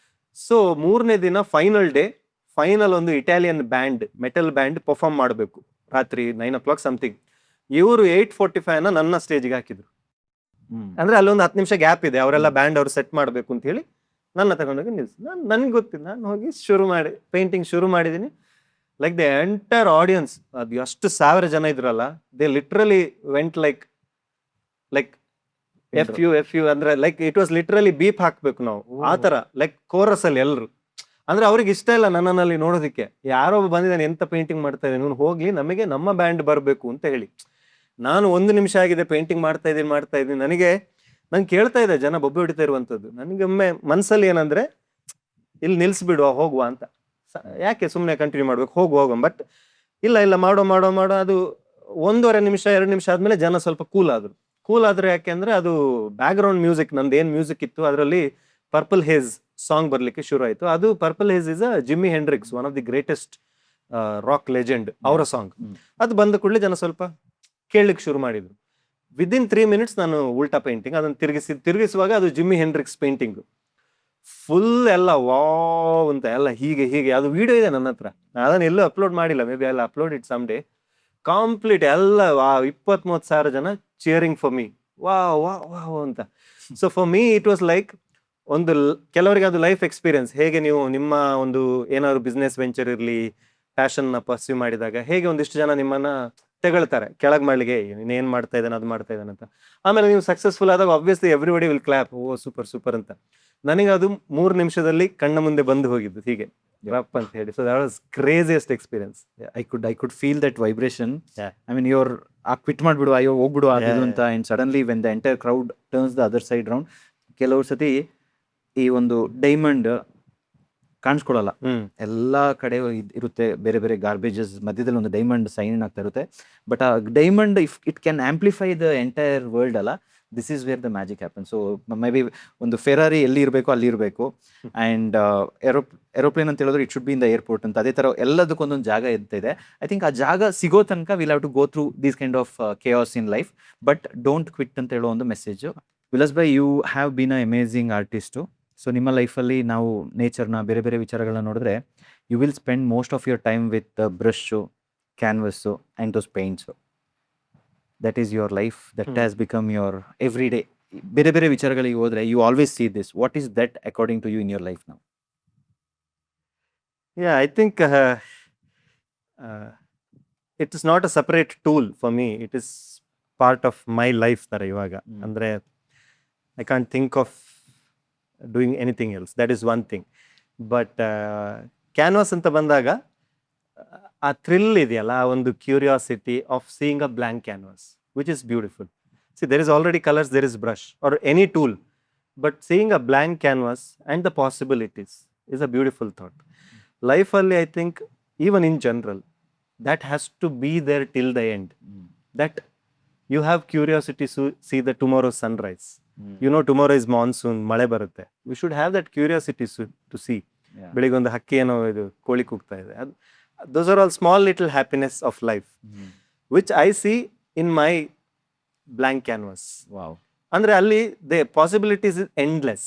ಸೊ 3ನೇ ದಿನ ಫೈನಲ್ ಒಂದು Italian band, metal band perform ಮಾಡಬೇಕು ರಾತ್ರಿ 9 o'clock ಸಮಥಿಂಗ್. ಇವರು 8:45 ನನ್ನ ಸ್ಟೇಜ್ಗೆ ಹಾಕಿದ್ರು. ಅಂದ್ರೆ ಅಲ್ಲೊಂದು 10 ನಿಮಿಷ ಗ್ಯಾಪ್ ಇದೆ, ಅವರೆಲ್ಲ ಬ್ಯಾಂಡ್ ಅವ್ರು ಸೆಟ್ ಮಾಡಬೇಕು ಅಂತ ಹೇಳಿ ನನ್ನ ತಗೊಂಡೋಗಿ ನಿಲ್ಸಿ. ನನ್ಗೆ ಗೊತ್ತಿಲ್ಲ, ನಾನು ಹೋಗಿ ಪೇಂಟಿಂಗ್ ಶುರು ಮಾಡಿದ್ದೀನಿ. ಲೈಕ್ ದ ಎಂಟೈರ್ ಆಡಿಯನ್ಸ್, ಅದು ಎಷ್ಟು 1000 ಜನ ಇದ್ರಲ್ಲ, they literally went like F you ಅಂದ್ರೆ like it was literally beep ಹಾಕ್ಬೇಕು ನಾವು ಆ ತರ, ಲೈಕ್ ಕೋರಸ್ ಅಲ್ಲಿ ಎಲ್ರು. ಅಂದ್ರೆ ಅವ್ರಿಗೆ ಇಷ್ಟ ಇಲ್ಲ ನನ್ನಲ್ಲಿ ನೋಡೋದಕ್ಕೆ, ಯಾರೋ ಬಂದಿದ್ದಾನೆ ಎಂತ ಪೇಂಟಿಂಗ್ ಮಾಡ್ತಾ ಇದ್ದಾನೆ ಇವನು, ಹೋಗ್ಲಿ ನಮಗೆ ನಮ್ಮ ಬ್ಯಾಂಡ್ ಬರಬೇಕು ಅಂತ ಹೇಳಿ. ನಾನು 1 ನಿಮಿಷ ಆಗಿದೆ ಪೇಂಟಿಂಗ್ ಮಾಡ್ತಾ ಇದ್ದೀನಿ, ನಂಗೆ ಕೇಳ್ತಾ ಇದೆ ಜನ ಬೊಬ್ಬೆ ಹೊಡಿತಾ ಇರುವಂಥದ್ದು. ನನಗೊಮ್ಮೆ ಮನ್ಸಲ್ಲಿ ಏನಂದ್ರೆ ಇಲ್ಲಿ ನಿಲ್ಸ್ಬಿಡುವ ಹೋಗುವ ಅಂತ, ಯಾಕೆ ಸುಮ್ಮನೆ ಕಂಟಿನ್ಯೂ ಮಾಡ್ಬೇಕು, ಹೋಗುವ. ಬಟ್ ಇಲ್ಲ ಮಾಡೋ ಅದು 1.5 ನಿಮಿಷ 2 ನಿಮಿಷ ಆದ್ಮೇಲೆ ಜನ ಸ್ವಲ್ಪ ಕೂಲ್ ಆದ್ರು. ಯಾಕೆ ಅಂದ್ರೆ ಅದು ಬ್ಯಾಕ್ ಗ್ರೌಂಡ್ ಮ್ಯೂಸಿಕ್, ನಂದು ಏನ್ ಮ್ಯೂಸಿಕ್ ಇತ್ತು ಅದರಲ್ಲಿ ಪರ್ಪಲ್ ಹೇಜ್ ಸಾಂಗ್ ಬರ್ಲಿಕ್ಕೆ ಶುರು ಆಯ್ತು. ಅದು purple haze is a Jimi Hendrix, one of the greatest rock legend, ಅವರ ಸಾಂಗ್. ಅದು ಬಂದ ಕೂಡಲೇ ಜನ ಸ್ವಲ್ಪ ಕೇಳಲಿಕ್ಕೆ ಶುರು ಮಾಡಿದ್ರು. ವಿದಿನ್ 3 minutes ನಾನು ಉಲ್ಟಾ ಪೇಂಟಿಂಗ್ ಅದನ್ನು ತಿರುಗಿಸುವಾಗ ಅದು ಜಿಮ್ಮಿ ಹೆಂಡ್ರಿಕ್ಸ್ ಪೇಂಟಿಂಗ್ ಫುಲ್ ಎಲ್ಲ ವಾವ್ ಅಂತ ಎಲ್ಲ ಹೀಗೆ ಅದು ವಿಡಿಯೋ ಇದೆ ನನ್ನ ಹತ್ರ, ಅದನ್ನ ಎಲ್ಲೂ ಅಪ್ಲೋಡ್ ಮಾಡಿಲ್ಲ, maybe I upload it some day. Complete ಎಲ್ಲ 20-30 ಸಾವಿರ ಜನ ಚಿಯರಿಂಗ್ ಫಾರ್ ಮೀ, ವಾವ್ ಅಂತ. So for me it was like ಕೆಲವರಿಗೆ ಅದು ಲೈಫ್ ಎಕ್ಸ್ಪೀರಿಯನ್ಸ್. ಹೇಗೆ ನೀವು ನಿಮ್ಮ ಒಂದು ಏನಾದ್ರು ಬಿಸ್ನೆಸ್ ವೆಂಚರ್ ಇರಲಿ, ಪ್ಯಾಷನ್ನ ಪರ್ಸ್ಯೂ ಮಾಡಿದಾಗ ಹೇಗೆ ಒಂದಿಷ್ಟು ಜನ ನಿಮ್ಮನ್ನ ತೆಗಳ್ತಾರೆ ಕೆಳಗೆ ಮಾಡ್ಲಿಗೆ, ಇನ್ನೇನ್ ಮಾಡ್ತಾ ಇದ್ದಾನೆ ಅದು ಮಾಡ್ತಾ ಇದ್ದಾನೆ ಅಂತ. ಆಮೇಲೆ ನೀವು ಸಕ್ಸಸ್ಫುಲ್ ಆದಾಗ obviously everybody will clap, oh super ಅಂತ. ನನಗೆ ಅದು 3 ನಿಮಿಷದಲ್ಲಿ ಕಣ್ಣ ಮುಂದೆ ಬಂದು ಹೋಗಿದ್ದು ಹೀಗೆ ರಪ್ ಅಂತ ಹೇಳಿ. So that was craziest experience. I could feel that vibration. I mean your quit ಮಾಡ್ಬಿಡು, ಅಯ್ಯೋ ಹೋಗ್ಬಿಡು ಅದು ಅಂತ. And suddenly when the entire crowd turns the other side round, ಕೆಲವ್ರ ಸತಿ ಈ ಒಂದು ಡೈಮಂಡ್ ಕಾಣಿಸ್ಕೊಳಲ್ಲ, ಎಲ್ಲ ಕಡೆ ಇರುತ್ತೆ ಬೇರೆ ಬೇರೆ ಗಾರ್ಬೇಜಸ್ ಮಧ್ಯದಲ್ಲಿ ಒಂದು ಡೈಮಂಡ್ ಸೈನ್ ಆಗ್ತಾ ಇರುತ್ತೆ. ಬಟ್ ಆ diamond if it can amplify the entire world ಅಲ್ಲ, this is where the magic happen. So maybe ಒಂದು ಫೆರಾರಿ ಎಲ್ಲಿ ಇರಬೇಕು ಅಲ್ಲಿ ಇರಬೇಕು, ಆ್ಯಂಡ್ ಏರೋಪ್ಲೇನ್ ಅಂತ ಹೇಳಿದ್ರೆ it should be in the airport ಅಂತ. ಅದೇ ಥರ ಎಲ್ಲದಕ್ಕೊಂದೊಂದು ಜಾಗ ಇರ್ತಿದೆ. ಐ ಥಿಂಕ್ ಆ ಜಾಗ ಸಿಗೋ ತನಕ will have to go through these kind of chaos in life, but don't quit ಅಂತ ಹೇಳೋ ಒಂದು message. Vilas bhai, you have been a amazing artist. So ನಿಮ್ಮ ಲೈಫಲ್ಲಿ ನಾವು ನೇಚರ್ನ ಬೇರೆ ಬೇರೆ ವಿಚಾರಗಳನ್ನ ನೋಡಿದ್ರೆ, you will spend most of your time with brush, canvas and those paints. That is your life, that has become your every day. ಬೇರೆ ಬೇರೆ ವಿಚಾರಗಳಿಗೆ ಹೋದರೆ you always see this. What is that according to you in your life ನಾವು? I think it is not a separate tool for me, it is part of my life ಥರ ಇವಾಗ. ಅಂದರೆ I can't think of doing anything else, that is one thing. But canvas ಅಂತ ಬಂದಾಗ ಆ thrill ಇದೆಯಲ್ಲ, ಆ ಒಂದು curiosity of seeing a blank canvas which is beautiful. See there is already colours, there is brush or any tool, but seeing a blank canvas and the possibilities is a beautiful thought. ಲೈಫಲ್ಲಿ I think even in general that has to be there till the end. That you have curiosity to see the tomorrow's sunrise. You know tomorrow is monsoon, ಮಳೆ ಬರುತ್ತೆ. We should have that curiosity to see. ಬೆಳಿಗ್ಗೆ ಒಂದು ಹಕ್ಕಿ ಏನೋ ಇದು ಕೋಳಿ ಕೂಗ್ತಾ ಇದೆ. Those are all small little happiness of life, which I see in my blank canvas. Wow. ಅಂದ್ರೆ ಅಲ್ಲಿ the possibilities is endless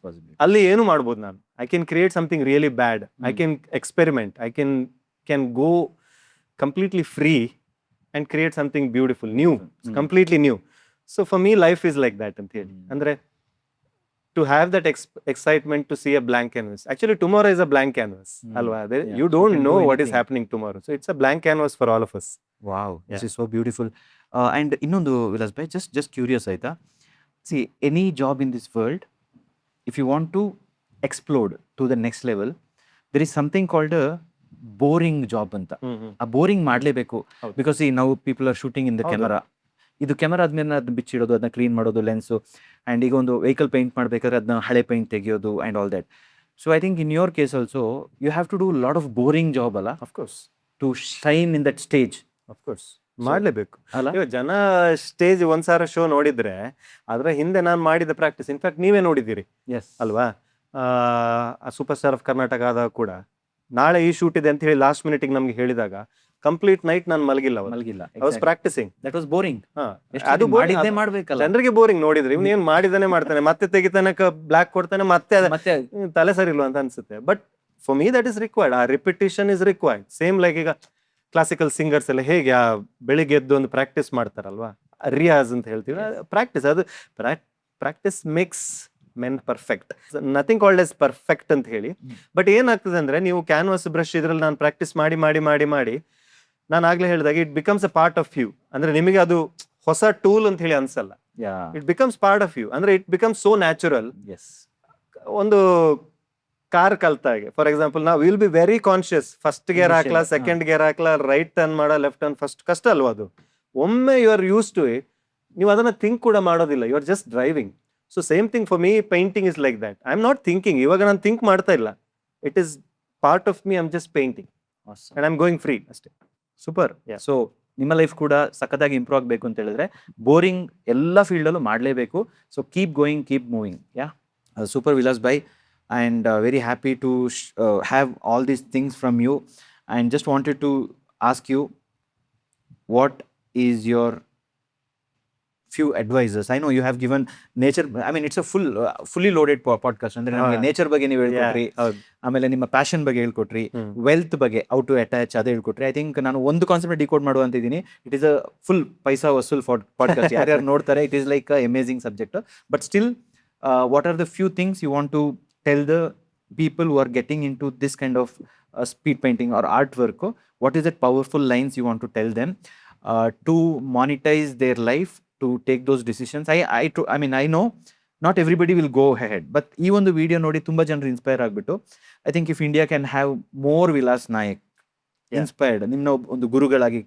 possibilities. ಅಲ್ಲಿ ಏನು ಮಾಡ್ಬೋದು ನಾನು. I can create something really bad. I can experiment. I can go completely free and create something beautiful, new, completely new. So for me life is like that ಅಂತ ಹೇಳಿ. ಅಂದ್ರೆ to have that excitement to see a blank canvas. Actually tomorrow is a blank canvas, alwa. You don't know what is happening tomorrow, so it's a blank canvas for all of us. Wow, Yeah. This is so beautiful. And ಇನ್ನೊಂದು Vilas bhai, just curious ಆಯ್ತಾ, see any job in this world, if you want to explored to the next level, there is something called boring job ಅಂತ. ಆ boring ಮಾಡಲೇಬೇಕು, ಹೌದು. Because ಈ ನಾವು people are shooting in the ಹೌದು. Camera. ಇದು camera ಆದ್ಮೇಲೆ ಅದನ್ನ ಬಿಚ್ಚಿಡೋದು, ಅದನ್ನ ಕ್ಲೀನ್ ಮಾಡೋದು ಲೆನ್ಸು, ಆ್ಯಂಡ್ ಈಗ ಒಂದು ವೆಹಿಕಲ್ ಪೇಂಟ್ ಮಾಡಬೇಕಾದ್ರೆ ಅದನ್ನ ಹಳೆ ಪೇಂಟ್ ತೆಗೆಯೋದು and all that. So I think in your case also you have to do lot of boring job ಅಲ್ಲ, of course to shine in that stage of course ಮಾಡ್ಲೇಬೇಕು. ಅಲ್ಲ. ಇವಾಗ ಜನ ಸ್ಟೇಜ್ ಒಂದ್ಸಾರ ಶೋ ನೋಡಿದ್ರೆ ಅದ್ರ ಹಿಂದೆ ನಾನು ಮಾಡಿದ ಪ್ರಾಕ್ಟೀಸ್ ಇನ್ಫ್ಯಾಕ್ಟ್ ನೀವೇ ನೋಡಿದ್ದೀರಿ ಎಸ್ ಅಲ್ವಾ? ಸೂಪರ್ ಸ್ಟಾರ್ ಆಫ್ ಕರ್ನಾಟಕ ಆದಾಗ ಕೂಡ ನಾಳೆ ಈ ಶೂಟ್ ಇದೆ ಅಂತ ಹೇಳಿ ಲಾಸ್ಟ್ ಮಿನಿಟಿಗೆ ನಮ್ಗೆ ಹೇಳಿದಾಗ ಕಂಪ್ಲೀಟ್ ನೈಟ್ ನಾನು ಮಲಗಿಲ್ಲ. ಮಲಗಿಲ್ಲ, I was practising. That was boring. ಅದು ಮಾಡಿದ್ದೇ ಮಾಡ್ಬೇಕಲ್ಲ. ಜನರಿಗೆ ಬೋರಿಂಗ್ ನೋಡಿದ್ರೆ ಇವ್ನು ಏನ್ ಮಾಡಿದಾನೆ ಮಾಡ್ತಾನೆ, ಮತ್ತೆ ತೆಗಿತಾನೆ, ಬ್ಲಾಕ್ ಕೊಡ್ತಾನೆ, ಮತ್ತೆ ಮತ್ತೆ ತಲೆ ಸರಿ ಇಲ್ವಾ ಅಂತ ಅನ್ಸುತ್ತೆ. But for me that is required. ಆ repetition is required. Same like ಈಗ ಕ್ಲಾಸಿಕಲ್ ಸಿಂಗರ್ಸ್ ಎಲ್ಲ ಹೇಗೆ ಆ ಬೆಳಿಗ್ಗೆ ಎದ್ದು ಒಂದು ಪ್ರಾಕ್ಟೀಸ್ ಮಾಡ್ತಾರಲ್ವಾ, ರಿಯಾಜ್ ಅಂತ ಹೇಳ್ತೀವಿ, ಪ್ರಾಕ್ಟೀಸ್. ಅದು practice makes men perfect. Nothing called yes perfect ಅಂತ ಹೇಳಿ. ಬಟ್ ಏನಾಗ್ತದೆ ಅಂದ್ರೆ ನೀವು ಕ್ಯಾನ್ವಾಸ್ ಬ್ರಷ್ ಇದ್ರಲ್ಲಿ ನಾನು ಪ್ರಾಕ್ಟೀಸ್ ಮಾಡಿ ಮಾಡಿ ಮಾಡಿ ಮಾಡಿ ನಾನು ಆಗ್ಲೇ ಹೇಳಿದಾಗ it becomes a part of you. ಅಂದ್ರೆ ನಿಮಗೆ ಅದು ಹೊಸ ಟೂಲ್ ಅಂತ ಹೇಳಿ ಅನ್ಸಲ್ಲ. It becomes part of you. ಅಂದ್ರೆ it becomes so natural. Yes. ಒಂದು ಕಾರ್ ಕಲ್ತಾಗೆ ಫಾರ್ ಎಕ್ಸಾಂಪಲ್ ನಾವು will be very conscious, first gear ಹಾಕ್ಲಾ, ಸೆಕೆಂಡ್ ಗೇರ್ ಹಾಕ್ಲಾ, ರೈಟ್ ಟರ್ನ್ ಮಾಡ, ಲೆಫ್ಟ್ ಟರ್ನ್, ಫಸ್ಟ್ ಕಷ್ಟ ಅಲ್ವಾ ಅದು. ಒಮ್ಮೆ you are use to it, ನೀವು ಅದನ್ನ ಥಿಂಕ್ ಕೂಡ ಮಾಡೋದಿಲ್ಲ, you are just driving. So same thing for me, painting is like that. I am not thinking. ಇವಾಗ ನಾನು ಥಿಂಕ್ ಮಾಡ್ತಾ ಇಲ್ಲ, it is part of me. I am just painting and I am going free ಅಷ್ಟೇ. Super. Yeah. So ನಿಮ್ಮ life ಕೂಡ ಸಖತ್ತಾಗಿ improve ಆಗಬೇಕು ಅಂತ ಹೇಳಿದ್ರೆ ಬೋರಿಂಗ್ ಎಲ್ಲ ಫೀಲ್ಡಲ್ಲೂ ಮಾಡಲೇಬೇಕು. So keep going, keep moving. Yeah, super Vilas bhai, and very happy to have all these things from you. And just wanted to ask you, what is your few advisors? I know you have given nature, I mean it's a fully loaded podcast. ಅಂದ್ರೆ ನಮಗೆ nature ಬಗ್ಗೆ ನೀವು ಹೇಳ್ಕೊಟ್ರಿ, ಆಮೇಲೆ ನಿಮ್ಮ passion ಬಗ್ಗೆ ಹೇಳ್ಕೊಟ್ರಿ, wealth ಬಗ್ಗೆ how to attach ಅದೇ ಹೇಳ್ಕೊಟ್ರಿ. ಐ ಥಿಂಕ್ ನಾನು ಒಂದು ಕಾನ್ಸೆಪ್ಟ್ ಡಿಕೋಡ್ ಮಾಡುವಂತಿದ್ದೀನಿ. It is a full paisa vasool podcast. ಯಾರ್ಯಾರು ನೋಡ್ತಾರೆ, it is like amazing subject. But still, what are the few things you want to tell the people who are getting into this kind of speed painting or artwork? What is that powerful lines you want to tell them to monetize their life, to take those decisions? I mean I know not everybody will go ahead, but ಈ ಒಂದು video ನೋಡಿ ತುಂಬಾ ಜನರು inspire ಆಗ್ಬಿಟ್ಟು, I think if India can have more Vilas Nayak inspired, ನಿಮ್ನ ಒಂದು ಗುರುಗಳಾಗಿ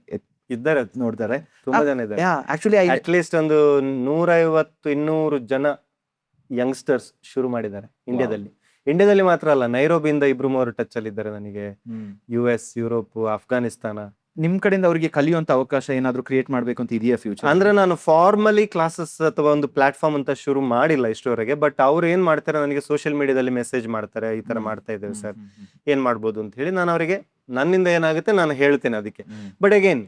ಇದ್ದಾರೆ, ನೋಡ್ತಾರೆ ತುಂಬಾ ಜನ ಇದ್ದಾರೆ. ಆಕ್ಚುಲಿ ಅಟ್ ಲೀಸ್ಟ್ ಒಂದು 150-200 ಜನ ಯಂಗ್ಸ್ಟರ್ಸ್ ಶುರು ಮಾಡಿದ್ದಾರೆ ಇಂಡಿಯಾದಲ್ಲಿ. ಇಂಡಿಯಾದಲ್ಲಿ ಮಾತ್ರ ಅಲ್ಲ, ನೈರೋಬಿಯಿಂದ 2-3 ಟಚ್ ಅಲ್ಲಿ ಇದ್ದಾರೆ ನನಗೆ. US, Europe, Afghanistan. ನಿಮ್ ಕಡೆಯಿಂದ ಅವರಿಗೆ ಕಲಿಯುವಂತ ಅವಕಾಶ ಏನಾದ್ರು ಕ್ರಿಯೇಟ್ ಮಾಡ್ಬೇಕು ಅಂತ ಇದೆಯಾ ಫ್ಯೂಚರ್? ಅಂದ್ರೆ ನಾನು ಫಾರ್ಮಲಿ ಕ್ಲಾಸಸ್ ಅಥವಾ ಒಂದು ಪ್ಲಾಟ್ಫಾರ್ಮ್ ಅಂತ ಶುರು ಮಾಡಿಲ್ಲ ಇಷ್ಟವರೆಗೆ. ಬಟ್ ಅವ್ರು ಏನ್ ಮಾಡ್ತಾರೆ, ನನಗೆ ಸೋಷಿಯಲ್ ಮೀಡಿಯಾದಲ್ಲಿ ಮೆಸೇಜ್ ಮಾಡ್ತಾರೆ, ಈ ತರ ಮಾಡ್ತಾ ಇದ್ದೇವೆ ಸರ್, ಏನ್ ಮಾಡ್ಬೋದು ಅಂತ ಹೇಳಿ. ನಾನು ಅವರಿಗೆ ನನ್ನಿಂದ ಏನಾಗುತ್ತೆ ನಾನು ಹೇಳ್ತೇನೆ ಅದಕ್ಕೆ. But again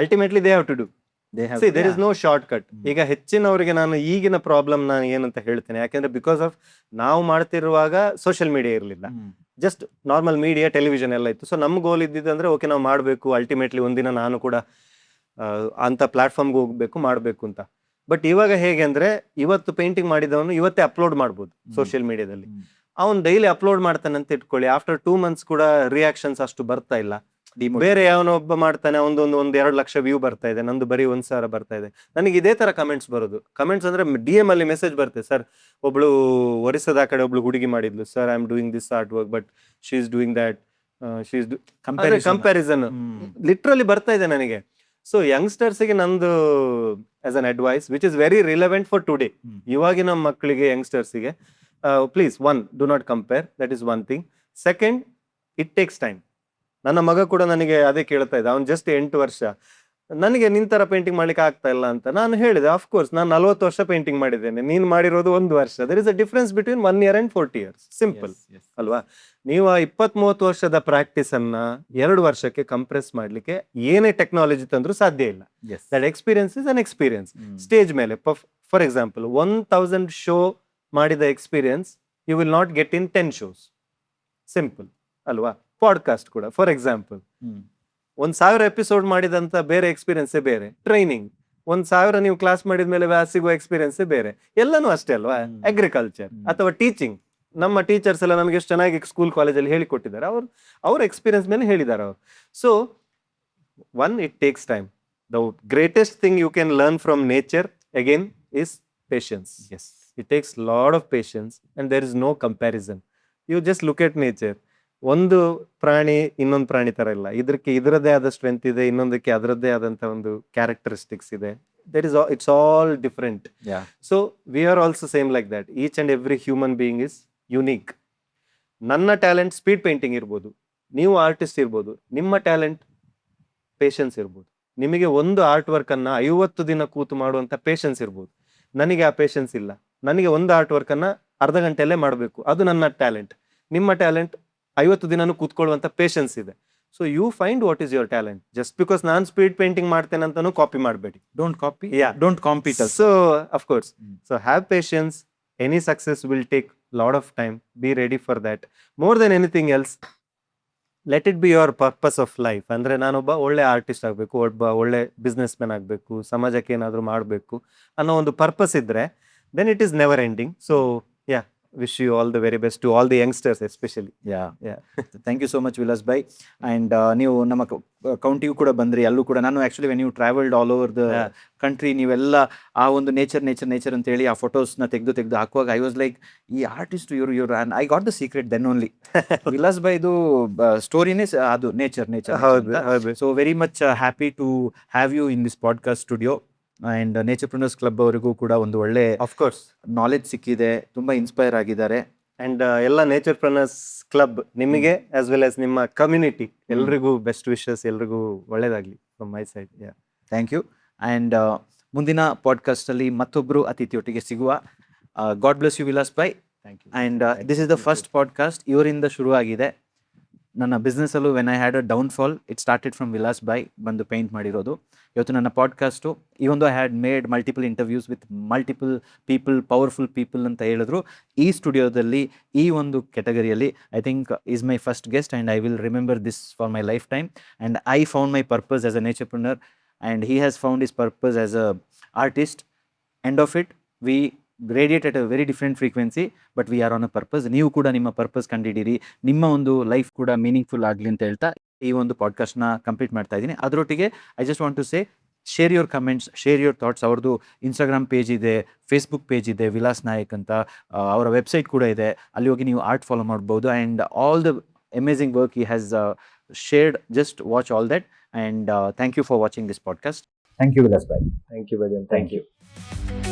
ultimately they have to do. There is no shortcut. ಈಗ ಹೆಚ್ಚಿನವರಿಗೆ ನಾನು ಈಗಿನ ಪ್ರಾಬ್ಲಮ್ ನಾನು ಏನಂತ ಹೇಳ್ತೇನೆ, ಯಾಕೆಂದ್ರೆ ಬಿಕಾಸ್ ಆಫ್ ನಾವು ಮಾಡ್ತಿರುವಾಗ ಸೋಷಿಯಲ್ ಮೀಡಿಯಾ ಇರಲಿಲ್ಲ, ಜಸ್ಟ್ ನಾರ್ಮಲ್ ಮೀಡಿಯಾ, ಟೆಲಿವಿಷನ್ ಎಲ್ಲ ಇತ್ತು. ಸೊ ನಮ್ಮ ಗೋಲ್ ಇದ್ದಿದ್ದಂದ್ರೆ ಓಕೆ ನಾವು ಮಾಡಬೇಕು, ಅಲ್ಟಿಮೇಟ್ಲಿ ಒಂದಿನ ನಾನು ಕೂಡ ಅಂತ ಪ್ಲಾಟ್ಫಾರ್ಮ್ಗೆ ಹೋಗ್ಬೇಕು, ಮಾಡಬೇಕು ಅಂತ. ಬಟ್ ಇವಾಗ ಹೇಗೆ ಅಂದ್ರೆ, ಇವತ್ತು ಪೇಂಟಿಂಗ್ ಮಾಡಿದವನು ಇವತ್ತೇ ಅಪ್ಲೋಡ್ ಮಾಡ್ಬೋದು ಸೋಷಿಯಲ್ ಮೀಡಿಯಾದಲ್ಲಿ. ಅವನು ಡೈಲಿ ಅಪ್ಲೋಡ್ ಮಾಡ್ತಾನೆ ಅಂತ ಇಟ್ಕೊಳ್ಳಿ, ಆಫ್ಟರ್ 2 months ಕೂಡ ರಿಯಾಕ್ಷನ್ಸ್ ಅಷ್ಟು ಬರ್ತಾ ಇಲ್ಲ. ಬೇರೆ ಯಾವನೊಬ್ಬ ಮಾಡ್ತಾನೆ, ಒಂದು 2 ಲಕ್ಷ ವ್ಯೂ ಬರ್ತಾ ಇದೆ, ನಂದು ಬರೀ 1,000 ಬರ್ತಾ ಇದೆ. ನನಗೆ ಇದೇ ತರ ಕಮೆಂಟ್ಸ್ ಬರೋದು. ಕಮೆಂಟ್ಸ್ ಅಂದ್ರೆ DM ಅಲ್ಲಿ ಮೆಸೇಜ್ ಬರುತ್ತೆ, ಸರ್ ಒಬ್ಳು ಒರಿಸ್ಸಾದ ಕಡೆ ಒಬ್ಳು ಹುಡುಗಿ ಮಾಡಿದ್ಲು, sir I am doing this art work but she is doing that, she is comparison literally ಬರ್ತಾ ಇದೆ ನನಗೆ. ಸೊ ಯಂಗ್ಸ್ಟರ್ಸ್ಗೆ ನಂದು as an advice which is very relevant for today, ಇವಾಗಿನ ಮಕ್ಕಳಿಗೆ, ಯಂಗ್ಸ್ಟರ್ಸ್ಗೆ, please, 1, do not compare, that is one thing. Second, it takes time. ನನ್ನ ಮಗ ಕೂಡ ನನಗೆ ಅದೇ ಕೇಳ್ತಾ ಇದ್ದ, ಅವ್ನು ಜಸ್ಟ್ 8 ವರ್ಷ, ನನಗೆ ನಿನ್ ತರ ಪೇಂಟಿಂಗ್ ಮಾಡ್ಲಿಕ್ಕೆ ಆಗ್ತಾ ಇಲ್ಲ ಅಂತ. ನಾನು ಹೇಳಿದೆ, ಅಫ್ಕೋರ್ಸ್ ನಾನು 40 ವರ್ಷ ಪೇಂಟಿಂಗ್ ಮಾಡಿದ್ದೇನೆ, ನೀನ್ ಮಾಡಿರೋದು 1 ವರ್ಷ. There is a difference between 1 year and 40 years. Simple ಅಲ್ವಾ? ನೀವು 20-30 ವರ್ಷದ ಪ್ರಾಕ್ಟೀಸ್ ಅನ್ನ 2 ವರ್ಷಕ್ಕೆ ಕಂಪ್ರೆಸ್ ಮಾಡ್ಲಿಕ್ಕೆ ಏನೇ ಟೆಕ್ನಾಲಜಿ ತಂದ್ರೂ ಸಾಧ್ಯ ಇಲ್ಲ. That experience is an experience. Stage ಮೇಲೆ ಫಾರ್ ಎಕ್ಸಾಂಪಲ್ 1000 ಶೋ ಮಾಡಿದ experience you will not get in 10 shows. Simple ಅಲ್ವಾ? ಪಾಡ್ಕಾಸ್ಟ್ ಕೂಡ ಫಾರ್ ಎಕ್ಸಾಂಪಲ್ 1000 ಎಪಿಸೋಡ್ ಮಾಡಿದಂತ ಬೇರೆ ಎಕ್ಸ್ಪೀರಿಯನ್ಸೇ ಬೇರೆ. ಟ್ರೈನಿಂಗ್ 1000 ನೀವು ಕ್ಲಾಸ್ ಮಾಡಿದ್ಮೇಲೆ ಸಿಗುವ ಎಕ್ಸ್ಪೀರಿಯನ್ಸೇ ಬೇರೆ. ಎಲ್ಲನೂ ಅಷ್ಟೇ ಅಲ್ವಾ? ಅಗ್ರಿಕಲ್ಚರ್ ಅಥವಾ ಟೀಚಿಂಗ್, ನಮ್ಮ ಟೀಚರ್ಸ್ ಎಲ್ಲ ನಮಗೆ ಎಷ್ಟು ಚೆನ್ನಾಗಿ ಸ್ಕೂಲ್ ಕಾಲೇಜಲ್ಲಿ ಹೇಳಿಕೊಟ್ಟಿದ್ದಾರೆ, ಅವ್ರ ಎಕ್ಸ್ಪೀರಿಯನ್ಸ್ ಮೇಲೆ ಹೇಳಿದ್ದಾರೆ ಅವರು. So One, it takes time. The greatest thing you can learn from nature again is patience. Yes. It takes a lot of patience and there is no comparison. You just look at nature. ಒಂದು ಪ್ರಾಣಿ ಇನ್ನೊಂದು ಪ್ರಾಣಿ ತರ ಇಲ್ಲ, ಇದರದ್ದೇ ಆದ strength ಇದೆ, ಇನ್ನೊಂದಕ್ಕೆ ಅದರದ್ದೇ ಆದಂತ ಒಂದು ಕ್ಯಾರೆಕ್ಟರಿಸ್ಟಿಕ್ಸ್ ಇದೆ. It's all different. Yeah. So we are also same like that. Each and every human being is unique. ನನ್ನ ಟ್ಯಾಲೆಂಟ್ ಸ್ಪೀಡ್ ಪೇಂಟಿಂಗ್ ಇರ್ಬೋದು, ನೀವು ಆರ್ಟಿಸ್ಟ್ ಇರ್ಬೋದು, ನಿಮ್ಮ ಟ್ಯಾಲೆಂಟ್ ಪೇಷನ್ಸ್ ಇರ್ಬೋದು. ನಿಮಗೆ ಒಂದು ಆರ್ಟ್ ವರ್ಕ್ ಅನ್ನ 50 ದಿನ ಕೂತು ಮಾಡುವಂತ ಪೇಷನ್ಸ್ ಇರ್ಬೋದು. ನನಗೆ ಆ ಪೇಷನ್ಸ್ ಇಲ್ಲ. ನನಗೆ ಒಂದು ಆರ್ಟ್ ವರ್ಕ್ ಅನ್ನ ಅರ್ಧ ಗಂಟೆಯಲ್ಲೇ ಮಾಡಬೇಕು, ಅದು ನನ್ನ ಟ್ಯಾಲೆಂಟ್. ನಿಮ್ಮ ಟ್ಯಾಲೆಂಟ್ 50 ದಿನನೂ ಕೂತ್ಕೊಳ್ಳುವಂತ ಪೇಷನ್ಸ್ ಇದೆ. So you find what is your talent. Just because ನಾನು ಸ್ಪೀಡ್ ಪೇಂಟಿಂಗ್ ಮಾಡ್ತೇನೆ ಅಂತಾನು ಕಾಪಿ ಮಾಡಬೇಡಿ. Don't copy. Yeah. Don't compete us. So of course, so have patience. Any success will take lot of time. Be ready for that. More than anything else, let it be your purpose of life. ಅಂದ್ರೆ ನಾನೊಬ್ಬ ಒಳ್ಳೆ artist ಆಗಬೇಕು, ಒಬ್ಬ ಒಳ್ಳೆ business man ಆಗಬೇಕು, ಸಮಾಜಕ್ಕೆ ಏನಾದರೂ ಮಾಡಬೇಕು ಅನ್ನೋ ಒಂದು ಪರ್ಪಸ್ ಇದ್ರೆ then it is never ending. So yeah, wish you all the very best to all the youngsters especially. Yeah. Yeah. Thank you so much Vilas bhai. And ನೀವು ನಮ್ಮ ಕೌಂಟಿಗೂ ಕೂಡ ಬಂದ್ರಿ, ಅಲ್ಲೂ ಕೂಡ ನಾನು actually when you travelled all over the Yeah. Country, ನೀವೆಲ್ಲ ಆ ಒಂದು ನೇಚರ್ ಅಂತ ಹೇಳಿ ಆ ಫೋಟೋಸ್ನ ತೆಗೆದು ಹಾಕುವಾಗ ಐ ವಾಸ್ ಲೈಕ್, ಈ ಆರ್ಟಿಸ್ಟ್ ಇವರು and I got the secret then only. Vilas ಬೈದು ಸ್ಟೋರಿನೇ ಅದು ನೇಚರ್. ಹೌದು. So very much happy to have you in this podcast studio. And naturepreneurs club ಅವರಿಗೂ ಕೂಡ ಒಂದು ಒಳ್ಳೆ Of course. ನಾಲೆಜ್ ಸಿಕ್ಕಿದೆ, ತುಂಬ ಇನ್ಸ್ಪೈರ್ ಆಗಿದ್ದಾರೆ. ಅಂಡ್ ಎಲ್ಲ ನೇಚರ್ಪ್ರೆನರ್ಸ್ ಕ್ಲಬ್ ನಿಮಗೆ ಆಸ್ ವೆಲ್ ಆಸ್ ನಿಮ್ಮ ಕಮ್ಯುನಿಟಿ ಎಲ್ರಿಗೂ ಬೆಸ್ಟ್ ವಿಶಸ್, ಎಲ್ರಿಗೂ ಒಳ್ಳೇದಾಗ್ಲಿ from my side. Thank you. And ಮುಂದಿನ ಪಾಡ್ಕಾಸ್ಟಲ್ಲಿ ಮತ್ತೊಬ್ಬರು ಅತಿಥಿಯೊಟ್ಟಿಗೆ ಸಿಗುವ. God bless you Vilas bhai. Thank you. And this is the first podcast ಇವರಿಂದ ಶುರುವಾಗಿದೆ. ನನ್ನ ಬಿಸ್ನೆಸ್ಸಲ್ಲೂ when I had a downfall, it started from Vilas bhai ಬಂದು ಪೇಂಟ್ ಮಾಡಿರೋದು. ಇವತ್ತು ನನ್ನ podcast, even though I had made multiple interviews with multiple people, powerful people ಅಂತ ಹೇಳಿದ್ರು, ಈ ಸ್ಟುಡಿಯೋದಲ್ಲಿ ಈ ಒಂದು ಕೆಟಗರಿಯಲ್ಲಿ I think is my first guest and I will remember this for my life time. And I found my purpose as a naturepreneur and he has found his purpose as a artist. End of it we radiate at a very different frequency, but we are on a purpose. ನೀವು ಕೂಡ ನಿಮ್ಮ purpose ಕಂಡುಹಿಡೀರಿ, ನಿಮ್ಮ ಒಂದು life ಕೂಡ meaningful ಆಗಲಿ ಅಂತ ಹೇಳ್ತಾ ಈ ಒಂದು ಪಾಡ್ಕಾಸ್ಟ್ನ ಕಂಪ್ಲೀಟ್ ಮಾಡ್ತಾ ಇದ್ದೀನಿ. ಅದರೊಟ್ಟಿಗೆ I just want to say, share your comments, share your thoughts. ಅವ್ರದ್ದು ಇನ್ಸ್ಟಾಗ್ರಾಮ್ ಪೇಜ್ ಇದೆ, ಫೇಸ್ಬುಕ್ ಪೇಜ್ ಇದೆ, ವಿಲಾಸ್ ನಾಯಕ್ ಅಂತ. ಅವರ ವೆಬ್ಸೈಟ್ ಕೂಡ ಇದೆ, ಅಲ್ಲಿ ಹೋಗಿ ನೀವು ಆರ್ಟ್ ಫಾಲೋ ಮಾಡ್ಬೋದು. And all the amazing work he has shared, just watch all that. And thank you for watching this podcast. Thank you, Vilas bhai. Thank you Bhajan. Thank you.